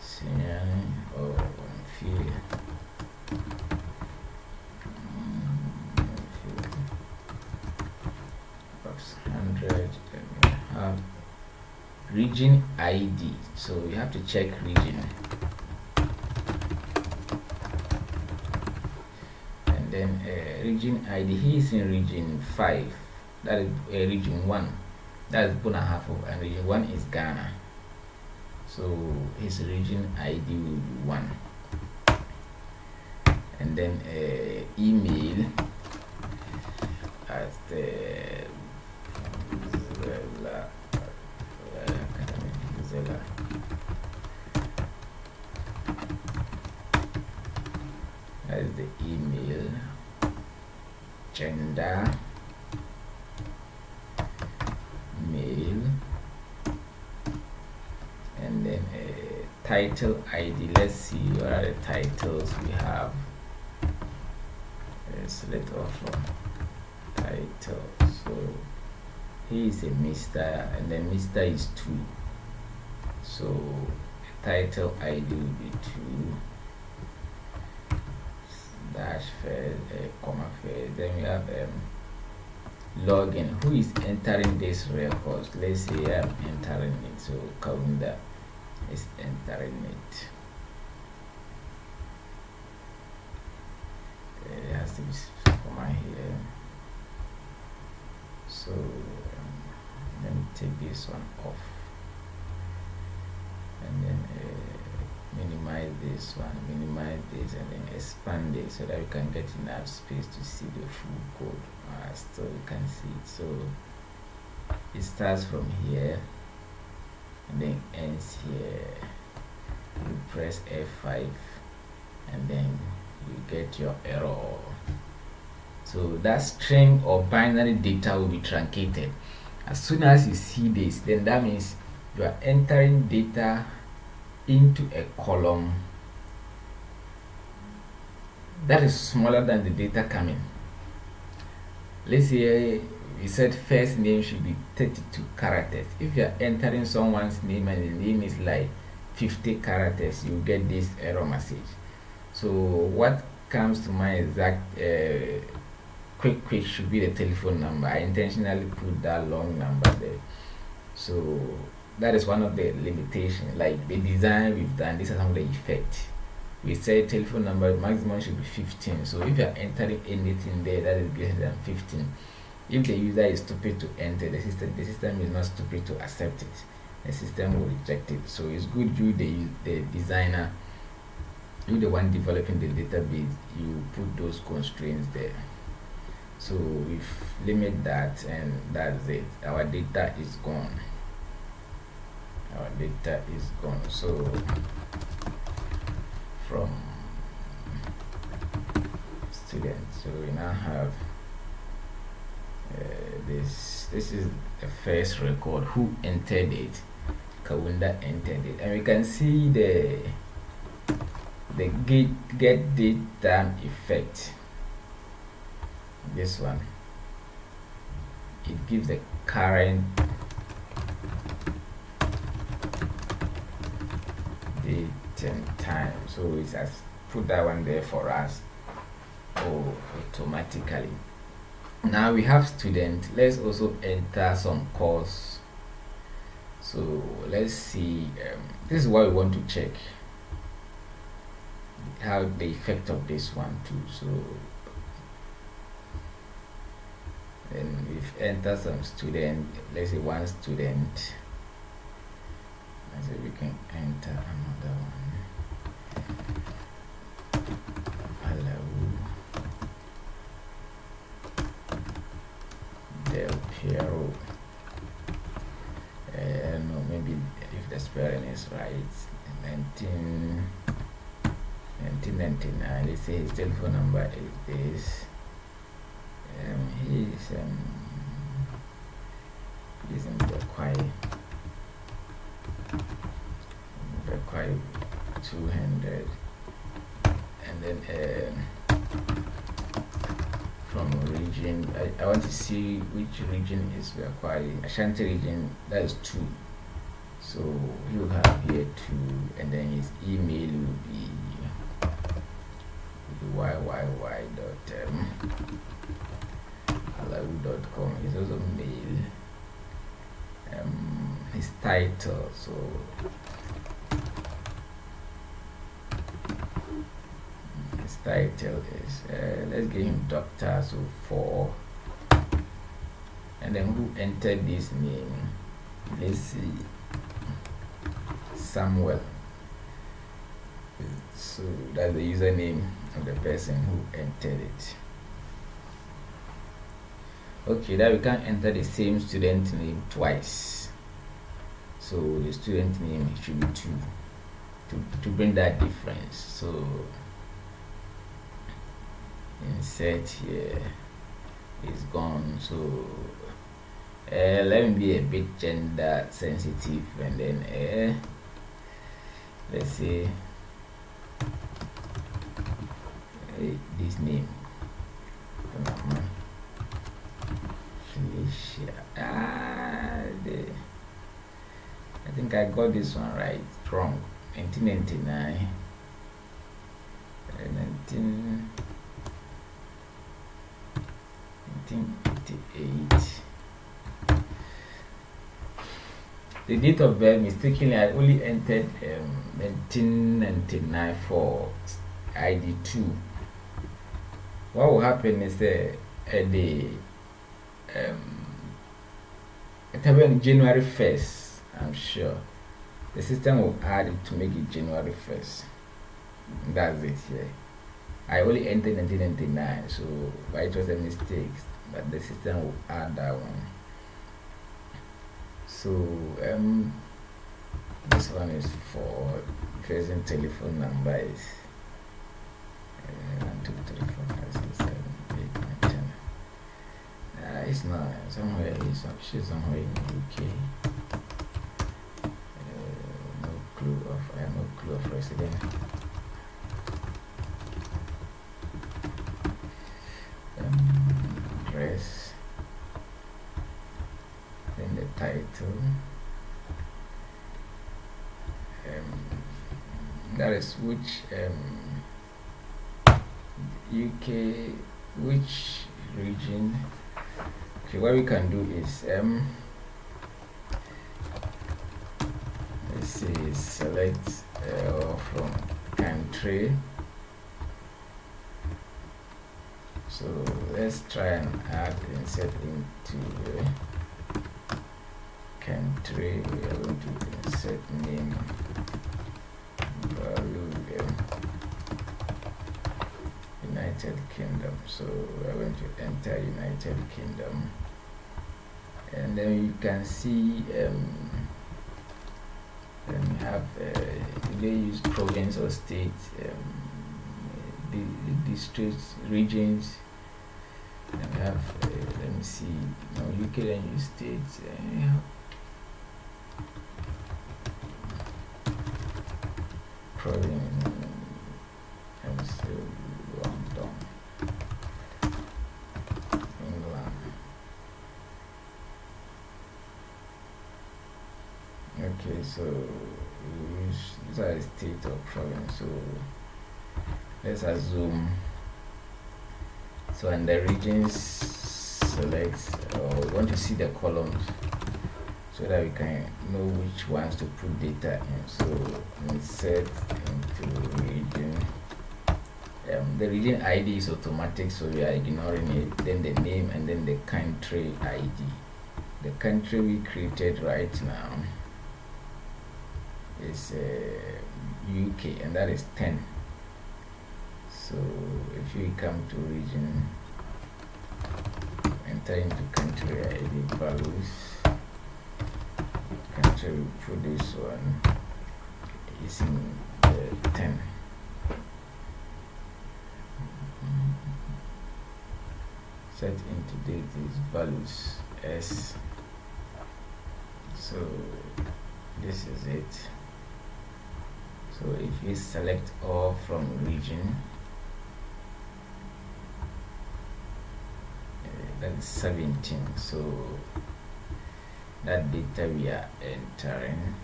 Sunyani, or Field. Perhaps 100, and we have region ID, so you have to check region, and then region ID. He is in region 5, that is region 1, that is Buna Hafo, and region 1 is Ghana, so his region ID will be 1. And then email at the Zella. That is the email. Gender, male, and then title ID. Let's see what are the titles we have. Select off from title. So he is a Mr. and then Mr. is 2. So title ID will be 2 dash first, comma first. Then we have login. Who is entering this record? Let's say I'm entering it. So Kaunda is entering it. It has to be comma here. So let me take this one off, and then minimize this one, minimize this, and then expand it so that we can get enough space to see the full code. So you can see it. So it starts from here and then ends here. You press F5 and then you get your error. So that string or binary data will be truncated. As soon as you see this, then that means you are entering data into a column that is smaller than the data coming. Let's say we said first name should be 32 characters. If you are entering someone's name and the name is like 50 characters, you get this error message. So what comes to mind is that quick should be the telephone number. I intentionally put that long number there. So that is one of the limitations. Like the design we've done, this is some of the effect. We say telephone number maximum should be 15. So if you are entering anything there that is greater than 15, if the user is stupid to enter, the system is not stupid to accept it. The system will reject it. So it's good you the designer, you the one developing the database, you put those constraints there. So we limit that, and that's it. Our data is gone. Our data is gone. So from students, so we now have this is the first record. Who entered it? Kaunda entered it, and we can see the get date time effect. This one, it gives the current date and time, so it has put that one there for us automatically. Now we have student. Let's also enter some course. So let's see, this is what we want to check, how the effect of this one too. So then we've entered some student, let's say one student. Let's say we can enter another one. Hello. Del Piero. No, maybe if the spelling is right. 1999. Let's say his telephone number is this. He's in Bekwai 200, and then from region, I want to see which region is Bekwai. Ashanti region, that is 2. So you have here 2, and then his email will be yyyy.alawi.com. He's also mail. His title, so his title is let's give him Doctor, so 4, and then who entered this name? Let's see, Samuel. So that's the username of the person who entered it. Okay, that we can't enter the same student name twice. So the student name should be 2 to bring that difference. So insert here is gone. So let me be a bit gender sensitive, and then let's say this name, Felicia. I think I got this one right. Wrong. 1999. 1988. The date of birth, mistakenly I only entered 1999 for ID2. What will happen is the January 1st, I'm sure the system will add it to make it January 1st. That's it here. I only entered 1999, so it was a mistake, but the system will add that one. So this one is for present telephone number is 1, 2, 3, 4, 5, 6, 7, 8, 9, 10. It's not somewhere. She's somewhere in the UK. I have no clue of resident. Address. Then the title. That is which UK, which region. Okay, what we can do is let's see, select from country. So let's try and add insert into country. We are going to insert name, value, United Kingdom. So we're going to enter United Kingdom, and then you can see then we have they use province or state, the districts, regions. And we have let me see, UK then use states. Province. Let me see, London, England. Okay, so we use these are state or province. So let's assume. So in the regions, select, we want to see the columns so that we can know which ones to put data in. So insert into region. The region ID is automatic, so we are ignoring it. Then the name and then the country ID. The country we created right now is UK, and that is 10. So if you come to region, enter into country ID values. Country, we put this one is in 10. Set into date is values S. So this is it. So if you select all from region, that's 17. So that data we are entering,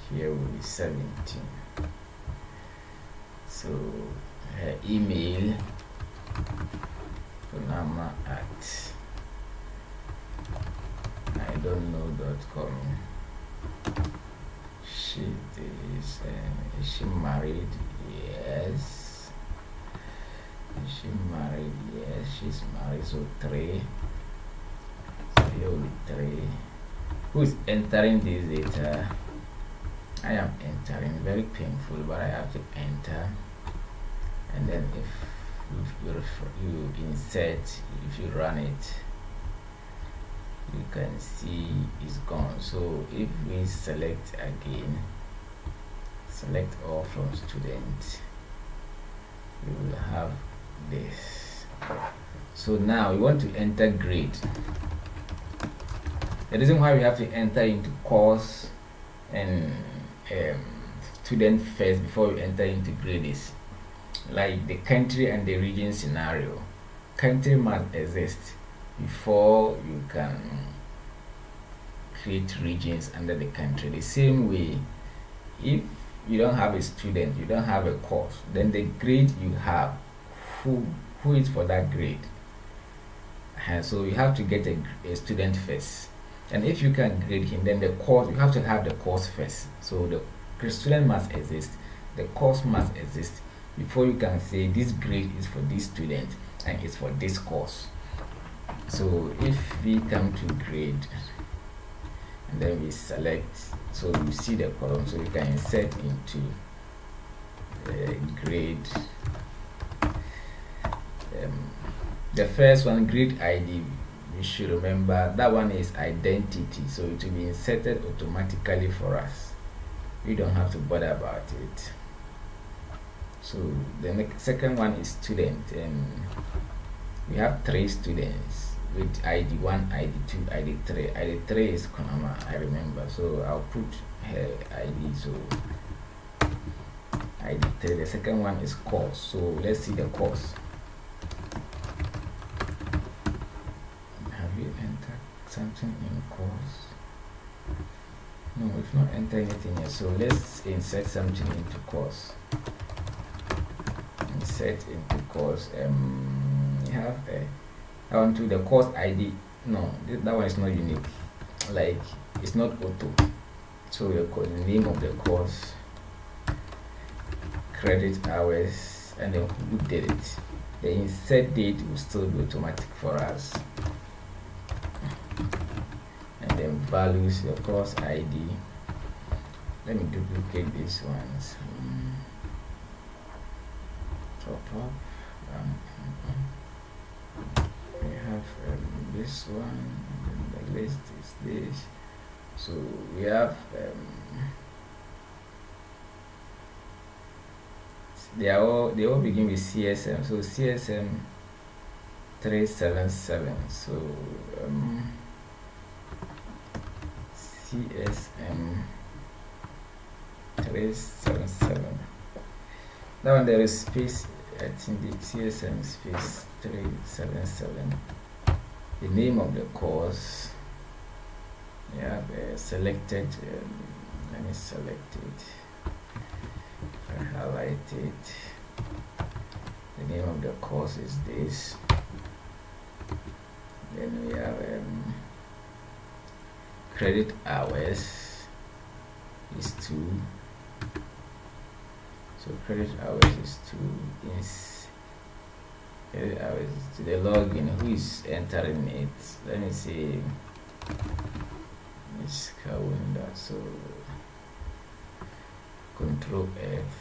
here will be 17. So email Konama at idontknow.com. She is she married? Yes. Is she married? Yes, she's married. So 3. So here will be 3. Who is entering this data? I am entering. Very painful, but I have to enter. And then if you insert, if you run it, you can see it's gone. So if we select again, select all from student, you will have this. So now we want to enter grade. The reason why we have to enter into course and student first before we enter into grade is like the country and the region scenario. Country must exist before you can create regions under the country. The same way, if you don't have a student, you don't have a course, then the grade you have, who is for that grade? And so you have to get a student first. And if you can grade him, then the course, you have to have the course first. So the student must exist, the course must exist before you can say this grade is for this student and it's for this course. So if we come to grade and then we select, so you see the column, so you can insert into grade. The first one, grade ID, we should remember that one is identity, so it will be inserted automatically for us. We don't have to bother about it. So the second one is student, and we have 3 students with ID 1, ID 2, ID 3. ID 3 is Konama, I remember, so I'll put her ID. So ID 3. The second one is course, so let's see the course. Have you entered something in course? No, we've not entered anything yet, so let's insert something into course. Insert into course. You have I want to the course ID. No, that one is not unique, like it's not auto. So the name of the course, credit hours, and then who did it. The insert date will still be automatic for us, and then values, the course ID. Let me duplicate these ones. top. We have this one, and the list is this. So we have they all begin with CSM. So CSM 377. So CSM 377. Now when there is space, I think the CSM space 377. The name of the course. You have selected. Let me select it. I highlight it. The name of the course is this. Then we have credit hours is 2. So credit hours is 2. Is credit hours is to the login. Who is entering it? Let me see. It's calendar. So Control F.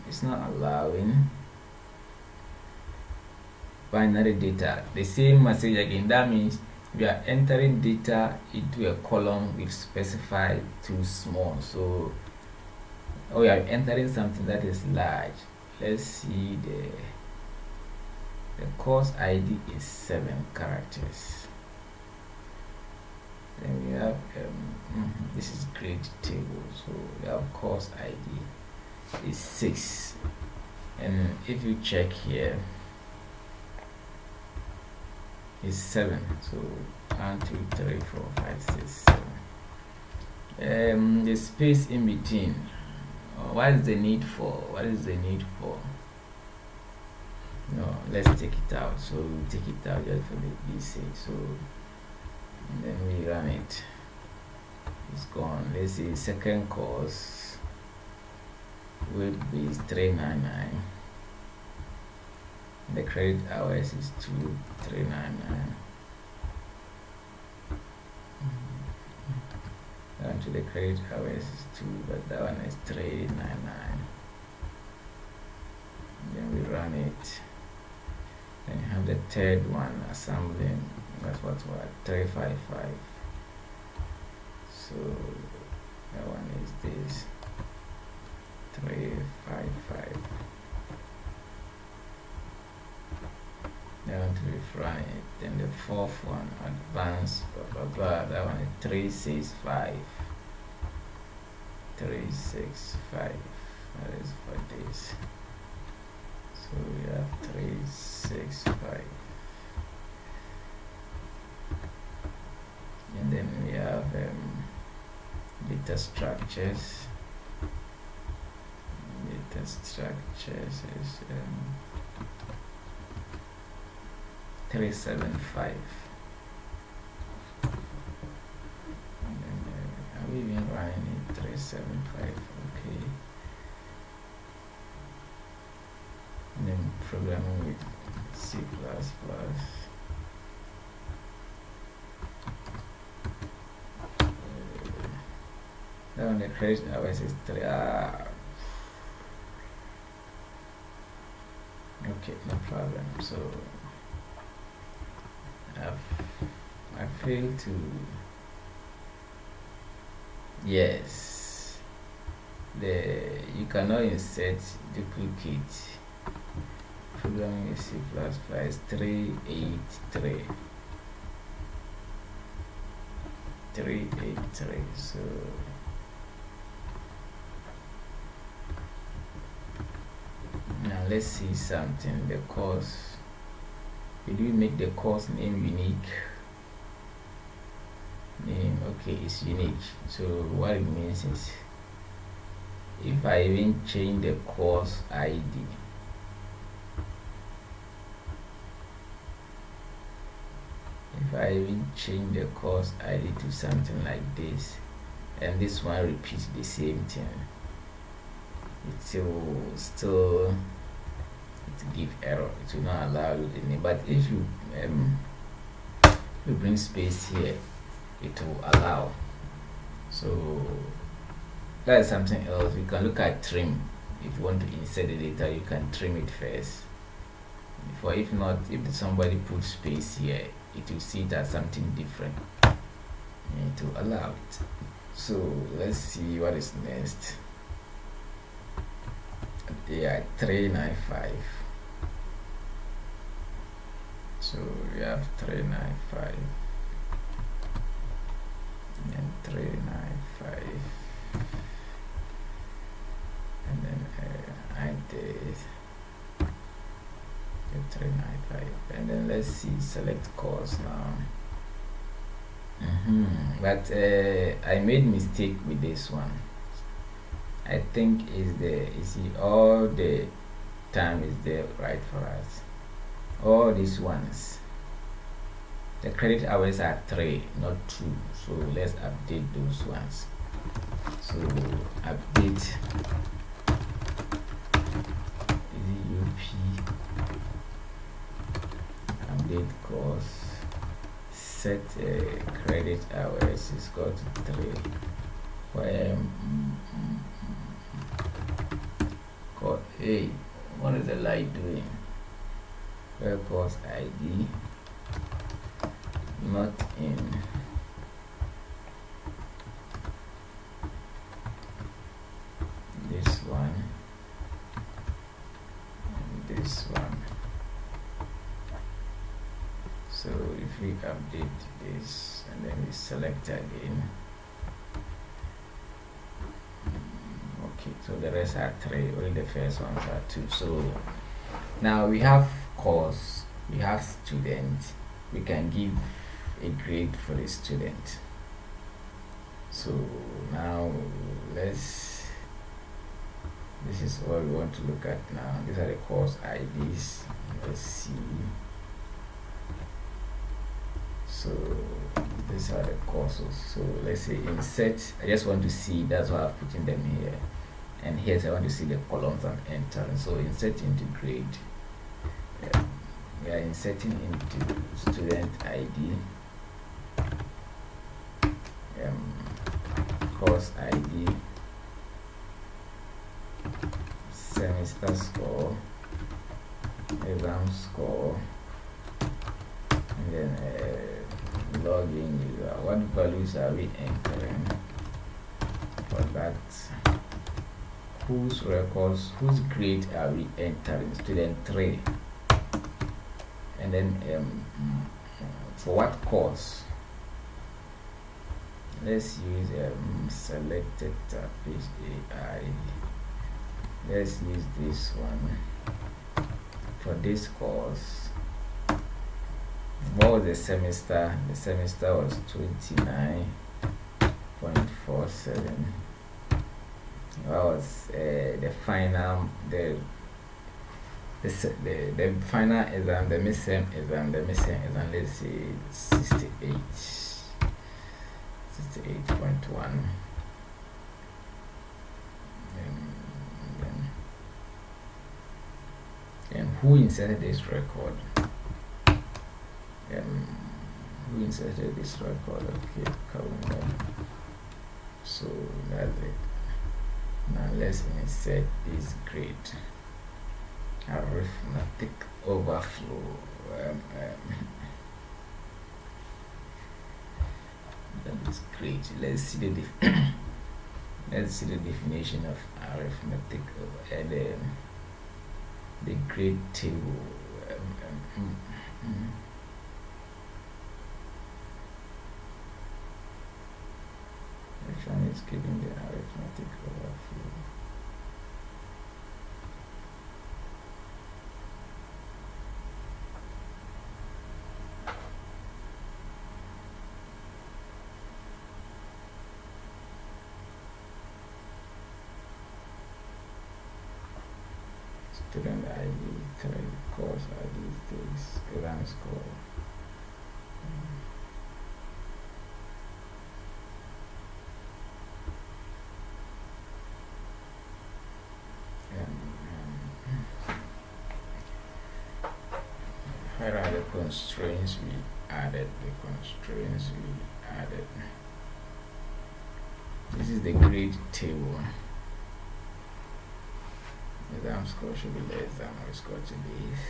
It's not allowing binary data. The same message again. That means we are entering data into a column with specified too small. So we are entering something that is large. Let's see the course ID is 7 characters. Then we have this is grade table. So we have course ID is 6, and if you check here, is 7. So 1, 2, 3, 4, 5, 6, 7. The space in between. What is the need for? What is the need for? No, let's take it out. So we take it out just for the sake. So and then we run it. It's gone. Let's see, second course will be 399. The credit hours is 2399. Down to the credit hours is 2, but that one is 399. Then we run it. Then you have the third one, assembling. That's what we're 355. So that one is this 355. Down to run it. Then the fourth one, advanced, blah blah blah. That one is 365. 365. That is for this. So we have 365. And then we have data structures. Data structures is 375. And then, are we even running it? 375. Okay. And then programming with C++. That one, the credit hours is 3. Okay, no problem. So I failed to. Yes, you cannot insert duplicate. Programming with C++ 383. 383. So now let's see something. The course. Did we make the course name unique? Name, okay, it's unique. So what it means is, if I even change the course ID, if I even change the course ID to something like this, and this one repeats the same thing, it will still give error. It will not allow you any. But if you bring space here, it will allow. So that is something else. You can look at trim. If you want to insert the data, you can trim it first. For if not, if somebody puts space here, it will see it as something different. You need to allow it. So let's see what is next. They are 395. So we have 395 and 395, and then I did 395, and then let's see, select course now. But I made mistake with this one. I think is the, you see, all the time is there right for us. All these ones, the credit hours are 3, not 2. So let's update those ones. So update UP, update course, set credit hours is got to 3. Where God, hey, what is the light doing? Where course ID not in this one and this one. So if we update this and then we select again, okay, so the rest are 3, only the first ones are 2. So now we have course, we have student, we can give a grade for the student. So now this is what we want to look at now. These are the course IDs. Let's see. So these are the courses. So let's say insert, I just want to see, that's why I've put in them here. And here I want to see the columns and enter. So insert into grade. We are inserting into student ID, course ID, semester score, exam score, and then login user. What values are we entering for that? Whose records, whose grade are we entering? Student 3. And then for what course? Let's use selected page AI. Let's use this one for this course. What was the semester? The semester was 29.47. What was the final, the final exam, the midterm exam, let's say 68.1. And who inserted this record? Who inserted this record? Okay, calendar. So that's it. Now let's insert this grade. Arithmetic overflow. That is great. Let's see the let's see the definition of arithmetic and the grade table. Which one is giving the arithmetic overflow? Student ID, course ID, this exam score. Here are the constraints we added. This is the grade table. Exam score should be less than our score to this.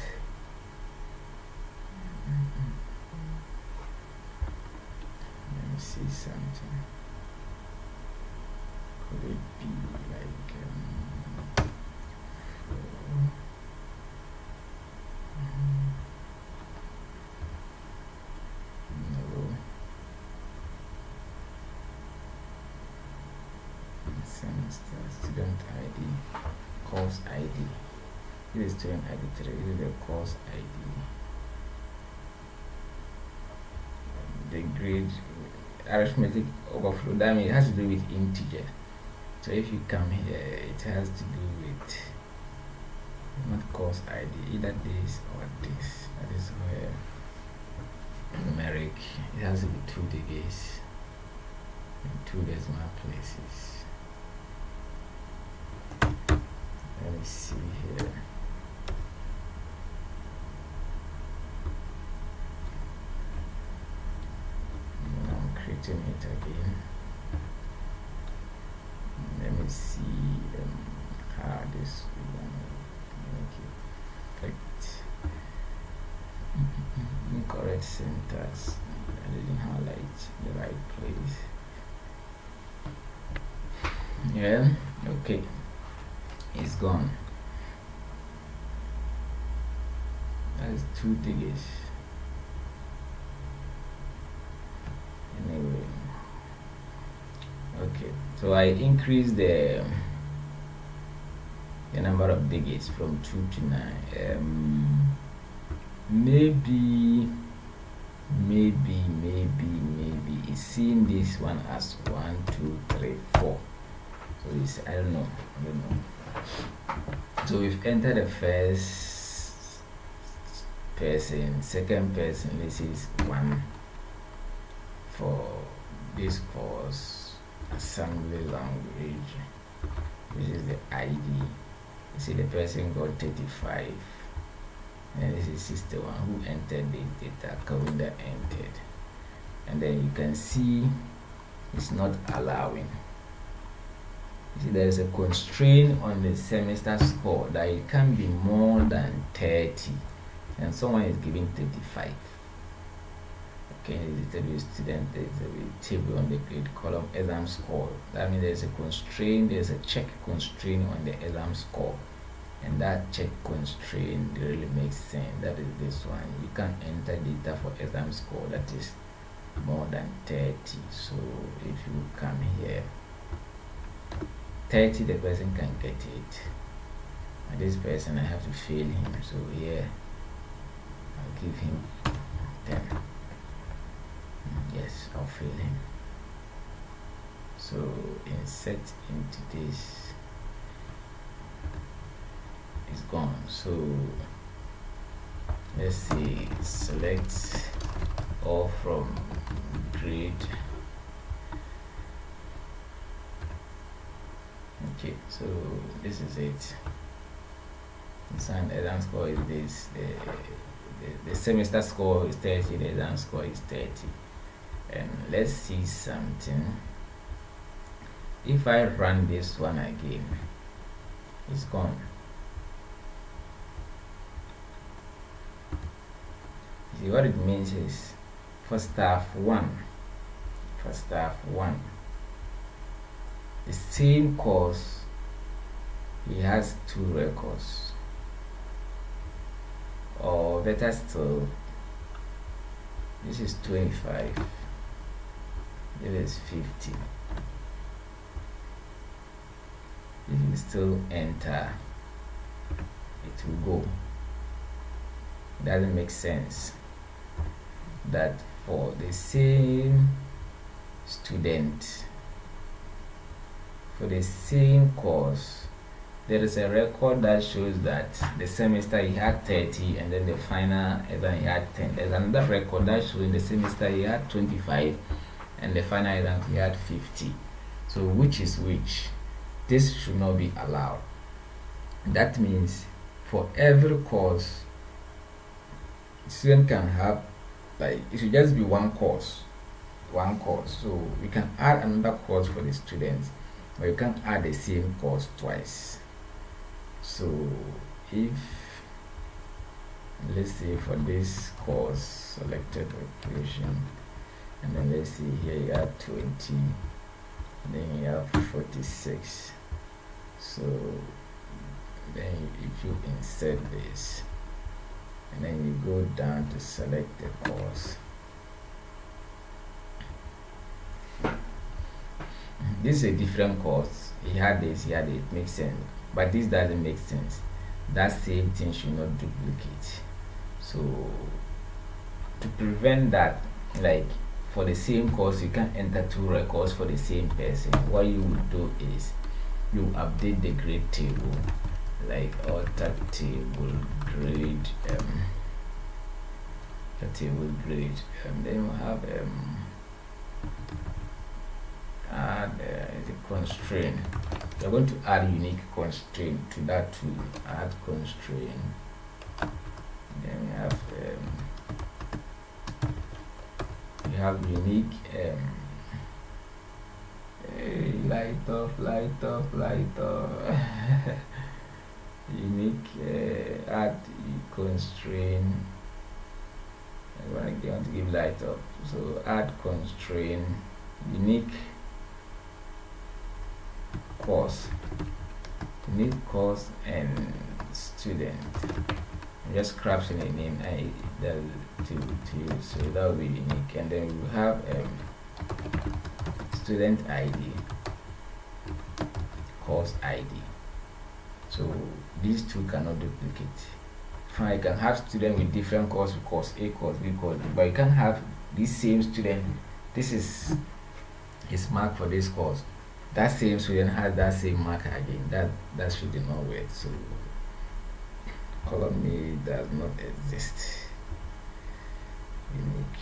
Let me see something. Could it be like no. Semester student ID, course ID. This is student ID 3. This is the course ID. The grade arithmetic overflow. That means it has to do with integer. So if you come here, it has to do with not course ID, either this or this. That is where numeric, it has to be 2 digits in 2 decimal places. Let me see here. I'm creating it again. Let me see how this will make it perfect. Incorrect syntax. I didn't highlight the right place. Yeah, okay. It's gone. That is 2 digits. Anyway. Okay, so I increased the number of digits from 2 to 9. Maybe it's seeing this one as 1, 2, 3, 4. So it's I don't know. So we've entered the first person, second person. This is 1 for this course, assembly language. This is the ID. You see the person got 35. And this is 61 who entered the data. Kawinda entered. And then you can see it's not allowing. You see there is a constraint on the semester score that it can be more than 30. And someone is giving 35. Okay, it's a student, there's a table on the grade column, exam score. That means there's a constraint, there's a check constraint on the exam score. And that check constraint really makes sense. That is this one. You can enter data for exam score that is more than 30. So if you come here, 30, the person can get it. And this person, I have to fail him. So here, I'll give him 10. Yes, I'll fail him. So insert into this. Is gone. So let's see, select all from grade. Okay, so this is it. And exam score is this. The semester score is 30, the exam score is 30. And let's see something. If I run this one again, it's gone. See what it means is for staff 1, the same course, he has 2 records, or better still, this is 25, this is 50. If you still enter, it will go. It doesn't make sense that for the same student, for the same course, there is a record that shows that the semester he had 30 and then the final exam he had 10. There's another record that shows in the semester he had 25 and the final exam he had 50. So which is which? This should not be allowed. That means for every course, student can have, like, it should just be one course one course, so we can add another course for the students, but you can't add the same course twice. So if, let's say for this course selected recreation, and then let's see here you have 20, then you have 46. So then if you insert this, and then you go down to select the course, this is a different course. He had this, he had it, makes sense, but this doesn't make sense. That same thing should not duplicate. So to prevent that, like for the same course you can't enter two records for the same person, what you would do is you update the grade table, like alter table grade, the table grade, and then you have add the constraint. You're going to add unique constraint to that tool. Add constraint. Then we have unique light off unique add constraint. I want to give light up, so add constraint unique course and student. I'm just crafting a name to use, so that will be unique, and then we have student ID, course ID. So these two cannot duplicate. Fine, you can have student with different course, course A, course B, course B, but you can't have this same student. This is his mark for this course. That same student has that same marker again. That should not work. So column A does not exist. Unique.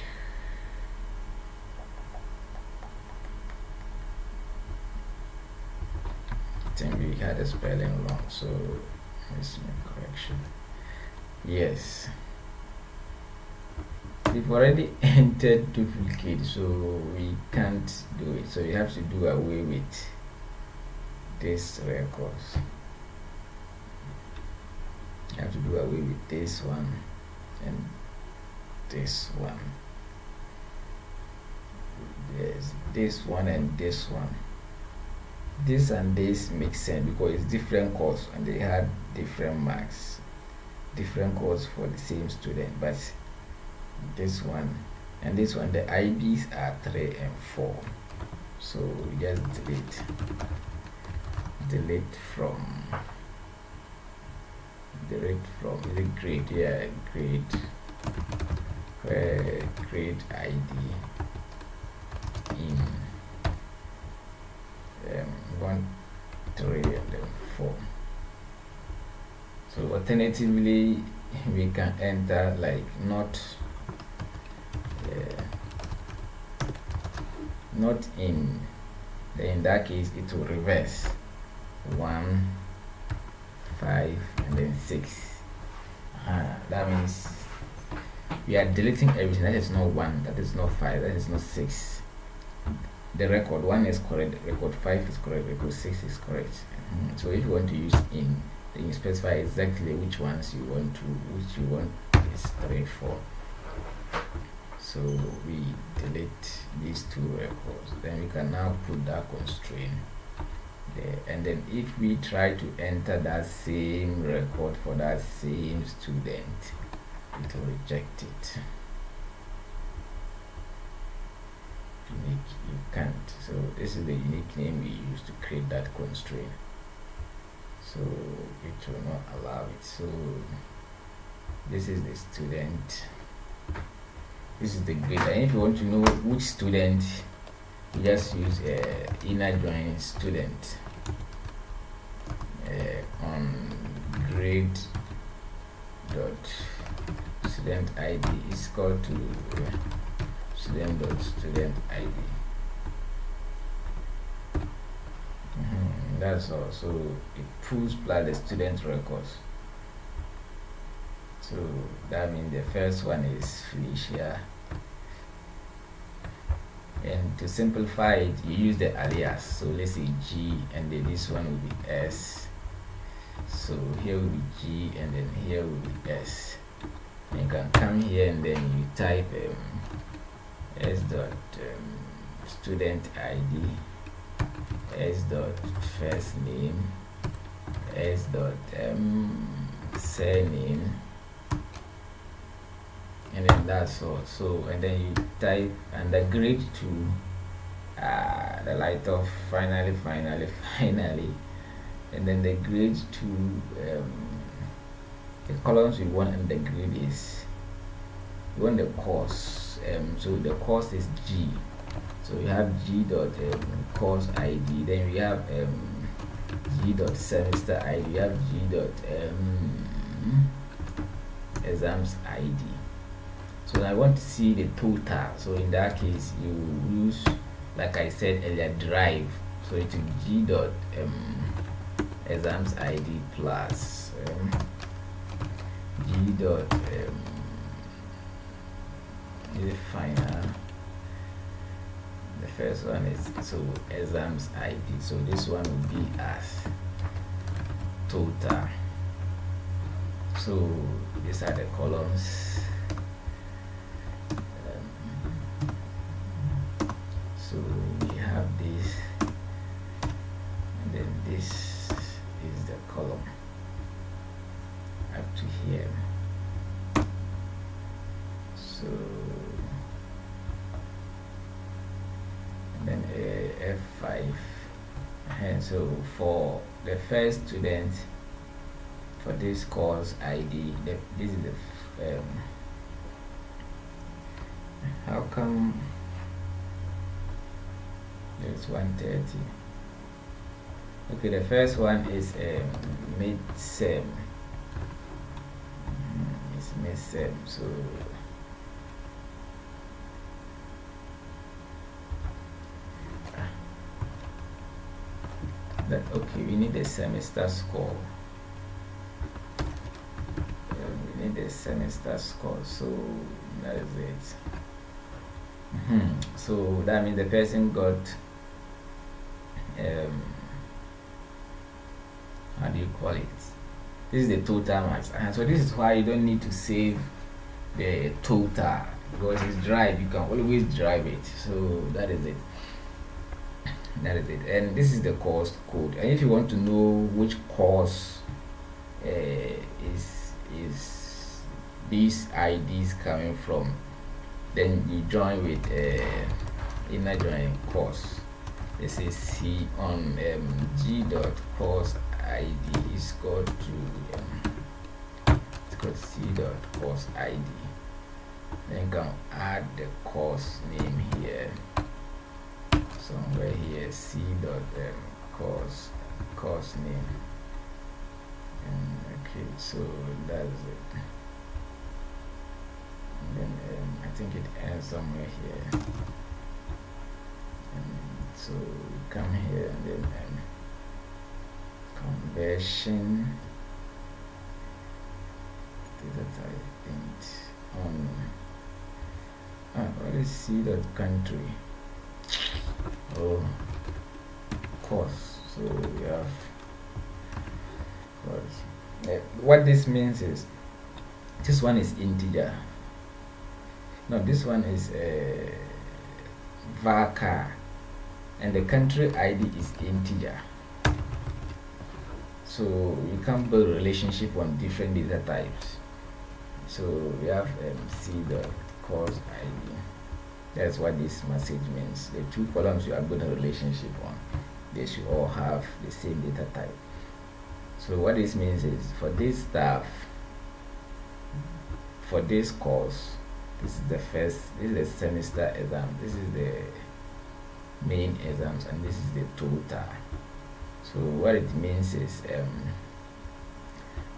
I think we had a spelling wrong, so let's make correction. Yes, we've already entered duplicate, so we can't do it. So you have to do away with this records. You have to do away with this one and this one. Yes, this one and this one. This and this makes sense because it's different course and they had different marks, different course for the same student. But this one and this one, the IDs are 3 and 4. So we just delete from is it grade? Yeah, grade, where grade ID in 1, 3 and then 4. So alternatively we can enter like not in, then in that case it will reverse 1, 5 and then 6. That means we are deleting everything. That is not 1, that is not 5, that is not 6. The record 1 is correct, record 5 is correct, record 6 is correct. So if you want to use in, then you specify exactly which ones you want is 3, 4. So we delete these two records. Then we can now put that constraint there, and then if we try to enter that same record for that same student, it will reject it. Unique, you can't. So this is the unique name we use to create that constraint, so it will not allow it. So this is the student, this is the grade, and if you want to know which student, you just use inner join student on grade dot student ID is equal to student dot student ID. That's all. So it pulls plus the student records. So that means the first one is Felicia, And to simplify it, you use the alias. So let's say G, and then this one will be S. So here will be G, and then here will be S. And you can come here and then you type S dot student ID, S dot first name, S dot surname, and then that's all. So and then you type and the grade to the light of finally, and then the grade to the columns we want, and the grade is we want the course. So the course is G. So we have G dot course ID. Then we have G dot semester ID. We have G dot exams ID. So I want to see the total. So in that case, you use, like I said earlier, drive. So it will G dot exams ID plus G dot is it final. The first one is so exams ID. So this one will be as total. So these are the columns. So we have this, and then this is the column up to here. So and then F5, and so for the first student, for this course ID, this is the how come there's 130? Okay, the first one is mid-sem. It's mid-sem, so that okay. We need a semester score. We need a semester score, so that is it. So that means the person got how do you call it? This is the total marks, and so this is why you don't need to save the total, because it's drive. You can always drive it. So that is it. That is it. And this is the course code. And if you want to know which course is these IDs coming from, then you join with inner join course. This is C on G dot course ID is equal to C dot course ID. Then you can add the course name here, somewhere here, C dot course name. Okay, so that's it. And then I think it ends somewhere here. So we come here and then conversion data type on what is C dot country? Oh, course. So we have course. What this means is this one is integer. No, this one is varchar, and the country ID is integer. So you can build relationship on different data types. So we have C dot course ID. That's what this message means. The two columns you are building a relationship on, they should all have the same data type. So what this means is for this stuff, for this course, this is the semester exam, this is the main exams, and this is the total. So what it means is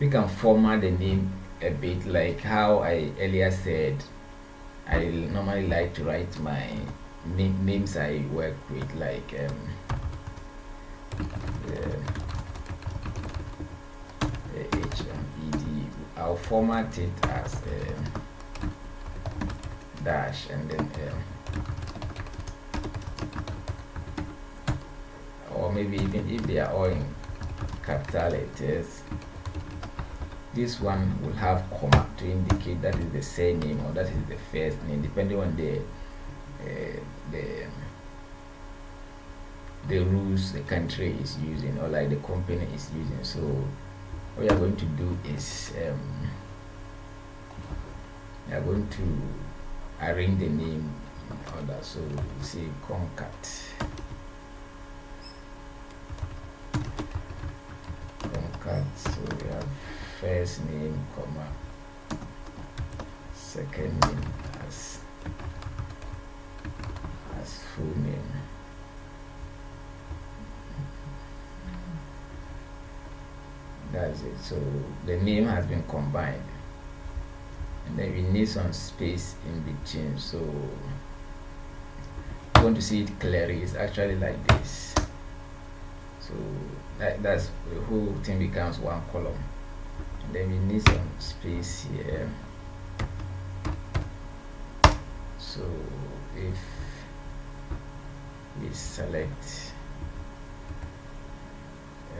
we can format the name a bit like how I earlier said. I normally like to write my names I work with, like HMED. I'll format it as dash and then or maybe even if they are all in capital letters, this one will have comma to indicate that is the surname or that is the first name, depending on the rules the country is using or like the company is using. So what we are going to do is we are going to arrange the name in order. So you see concat, so we have first name, comma, second name as full name. That's it. So the name has been combined, and then we need some space in between. So you want to see it clearly, it's actually like this. So that's the whole thing becomes one column, and then we need some space here. So if we select I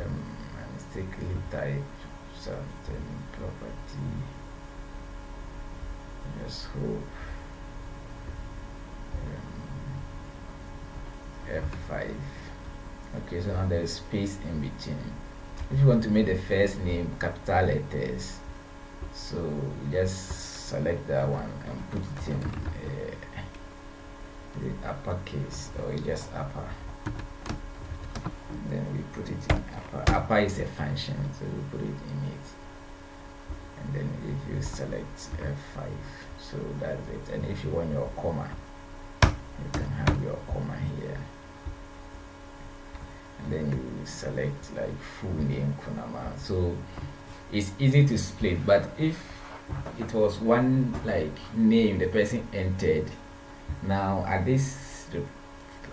mistakenly type something property, just hope F5. Okay, so now there is space in between. If you want to make the first name capital letters, so you just select that one and put it in the uppercase, or just upper. Then we put it in upper. Upper is a function, so we put it in it. And then if you select F5, so that's it. And if you want your comma, you can have your comma here. And then you select like full name Kunama. So it's easy to split, but if it was one like name the person entered, now at this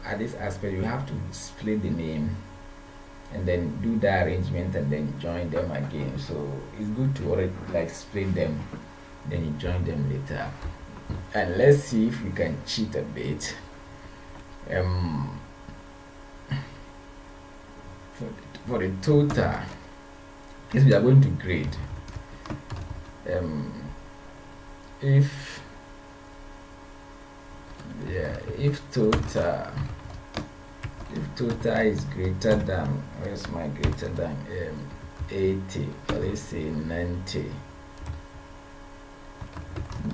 aspect you have to split the name and then do the arrangement and then join them again. So it's good to already like split them, then you join them later. And let's see if we can cheat a bit. For the total, yes, we are going to grade. If total is greater than, where's my greater than 80, or let's say 90,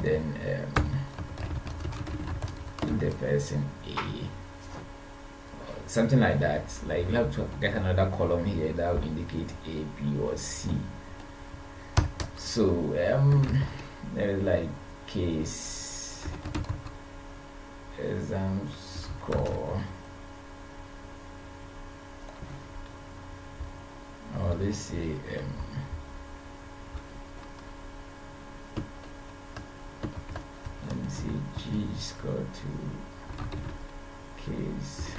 then the person A, something like that. Like you have to get another column here that will indicate A, B, or C. So there is like case, exam score, or let's say let me see, G score to case.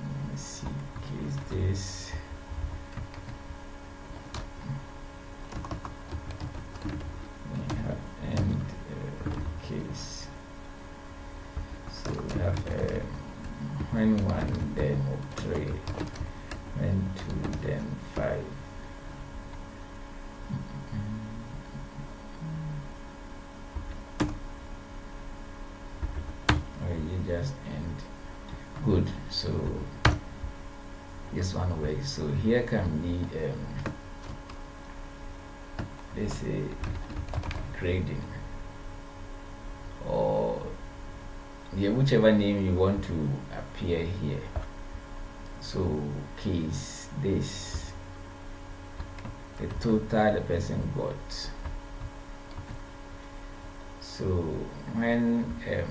Let me see, case this. We have end case. So we have when 1 then 3, when 2 then 5. Or you just end. Good. So this one works. So here can be let's say grading, or whichever name you want to appear here. So case this, the total the person got. So when can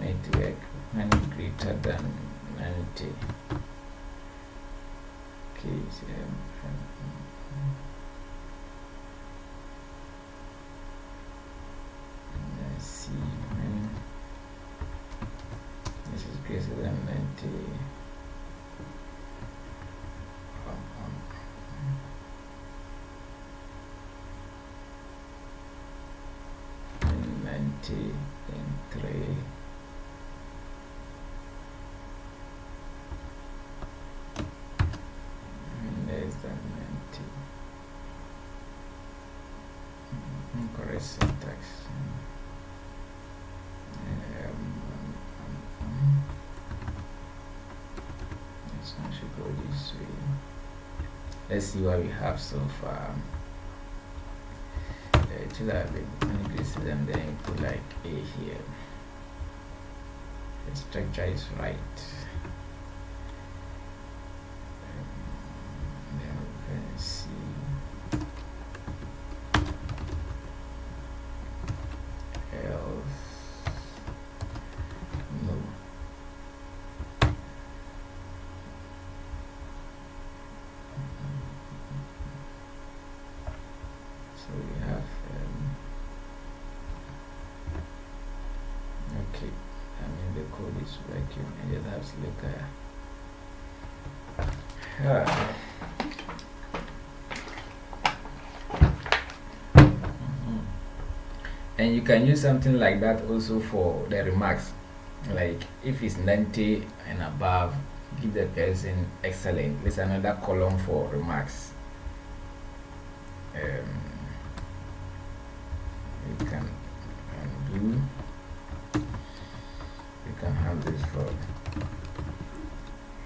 it work when greater than 90? Case let's see, when this is greater than 90, 90 and 3. Less than 90. Incorrect syntax. This one should go this way. Let's see what we have so far. It should have been increased and then put like A here. The structure is right. Then we can see else. No. So we have okay. I mean the code is working and it has like a and you can use something like that also for the remarks, like if it's 90 and above, give the person excellent. There's another column for remarks. We can undo. We can have this for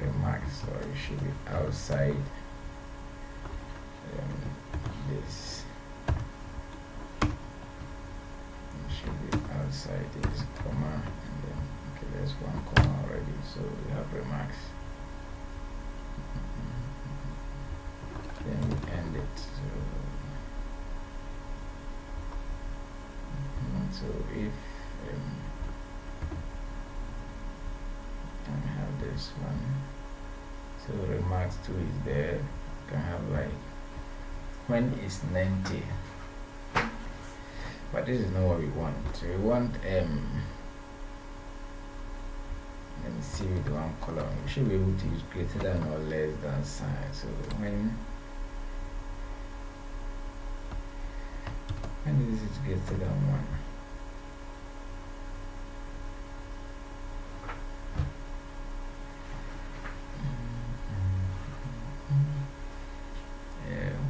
remarks, or it should be outside this. Outside is comma, and then okay, there's one comma already, so we have remarks. Then we end it. So if I have this one, so remarks 2 is there. You can have like when is 90. But this is not what we want. So we want let me see with one column. We should be able to use greater than or less than sign. So when this is greater than 1.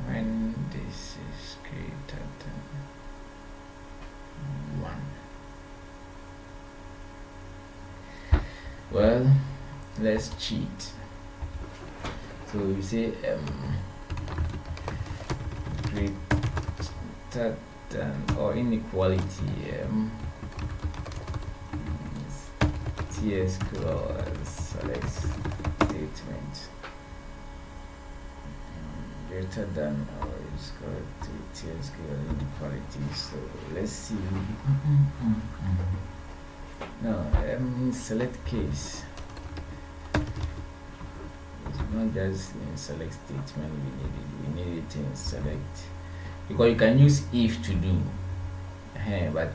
When this is greater than 1. Well, let's cheat. So we say greater than or inequality TSQL select statement greater than or is equal to TSQL inequality. So let's see. No, select case. It's not just in select statement we need it in select, because you can use if to do, but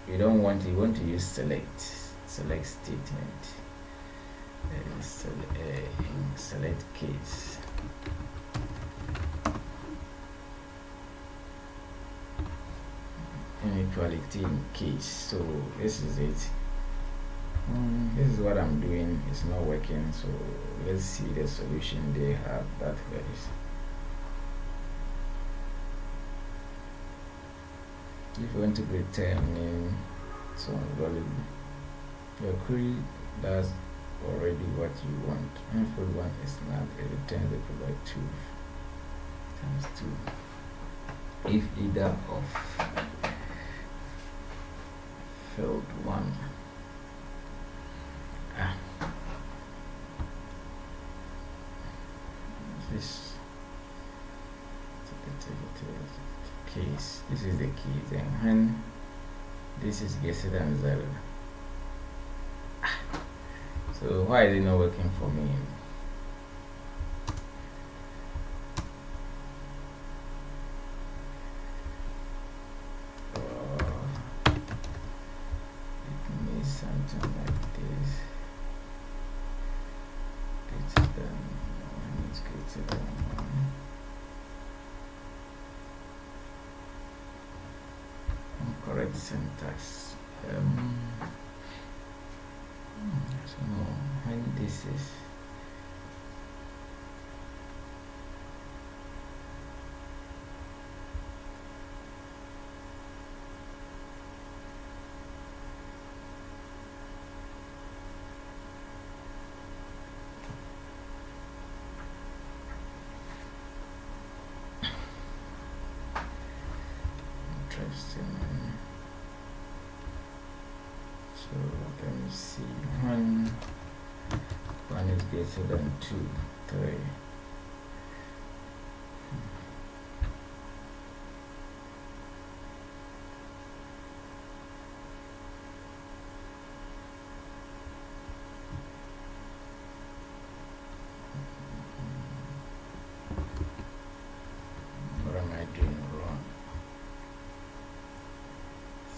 you don't want it. You want to use select statement in select case. Inequality in case. So this is it. This is what I'm doing. It's not working, so let's see the solution they have that works. If you want to return some value, your query does already what you want. Input 1 is not, it returns the product 2 times 2 if either of field 1. This case. This is the key. Then when this is greater than 0. So why is it not working for me? It needs something like this. Greater than 1 is greater than 1. Correct syntax. So when this is interesting. So let me see, when one is greater than 2, 3. What am I doing wrong?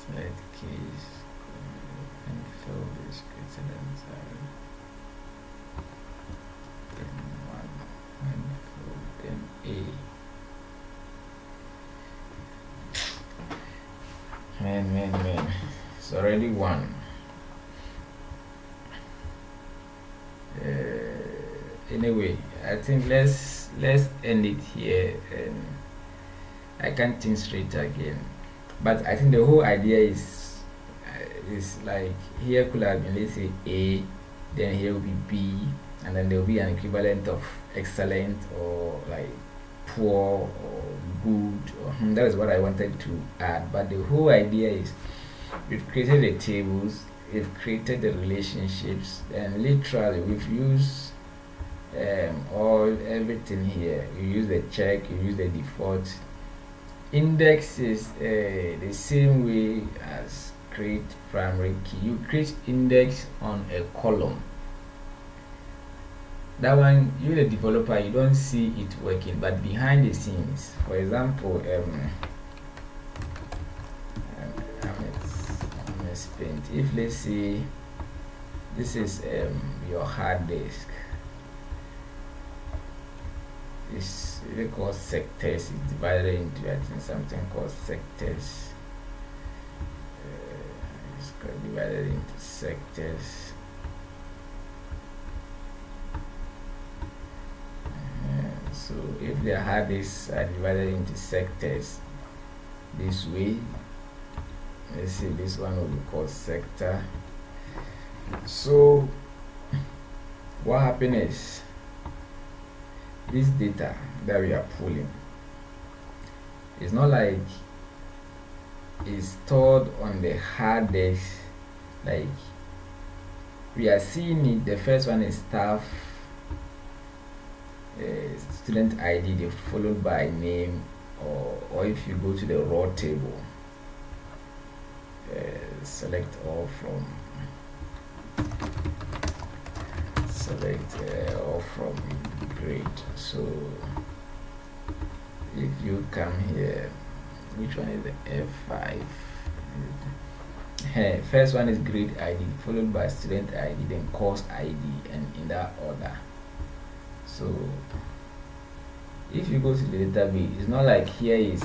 Select keys and fill this greater than 0. Then 1 and fill then A. Man. It's already 1. Anyway, I think let's end it here, and I can't think straight again. But I think the whole idea is like, here could have been, let's say, A, then here will be B, and then there will be an equivalent of excellent or like poor or good. That is what I wanted to add. But the whole idea is, we've created the tables, we've created the relationships, and literally we've used everything here. You use the check, you use the default. Index is the same way as create primary key. You create index on a column. That one, you the developer, you don't see it working, but behind the scenes, for example, MS Paint. If let's say this is your hard disk, it's called sectors. It's divided into, I think, something called sectors. It's divided into sectors. So if the hard disks are divided into sectors this way, let's see, this one will be called sector. So what happens is, this data that we are pulling is not like it's stored on the hard disk. Like, we are seeing it. The first one is staff, student ID, followed by name, or if you go to the raw table, select all from grade. So if you come here, which one is the F5? First one is grade ID, followed by student ID, then course ID, and in that order. So if you go to the database, it's not like here is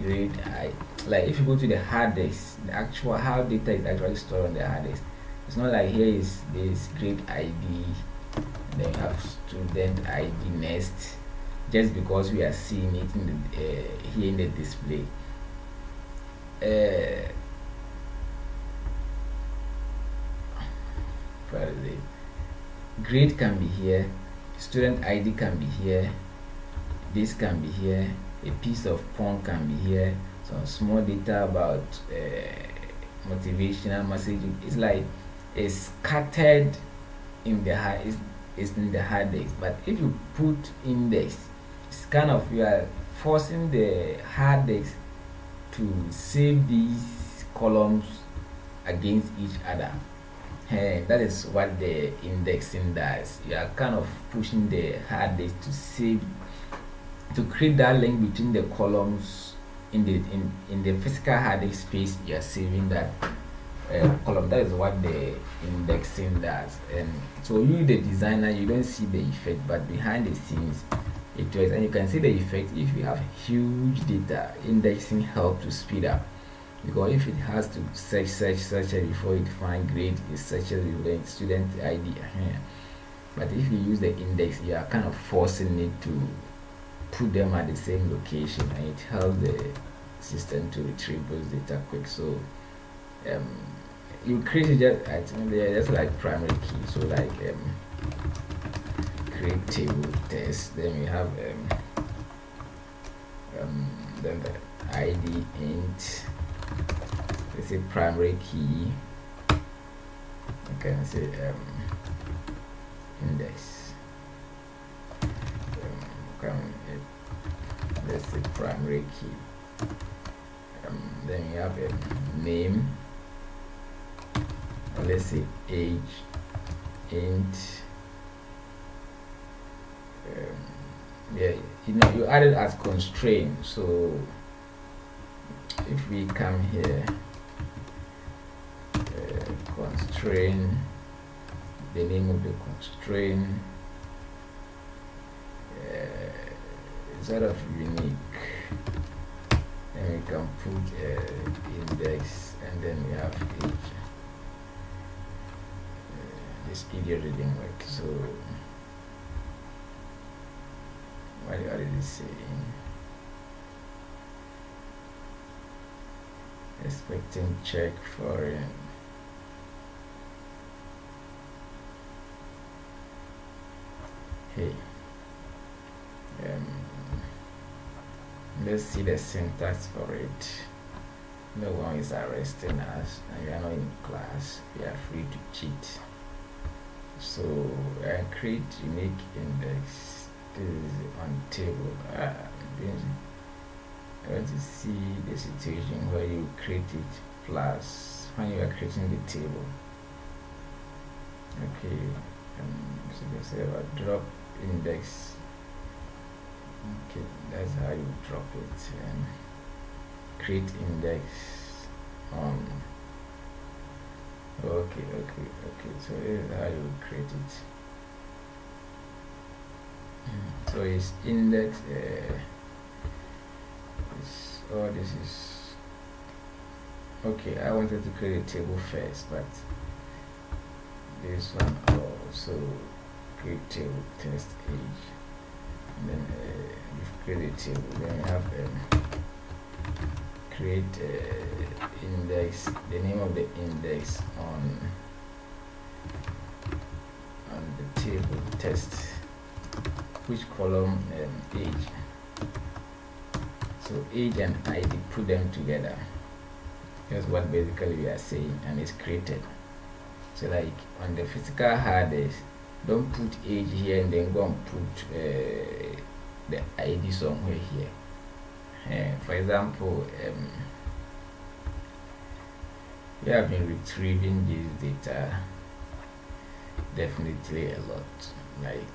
grade I. Like, if you go to the hard disk, the actual how data is actually stored on the hard disk, it's not like here is this grade ID, then you have student ID next, just because we are seeing it in the here in the display. Grade can be here, student ID can be here, this can be here, a piece of form can be here, some small data about motivational messaging. It's like it's scattered in the hard, it's in the hard disk. But if you put index, it's kind of, you are forcing the hard disk to save these columns against each other. And that is what the indexing does. You are kind of pushing the hard disk to save, to create that link between the columns in the physical hard disk space. You are saving that column. That is what the indexing does. And so you, the designer, you don't see the effect, but behind the scenes it works. And you can see the effect if you have huge data. Indexing helps to speed up because if it has to search it before it find grade, it searches with the student ID. But if you use the index, you are kind of forcing it to put them at the same location, and it helps the system to retrieve those data quick. So you create it just, I think they're just like primary key. So like create table test, then we have then the ID int, let's say primary key, I can say index, let's say primary key, then we have a name, let's say age int, yeah, you add it as constraint. So if we come here, constraint, the name of the constraint, sort of unique, and we can put index, and then we have age. This idiot didn't work, so what are they saying? Expecting check foreign. Hey, let's see the syntax for it. No one is arresting us, and we are not in class. We are free to cheat. So create unique index. This is on table. I want to see the situation where you create it plus when you are creating the table. Okay, so they say about drop index. Okay, that's how you drop it, and create index on. Okay, so this is how you create it. So it's index, this is okay. I wanted to create a table first, but this one also create table test age, and then we've created a table. Then we have create index, the name of the index on the table test, which column age. So age and ID, put them together. That's what basically we are saying, and it's created. So like on the physical hard disk, don't put age here and then go and put the ID somewhere here. For example, we have been retrieving this data definitely a lot. Like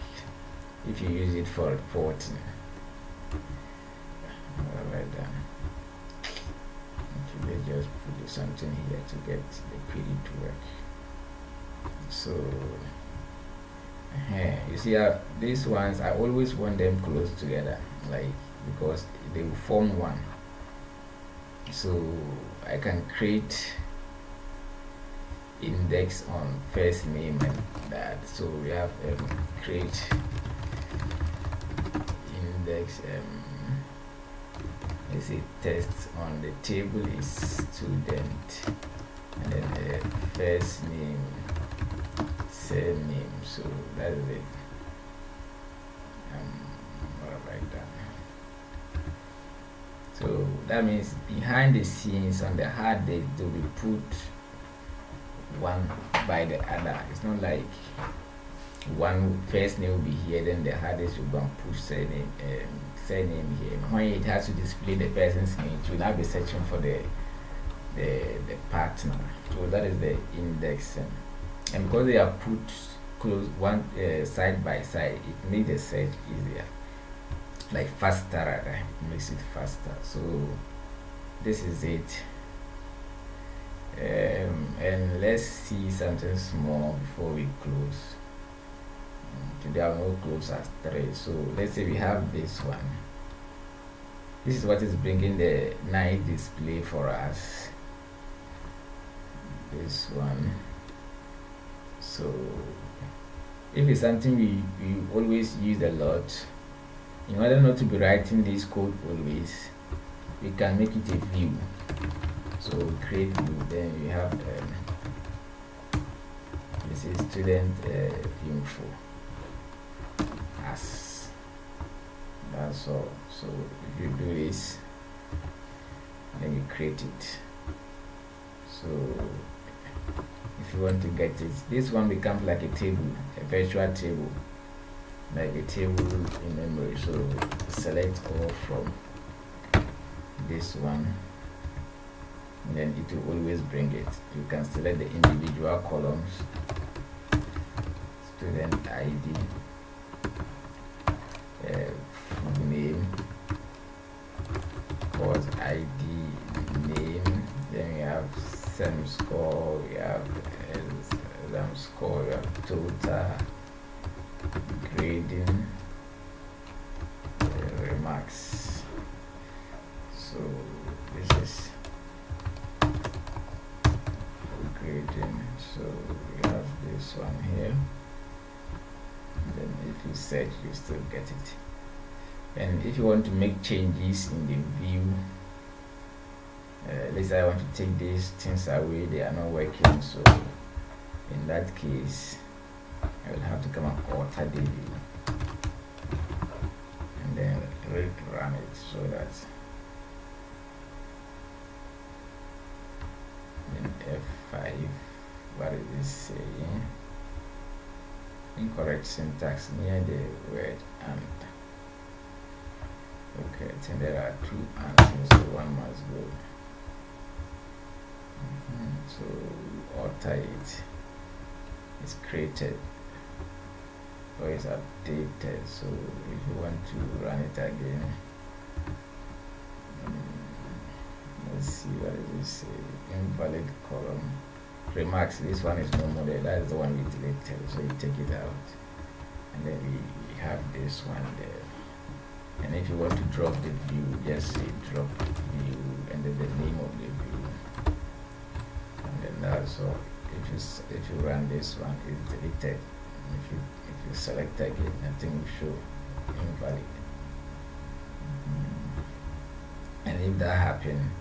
if you use it for reporting, right then, okay, let's just put something here to get the query to work. So you see these ones, I always want them close together, like because they will form one. So I can create index on first name and that. So we have create index, let's say test on the table is student, and then first name, surname. So that's it. Like that. So that means behind the scenes on the hard disk they will put one by the other. It's not like one first name will be here, then the hard disk will go and push surname here. When it has to display the person's name, it will now be searching for the partner. So that is the index, and because they are put close one side by side, it makes the search easier, like faster rather. It makes it faster. So this is it. And let's see something small before we close. Today I will close at 3. So let's say we have this one. This is what is bringing the night display for us. this one. So if it's something we always use a lot, in order not to be writing this code always, we can make it a view. So create view, then we have this is student info as, that's all. So if you do this, then you create it. So if you want to get it, this one becomes like a table, a virtual table, like a table in memory. So select all from this one, and then it will always bring it. You can select the individual columns, student ID, full name, course ID, name, then we have SEM score, we have exam score, we have total, grading, remarks. So this is grading. So we have this one here. And then if you search, you still get it. And if you want to make changes in the view, let's say I want to take these things away, they are not working. So in that case, I will have to come and alter the view and then run it so that in F5, what is this saying? Incorrect syntax near the word and. Okay, I think there are two answers, so one must go. So alter it. It's created or it's updated. So if you want to run it again, let's see, what does it say? Invalid column. Remarks, this one is no more there. That is the one we deleted. So you take it out, and then we have this one there. And if you want to drop the view, just say drop view and then the name of the view, and then that's all. If you run this one, it's deleted. If you select again, nothing will show, invalid. And if that happens,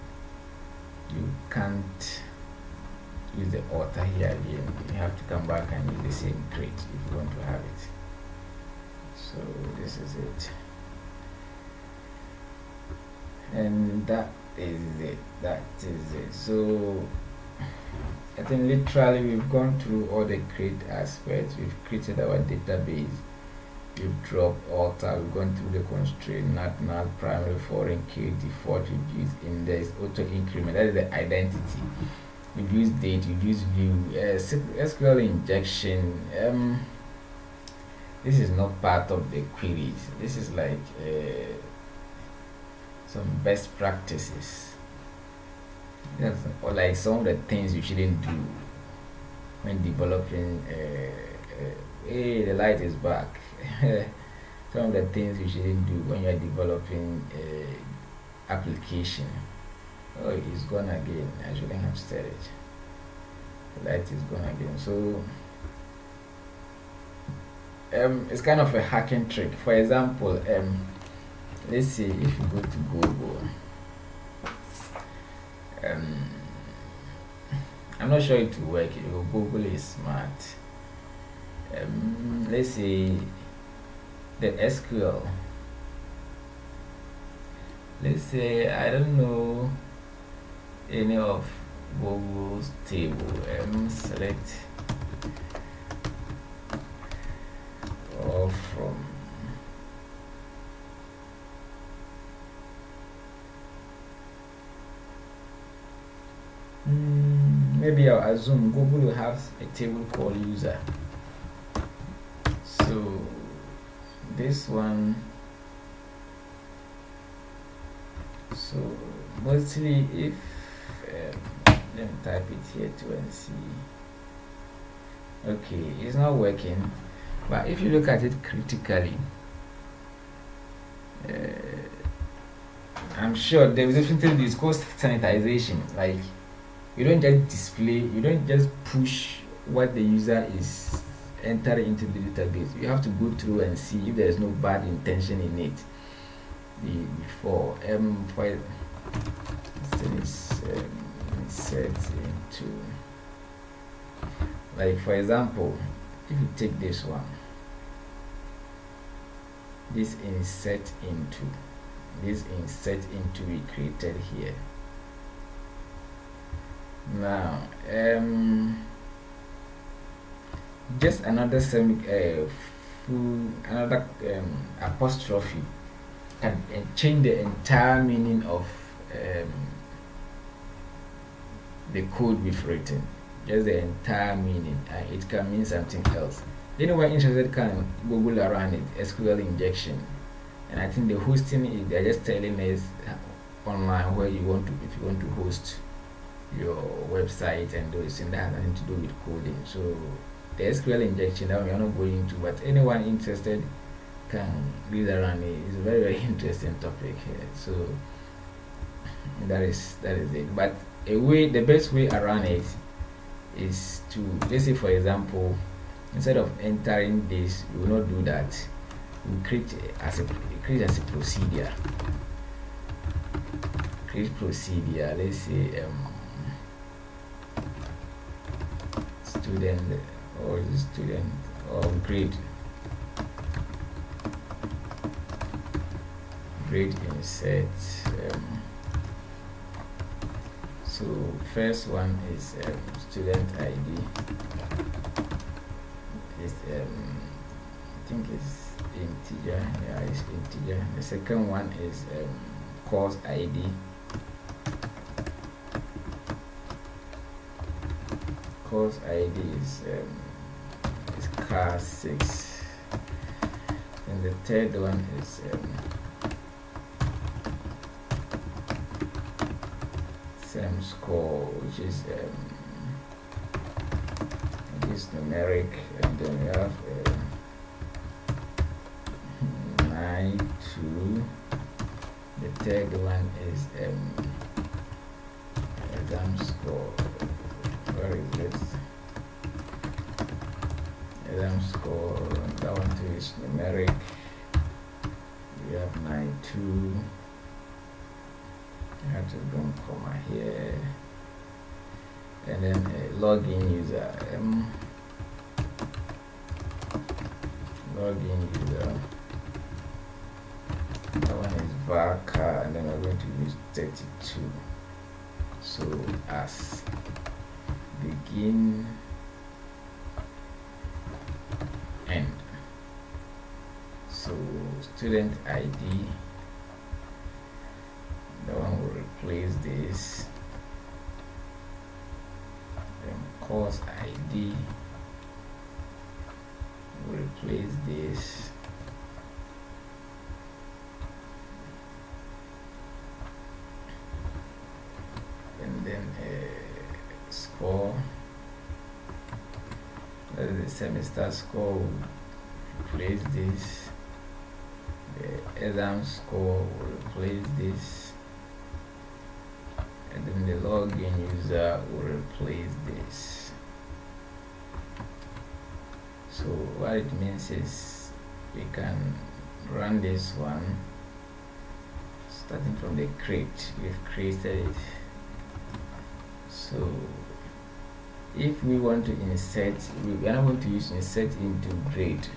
you can't use the author here again. You have to come back and use the same crate if you want to have it. So this is it. And that is it. So I think literally we've gone through all the create aspects. We've created our database, we've dropped alter, we've gone through the constraint, not null, primary, foreign, key, default, we've used index, auto increment, that is the identity. We've used date, we've used view, SQL injection. This is not part of the queries. This is like some best practices. Yes, or like some of the things you shouldn't do when developing. Hey, the light is back. Some of the things you shouldn't do when you're developing application. Oh, it's gone again. I shouldn't have said it. The light is gone again. So it's kind of a hacking trick. For example, let's say if you go to Google, I'm not sure it will work. Google is smart. Let's say the SQL. Let's say I don't know any of Google's table. Select all from maybe I'll assume Google will have a table called user. So this one, so mostly if let me type it here too and see. Okay, it's not working, but if you look at it critically, I'm sure there is something this called sanitization. Like You don't just display, you don't just push what the user is entering into the database. You have to go through and see if there's no bad intention in it before for set into, like for example, if you take this one, this insert into we created here. Now just another another apostrophe can change the entire meaning of the code we've written. Just the entire meaning, it can mean something else. Anyone interested can Google around it, SQL injection. And I think the hosting, they're just telling us online where you want to, if you want to host your website and those, and that has nothing to do with coding. So the SQL injection that we are not going into, but anyone interested can read around it. It's a very, very interesting topic here. So that is it. But the best way around it is to, let's say for example, instead of entering this, we will not do that. We create as a procedure. Create procedure. Let's say student or grade insert. So first one is student ID. Is I think it's integer. Yeah, it's integer. The second one is course ID. Course ID is car 6. And the third one is SEM score, which is numeric, and then we have 9-2. The third one is exam score. Where is this? Exam score. That one too is numeric. We have 9-2. I have to bring comma here, and then login user. Login user. That one is varchar, and then we're going to use 32. So as begin end. So student ID. That one will replace this. Then course ID will replace this. And then score. That is the semester score will replace this. The exam score will replace this. And then the login user will replace this. So what it means is we can run this one starting from the crate. We've created it. So if we want to insert, we are not going to use insert into grade.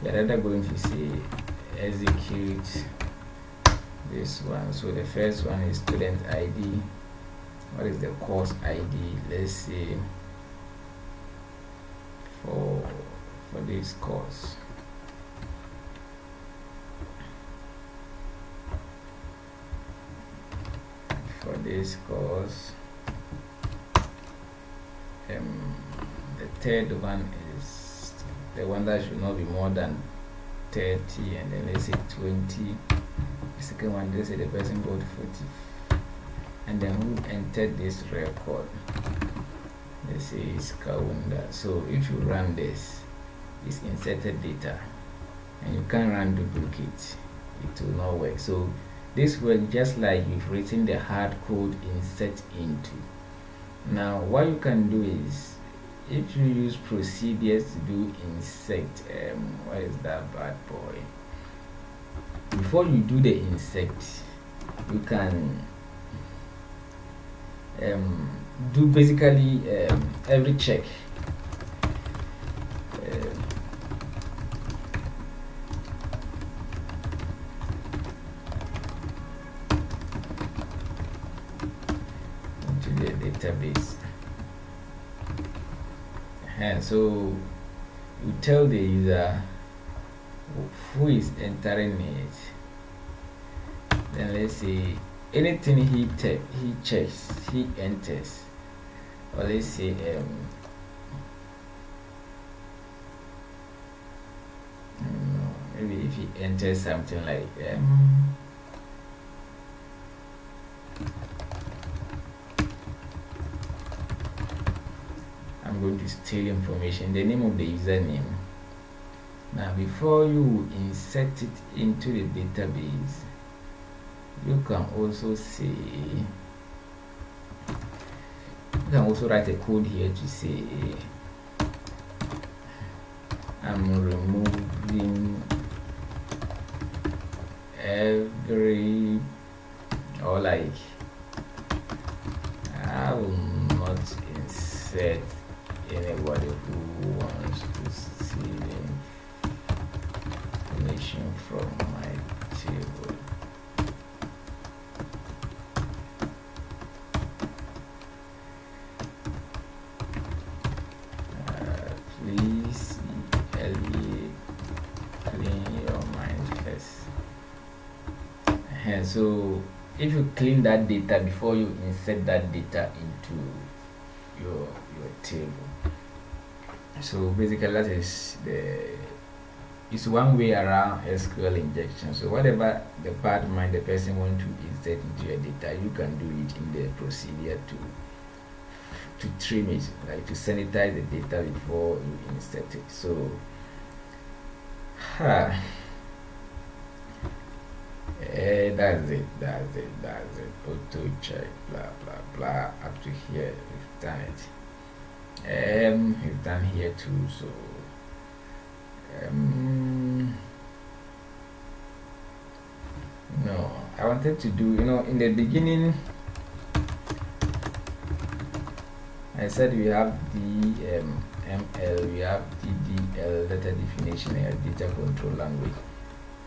We are rather going to say execute this one. So the first one is student ID. What is the course ID? Let's say for this course, the third one is the one that should not be more than 30, and then let's say 20. The second one, let's say the person got 40, and then who entered this record, let's say it's Kaunda. So if you run this, it's inserted data, and you can't run duplicate, it will not work. So this works just like you've written the hard code insert into. Now what you can do is, if you use procedures to do insert, what is that bad boy? Before you do the insert, you can do basically every check. Into the database. And so you tell the user who is entering it. Then let's say anything he checks, he enters, or let's say maybe if he enters something like I'm going to steal information, the name of the username. Now before you insert it into the database, you can also say, you can also write a code here to say I'm removing every, or like I will not insert anybody who wants to see information from my table. Please clean your mind first. And so if you clean that data before you insert that data into your table, so basically that is it's one way around SQL injection. So whatever department the person wants to insert into your data, you can do it in the procedure to trim it, like to sanitize the data before you insert it. So that's it. Auto check, blah blah blah. Up to here we've done it. We've done here too. So no, I wanted to do, in the beginning I said we have DML, we have DDL, data definition and data control language.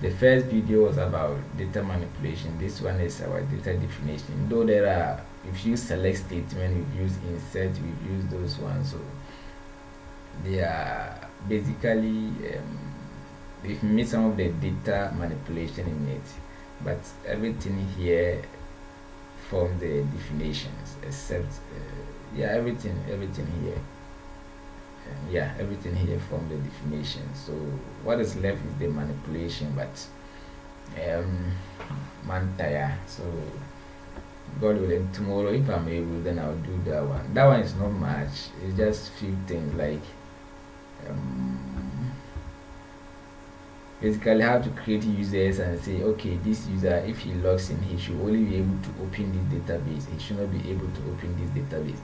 The first video was about data manipulation. This one is our data definition. Though there are, if you select statement, we've used insert, we've used those ones. So they are basically we've made some of the data manipulation in it, but everything here from the definitions, except everything here. Everything here from the definition. So what is left is the manipulation, but mantaya. So God willing, tomorrow if I'm able, then I'll do that one. That one is not much. It's just few things like basically how to create users and say, okay, this user, if he logs in, he should only be able to open this database. He should not be able to open this database.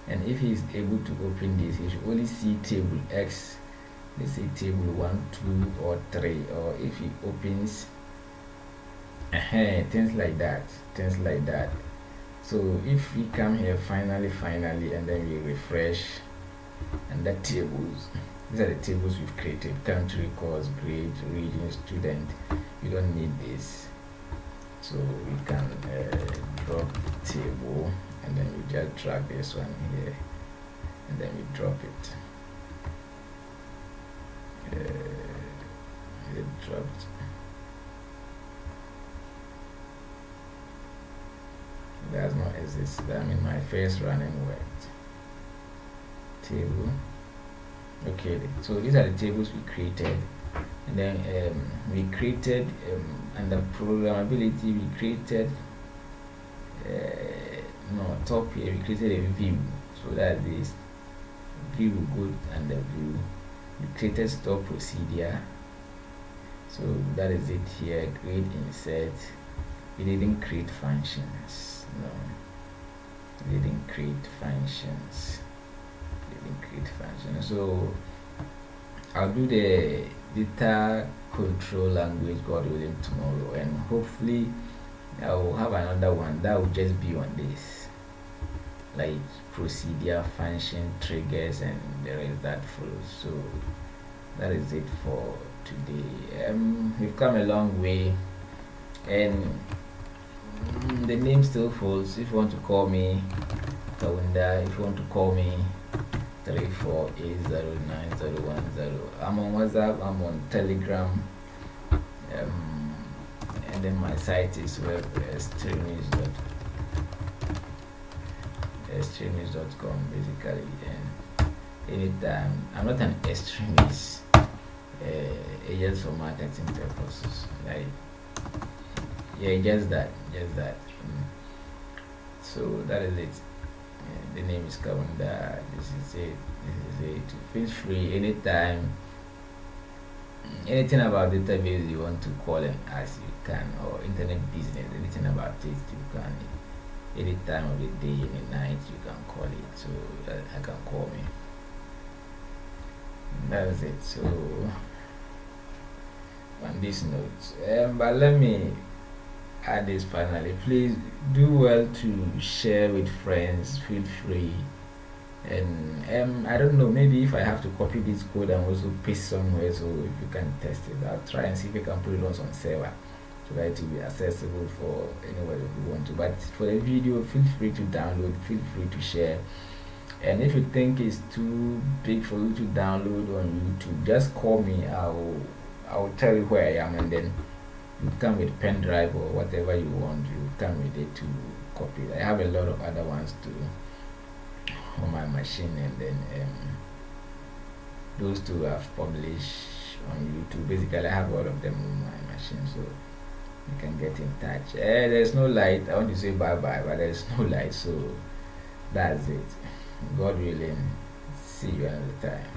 And if he is able to open this, he should only see table X, let's say table 1, 2, or 3, or if he opens things like that. So if we come here finally, and then we refresh, and the tables, these are the tables we've created: country, course, grade, region, student. You don't need this, so we can drop the table, and then we just drag this one here, and then we drop it. It dropped. That's not exist. I mean, my first running worked. Table. Okay, so these are the tables we created, and then we created under programmability we created top here we created a view. So that this view will go under view. We created store procedure. So that is it here. Grade insert, it didn't create functions. No, it didn't create functions. It didn't create functions. So I'll do the data control language, God willing, tomorrow, and hopefully I will have another one that will just be on this, like procedure, function, triggers, and the rest that follows. So that is it for today. We've come a long way, and the name still holds. If you want to call me Kaunda, if you want to call me 348091010. I'm on WhatsApp, I'm on Telegram, and then my site is extremist.com basically. And anytime, I'm not an extremist, it's just for marketing purposes. Like, yeah, just that. So that is it. The name is Kaunda. This is it. Feel free anytime. Anything about database you want to call and ask, you can, or internet business, anything about it you can. Any time of the day, any night, you can call it. So I can call me. That's it. So on this note, but let me add this finally. Please do well to share with friends. Feel free. And I don't know, maybe if I have to copy this code and also paste somewhere, so if you can test it, I'll try and see if I can put it on some server so that it will be accessible for anyone who want to. But for the video, feel free to download, feel free to share. And if you think it's too big for you to download on YouTube, just call me. I'll tell you where I am, and then you come with pen drive or whatever you want. You come with it to copy. I have a lot of other ones too on my machine, and then those two I've published on YouTube. Basically, I have all of them on my machine, so you can get in touch. There's no light. I want to say bye bye, but there's no light, so that's it. God willing, see you another time.